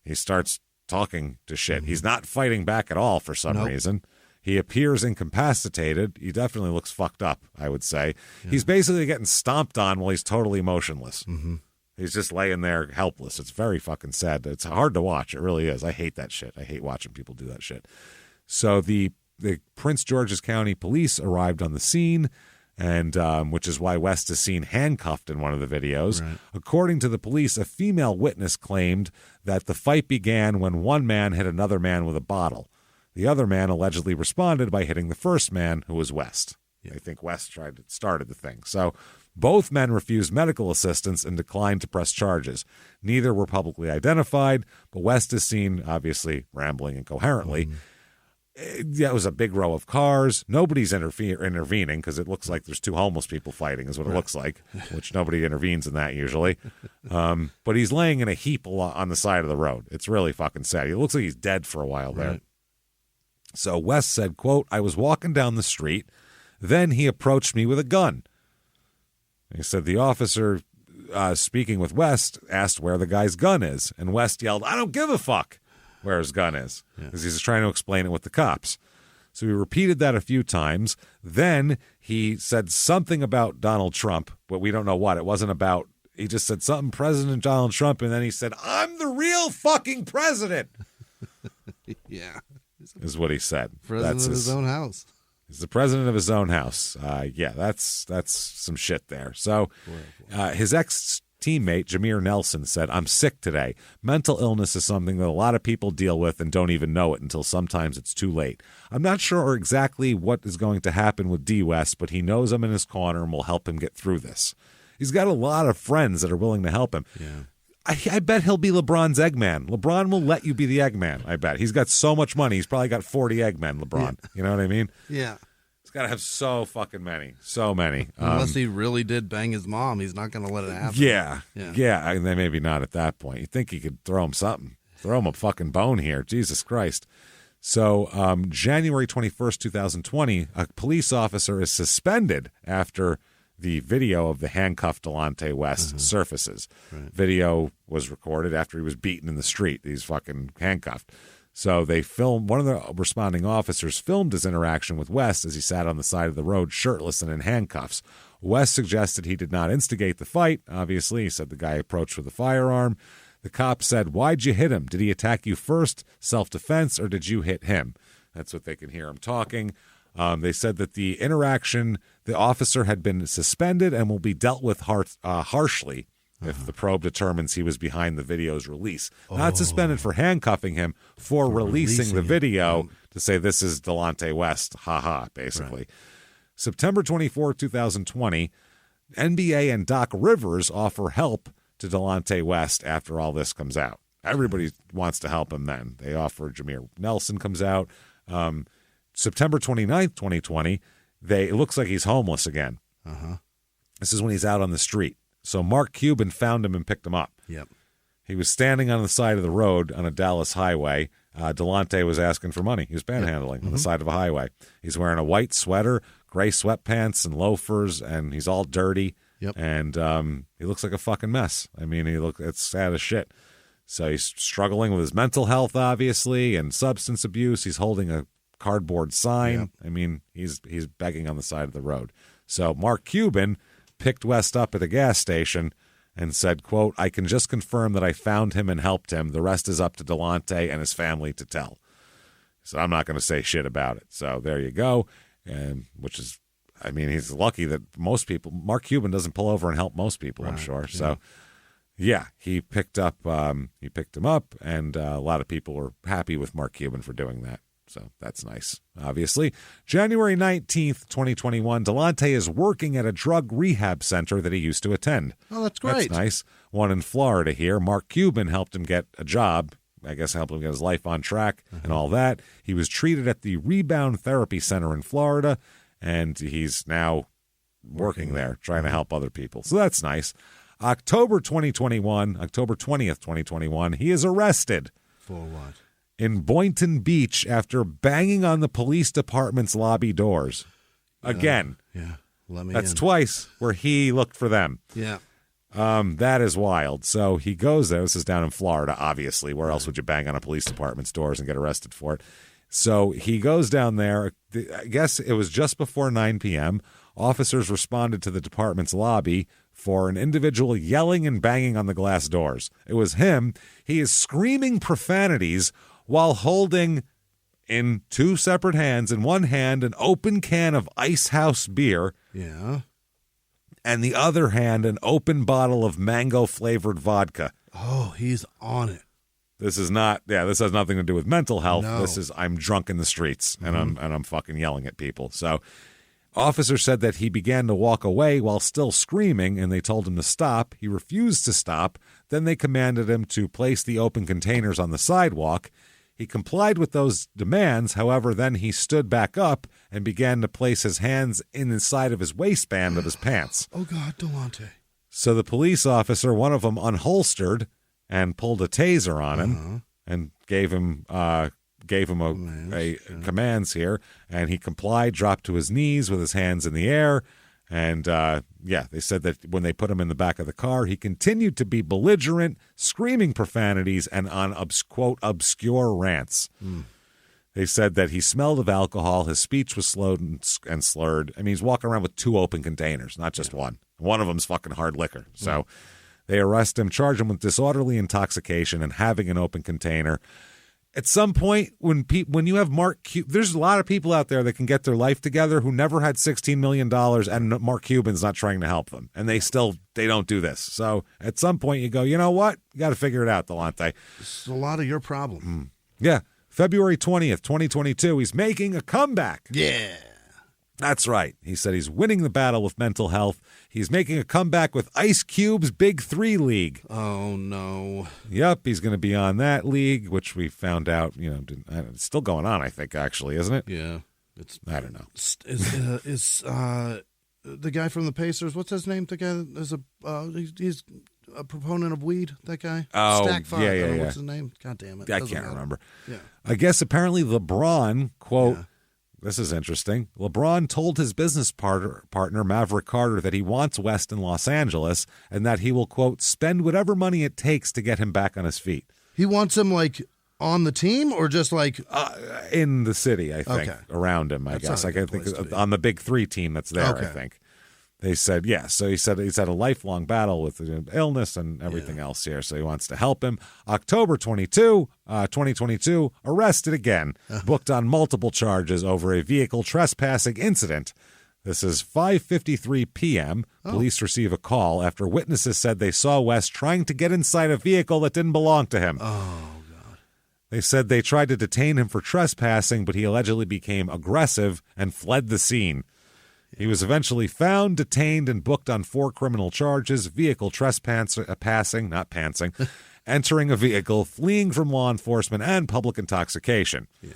he starts talking to shit. He's not fighting back at all for some reason. He appears incapacitated. He definitely looks fucked up, I would say. Yeah. He's basically getting stomped on while he's totally motionless. He's just laying there helpless. It's very fucking sad. It's hard to watch. It really is. I hate that shit. I hate watching people do that shit. So the Prince George's County Police arrived on the scene, and which is why West is seen handcuffed in one of the videos. Right. According to the police, a female witness claimed that the fight began when one man hit another man with a bottle. The other man allegedly responded by hitting the first man, who was West. I think West started the thing. So both men refused medical assistance and declined to press charges. Neither were publicly identified, but West is seen, obviously, rambling incoherently. It was a big row of cars. Nobody's intervening because it looks like there's two homeless people fighting is what it looks like, which nobody intervenes in that usually. But he's laying in a heap on the side of the road. It's really fucking sad. It looks like he's dead for a while there. Right. So West said, quote, I was walking down the street. Then he approached me with a gun. He said the officer speaking with West asked where the guy's gun is. And West yelled, I don't give a fuck where his gun is, because he's trying to explain it with the cops. So he repeated that a few times. Then he said something about Donald Trump, but we don't know what. It wasn't about, he just said something President Donald Trump, and then he said, I'm the real fucking president. Yeah. Is what he said. President of his own house. He's the president of his own house. That's some shit there. So his ex-teammate, Jameer Nelson, said, I'm sick today. Mental illness is something that a lot of people deal with and don't even know it until sometimes it's too late. I'm not sure exactly what is going to happen with D. West, but he knows I'm in his corner and will help him get through this. He's got a lot of friends that are willing to help him. Yeah. I bet he'll be LeBron's Eggman. LeBron will let you be the Eggman, I bet. He's got so much money. He's probably got 40 Eggmen, LeBron. Yeah. You know what I mean? Yeah. He's got to have so fucking many. So many. Unless he really did bang his mom, he's not going to let it happen. Yeah. And then maybe not at that point. You'd think he could throw him something. Throw him a fucking bone here. Jesus Christ. So January 21st, 2020, a police officer is suspended after the video of the handcuffed Delonte West surfaces. Right. Video was recorded after he was beaten in the street. He's fucking handcuffed. So they filmed, one of the responding officers filmed his interaction with West as he sat on the side of the road shirtless and in handcuffs. West suggested he did not instigate the fight. Obviously, he said the guy approached with a firearm. The cop said, "Why'd you hit him? Did he attack you first, self-defense, or did you hit him?" That's what they can hear him talking. They said that the interaction, the officer had been suspended and will be dealt with harshly if the probe determines he was behind the video's release. Not suspended for handcuffing him, for releasing the video to say this is Delonte West, basically. Right. September 24, 2020, NBA and Doc Rivers offer help to Delonte West after all this comes out. Everybody wants to help him then. They offer Jameer Nelson comes out. September 29th, 2020, it looks like he's homeless again. This is when he's out on the street. So Mark Cuban found him and picked him up. Yep. He was standing on the side of the road on a Dallas highway. Delonte was asking for money. He was panhandling on the side of a highway. He's wearing a white sweater, gray sweatpants, and loafers, and he's all dirty. Yep. And he looks like a fucking mess. I mean, it's sad as shit. So he's struggling with his mental health, obviously, and substance abuse. He's holding a cardboard sign. Yep. I mean, he's begging on the side of the road. So Mark Cuban picked West up at a gas station and said, quote, "I can just confirm that I found him and helped him. The rest is up to Delonte and his family to tell." So I'm not going to say shit about it. So there you go. And which is, I mean, he's lucky that most people, Mark Cuban doesn't pull over and help most people, I'm sure. Yeah. So yeah, he picked him up, and a lot of people were happy with Mark Cuban for doing that. So that's nice, obviously. January 19th, 2021, Delonte is working at a drug rehab center that he used to attend. Oh, that's great. That's nice. One in Florida here. Mark Cuban helped him get a job. I guess helped him get his life on track and all that. He was treated at the Rebound Therapy Center in Florida, and he's now working there, trying to help other people. So that's nice. October 20th, 2021, he is arrested. For what? In Boynton Beach after banging on the police department's lobby doors. Again. Yeah. Let me That's in. twice where he looked for them. Yeah. That is wild. So he goes there. This is down in Florida, obviously. Where else would you bang on a police department's doors and get arrested for it? So he goes down there. I guess it was just before 9 p.m. Officers responded to the department's lobby for an individual yelling and banging on the glass doors. It was him. He is screaming profanities while holding in two separate hands, in one hand, an open can of Ice House beer. Yeah. And the other hand, an open bottle of mango-flavored vodka. Oh, he's on it. This is not, this has nothing to do with mental health. No. This is, I'm drunk in the streets, and I'm fucking yelling at people. So officers said that he began to walk away while still screaming, and they told him to stop. He refused to stop. Then they commanded him to place the open containers on the sidewalk. He complied with those demands. However, then he stood back up and began to place his hands inside of his waistband of his pants. Oh, God, Delonte. So the police officer, one of them, unholstered and pulled a taser on him and gave him commands here. And he complied, dropped to his knees with his hands in the air. And, they said that when they put him in the back of the car, he continued to be belligerent, screaming profanities, and on, quote, obscure rants. They said that he smelled of alcohol, his speech was slowed and slurred. I mean, he's walking around with two open containers, not just one. One of them's fucking hard liquor. So they arrest him, charge him with disorderly intoxication and having an open container. At some point, when you have Mark Cuban, there's a lot of people out there that can get their life together who never had $16 million, and Mark Cuban's not trying to help them, and they don't do this. So at some point, you go, you know what? You got to figure it out, Delonte. It's a lot of your problem. Yeah. February 20th, 2022, he's making a comeback. Yeah. That's right. He said he's winning the battle with mental health. He's making a comeback with Ice Cube's Big 3 League. Oh, no. Yep, he's going to be on that league, which we found out, it's still going on, I think, actually, isn't it? Yeah. I don't know. Is the guy from the Pacers, what's his name? The guy that is he's a proponent of weed, that guy? Oh, Stack 5. yeah. What's his name? God damn it. I can't remember. Yeah. I guess apparently LeBron, quote, this is interesting. LeBron told his business partner, Maverick Carter, that he wants West in Los Angeles and that he will, quote, spend whatever money it takes to get him back on his feet. He wants him, like, on the team or just, like... in the city, I think, Okay. around him, I guess. I think on the Big 3 team that's there, I think. They said, yes. So he said he's had a lifelong battle with illness and everything else here. So he wants to help him. October 2022, arrested again, booked on multiple charges over a vehicle trespassing incident. This is 5:53 p.m. Police receive a call after witnesses said they saw West trying to get inside a vehicle that didn't belong to him. Oh, God. They said they tried to detain him for trespassing, but he allegedly became aggressive and fled the scene. He was eventually found, detained, and booked on 4 criminal charges: vehicle trespassing, entering a vehicle, fleeing from law enforcement, and public intoxication. Yeah.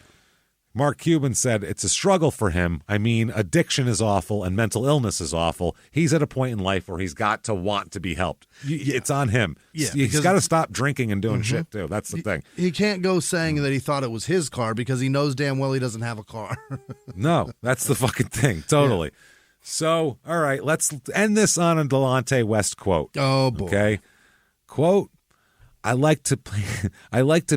Mark Cuban said it's a struggle for him. I mean, addiction is awful and mental illness is awful. He's at a point in life where he's got to want to be helped. It's on him. Yeah, he's got to stop drinking and doing shit, too. That's the thing. He can't go saying that he thought it was his car because he knows damn well he doesn't have a car. No, that's the fucking thing. Totally. Yeah. So, all right, let's end this on a Delonte West quote. Oh, boy. Okay. Quote, I like to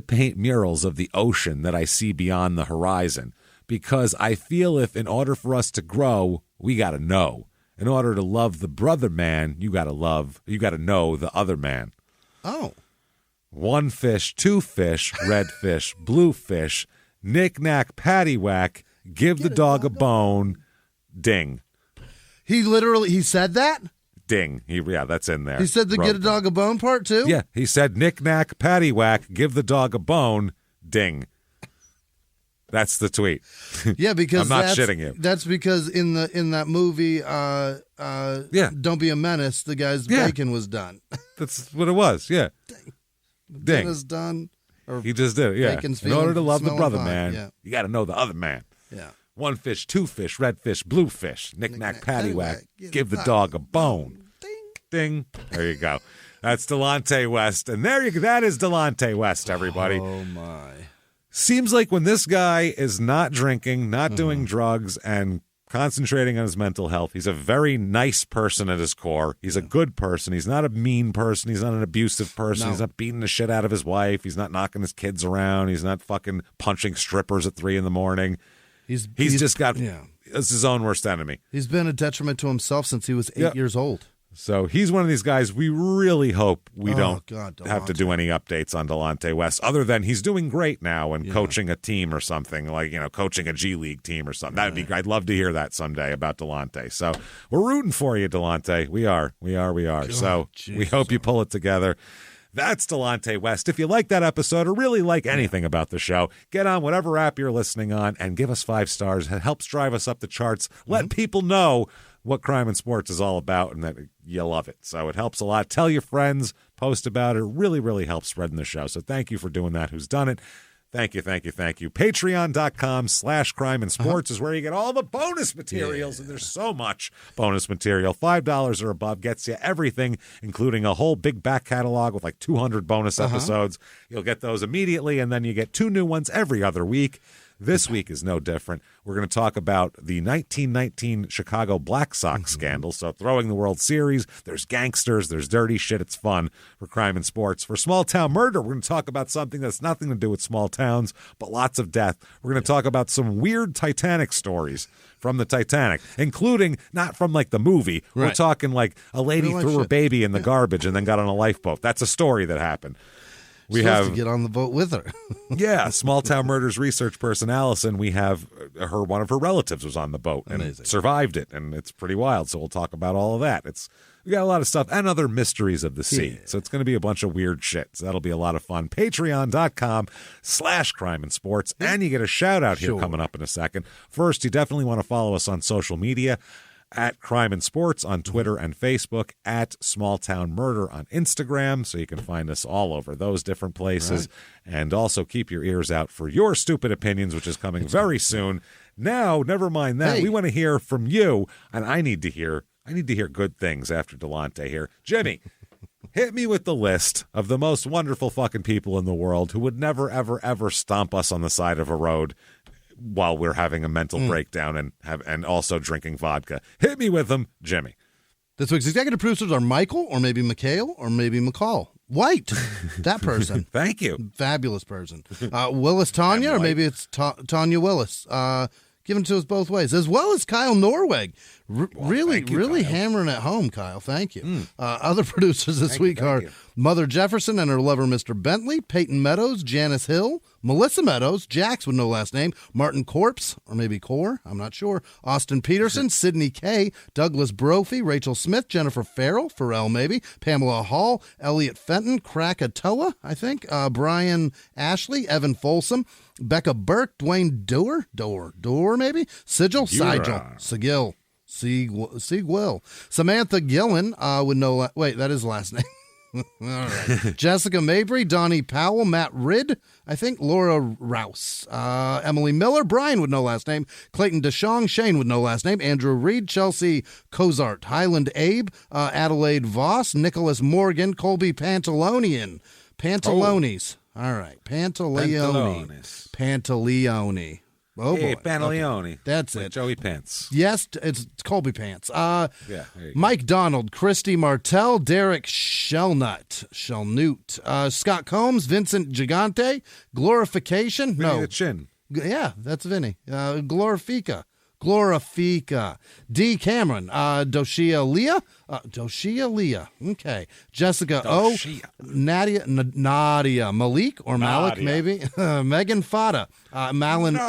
paint murals of the ocean that I see beyond the horizon because I feel if in order for us to grow, we got to know. In order to love the brother man, you got to know the other man. Oh. 1 fish, 2 fish, red fish, blue fish, knick-knack, paddywhack, give the dog a bone, ding. He said that? Ding. That's in there. He said the get a dog a bone part too? Yeah. He said knick-knack, paddywhack, give the dog a bone, ding. That's the tweet. Yeah, because I'm not shitting you. That's because in that movie, Don't Be a Menace, the guy's bacon was done. That's what it was. Yeah. Ding. Dinner's done. He just did it. Yeah. In order to love the brother man, you got to know the other man. Yeah. 1 fish, 2 fish, red fish, blue fish, knick-knack, paddywhack, give the dog a bone. Ding. There you go. That's Delonte West. And that is Delonte West, everybody. Oh, my. Seems like when this guy is not drinking, not doing drugs, and concentrating on his mental health, he's a very nice person at his core. He's a good person. He's not a mean person. He's not an abusive person. No. He's not beating the shit out of his wife. He's not knocking his kids around. He's not fucking punching strippers at 3 a.m. He's just got it's his own worst enemy. He's been a detriment to himself since he was 8 years old. So he's one of these guys we really hope we don't have to do any updates on Delonte West, other than he's doing great now and coaching a team or something, like, coaching a G League team or something. That'd be great. I'd love to hear that someday about Delonte. So we're rooting for you, Delonte. We are. God, so we hope you pull it together. That's Delonte West. If you like that episode or really like anything about the show, get on whatever app you're listening on and give us 5 stars. It helps drive us up the charts. Let people know what Crime and Sports is all about and that you love it. So it helps a lot. Tell your friends, post about it. It really, really helps spreading the show. So thank you for doing that. Who's done it? Thank you. Patreon.com/crimeandsports is where you get all the bonus materials, and there's so much bonus material. $5 or above gets you everything, including a whole big back catalog with like 200 bonus episodes. You'll get those immediately, and then you get 2 new ones every other week. This week is no different. We're going to talk about the 1919 Chicago Black Sox scandal. So throwing the World Series, there's gangsters, there's dirty shit. It's fun for Crime and Sports. For Small Town Murder, we're going to talk about something that's nothing to do with small towns, but lots of death. We're going to talk about some weird Titanic stories from the Titanic, including not from like the movie. We're talking like a lady threw her baby in the garbage and then got on a lifeboat. That's a story that happened. We have to get on the boat with her. Yeah, Small Town Murders research person Allison. We have one of her relatives was on the boat and survived it, and it's pretty wild. So we'll talk about all of that. We got a lot of stuff and other mysteries of the sea. Yeah. So it's going to be a bunch of weird shit. So that'll be a lot of fun. Patreon.com/crimeandsports, and you get a shout out here coming up in a second. First, you definitely want to follow us on social media. At Crime and Sports on Twitter and Facebook, at Small Town Murder on Instagram, so you can find us all over those different places. Right. And also keep your ears out for Your Stupid Opinions, which is coming very soon. Now, never mind that. We want to hear from you, and I need to hear good things after Delonte here. Jimmie, hit me with the list of the most wonderful fucking people in the world who would never, ever, ever stomp us on the side of a road while we're having a mental breakdown and also drinking vodka. Hit me with them, Jimmie. This week's executive producers are Michael, or maybe Mikhail, or maybe McCall. White, that person. Thank you. Fabulous person. Willis Tanya, or maybe it's Tanya Willis. giving to us both ways, as well as Kyle Norweg. Really hammering it home, Kyle. Thank you. Other producers this week are Mother Jefferson and her lover, Mr. Bentley, Peyton Meadows, Janice Hill, Melissa Meadows, Jax with no last name, Martin Corpse, or maybe Core, I'm not sure, Austin Peterson, Sydney K, Douglas Brophy, Rachel Smith, Jennifer Farrell maybe, Pamela Hall, Elliot Fenton, Krakatoa, I think, Brian Ashley, Evan Folsom, Becca Burke, Dwayne Doer maybe, Sigil, Sigil, Seguil, Samantha Gillen with no wait, that is last name. All right. Jessica Mabry, Donnie Powell, Matt Ridd, I think, Laura Rouse, Emily Miller, Brian with no last name, Clayton DeShong, Shane with no last name, Andrew Reed, Chelsea Cozart, Highland Abe, Adelaide Voss, Nicholas Morgan, Colby Pantaleonis. All right, Pantaleone. Oh, hey, boy. Pantaleone. Okay. That's like it. Joey Pants. Yes, it's Colby Pants. Yeah, Mike Donald, Christy Martell, Derek Shelnut, Scott Combs, Vincent Gigante, Glorification. Vinny the Chin. Yeah, that's Vinny. Glorifica. D. Cameron, Doshia Leah. Okay. Jessica Doshia. Nadia Malik or Malik, maybe. Megan Fada, Malin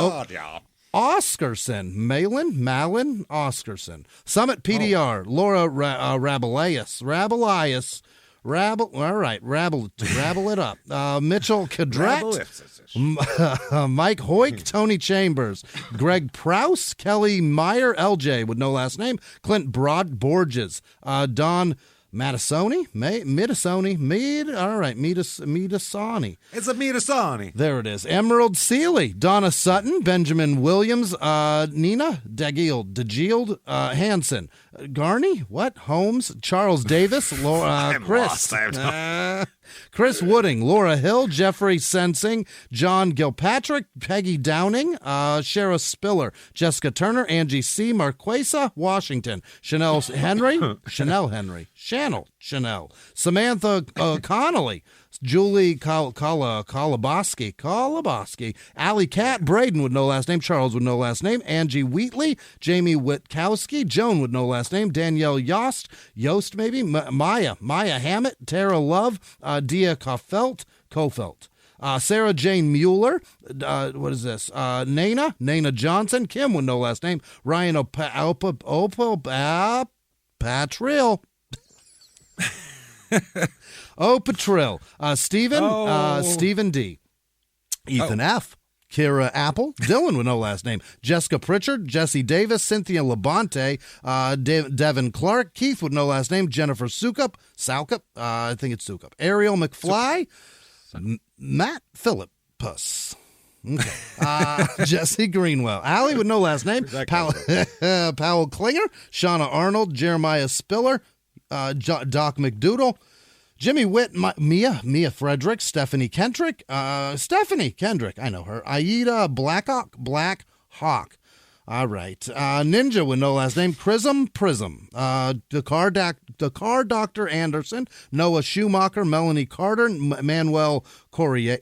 Oscarson, Malin Oscarson. Summit PDR, Laura Rabelias. Rabble it up. Mitchell Cadret, Mike Hoyk, Tony Chambers, Greg Prouse, Kelly Meyer, LJ with no last name, Clint Borges, Don Midasoni. It's a Midasoni. There it is. Emerald Seeley, Donna Sutton, Benjamin Williams, Nina DeGield, Hanson, Garney, Holmes, Charles Davis, Chris Wooding, Laura Hill, Jeffrey Sensing, John Gilpatrick, Peggy Downing, Shara Spiller, Jessica Turner, Angie C. Marquesa, Washington, Chanel Henry, Samantha Connolly, Julie Kalaboski, Allie Cat, Braden with no last name, Charles with no last name, Angie Wheatley, Jamie Witkowski, Joan with no last name, Danielle Yost maybe, Maya Hammett, Tara Love, Dia Kofelt, Sarah Jane Mueller, what is this? Nana Johnson, Kim with no last name, Ryan Patrill. Patrill. Stephen D. Ethan F. Kira Apple, Dylan with no last name, Jessica Pritchard, Jesse Davis, Cynthia Labonte, Devin Clark, Keith with no last name, Jennifer Soukup, I think it's Soukup, Ariel McFly, Matt Philippus. Okay. Jesse Greenwell, Allie with no last name, Powell Klinger, Shauna Arnold, Jeremiah Spiller, Doc McDoodle, Jimmy Witt, Mia Frederick, Stephanie Kendrick, I know her, Aida Black Hawk. All right. Ninja with no last name, Prism, the car Doctor Anderson, Noah Schumacher, Melanie Carter, Manuel Correa,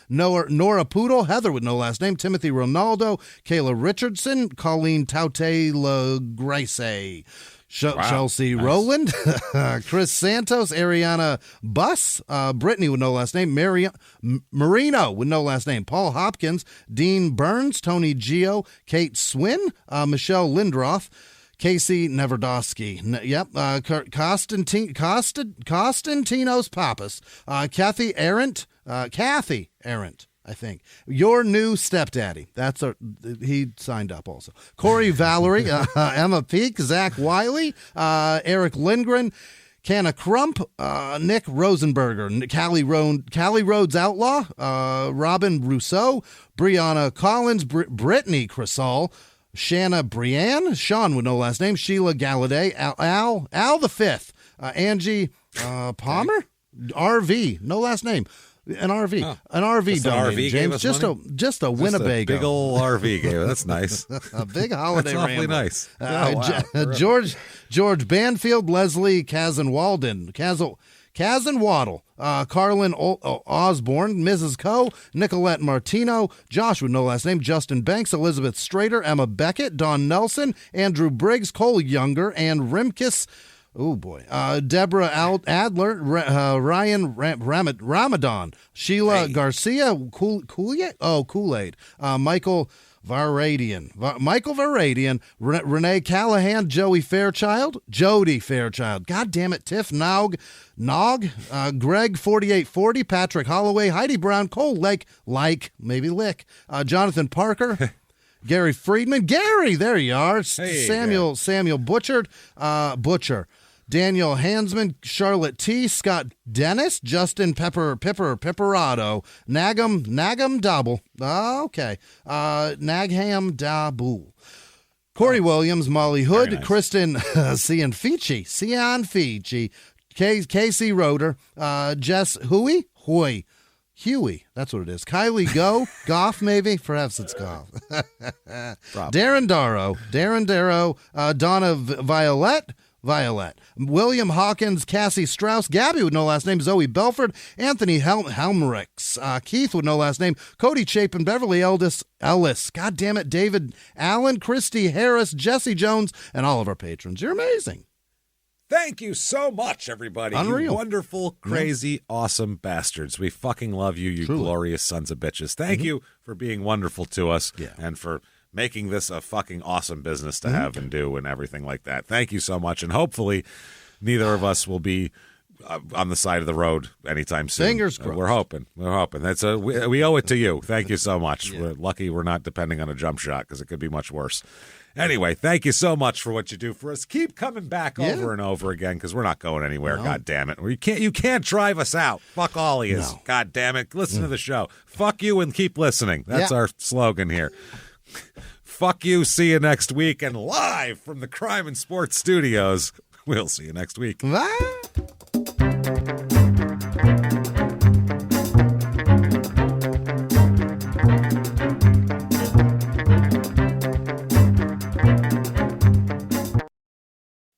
Nora Poodle, Heather with no last name, Timothy Ronaldo, Kayla Richardson, Colleen Taute LaGrace, Chelsea nice. Rowland, Chris Santos, Ariana Buss, Brittany with no last name, Marino with no last name, Paul Hopkins, Dean Burns, Tony Gio, Kate Swin, Michelle Lindroth, Casey Neverdosky, Constantinos Pappas, Kathy Arendt, I think. Your new stepdaddy. He signed up also. Corey Valerie, Emma Peak, Zach Wiley, Eric Lindgren, Canna Crump, Nick Rosenberger, Callie Rhodes Outlaw, Robin Rousseau, Brianna Collins, Brittany Crisall, Shanna Brienne, Sean with no last name, Sheila Galladay, Al the Fifth, Angie Palmer, RV, no last name. An RV donation, James. Just a Winnebago. Big old RV gave. That's nice. A big holiday. That's awfully nice. George Banfield, Leslie Kazan Walden, Kaz and Waddle, Carlin Osborne, Mrs. Coe, Nicolette Martino, Josh with no last name, Justin Banks, Elizabeth Strader, Emma Beckett, Don Nelson, Andrew Briggs, Cole Younger, and Rimkus. Oh, boy. Deborah Adler, Ryan Ramadan, Sheila Garcia, Kool-Aid, Michael Varadian, Renee Callahan, Jody Fairchild. God damn it, Tiff Nog, Greg 4840, Patrick Holloway, Heidi Brown, Cole Lick, Jonathan Parker. Gary Friedman. Gary, there you are. Samuel Butcher. Daniel Hansman, Charlotte T, Scott Dennis, Justin Pepperado, Nagam Double. Okay. Nagham Dabu. Corey Williams, Molly Hood, nice. Kristen Cianfici, Casey Roeder, Jess Huey, that's what it is. Kylie Goff, maybe? Perhaps it's Goff. Darren Darrow, Donna Violet, William Hawkins, Cassie Strauss, Gabby with no last name, Zoe Belford, Anthony Helmricks, Keith with no last name, Cody Chapin, Beverly Ellis, God damn it, David Allen, Christy Harris, Jesse Jones, and all of our patrons. You're amazing. Thank you so much, everybody. Unreal. You wonderful, crazy, awesome bastards. We fucking love you, you Truly. Glorious sons of bitches. Thank you for being wonderful to us and for making this a fucking awesome business to have and do and everything like that. Thank you so much. And hopefully neither of us will be on the side of the road anytime soon. Fingers crossed. We're hoping. That's we owe it to you. Thank you so much. We're lucky we're not depending on a jump shot because it could be much worse. Anyway, thank you so much for what you do for us. Keep coming back over and over again because we're not going anywhere. No. God damn it! You can't drive us out. Fuck all of you. No. God damn it! Listen to the show. Fuck you and keep listening. That's our slogan here. Fuck you. See you next week. And live from the Crime and Sports Studios. We'll see you next week. Bye.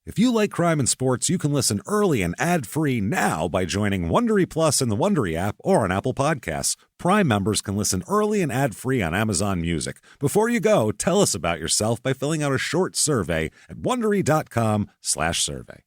If you like Crime and Sports, you can listen early and ad-free now by joining Wondery Plus in the Wondery app or on Apple Podcasts. Prime members can listen early and ad-free on Amazon Music. Before you go, tell us about yourself by filling out a short survey at Wondery.com/survey.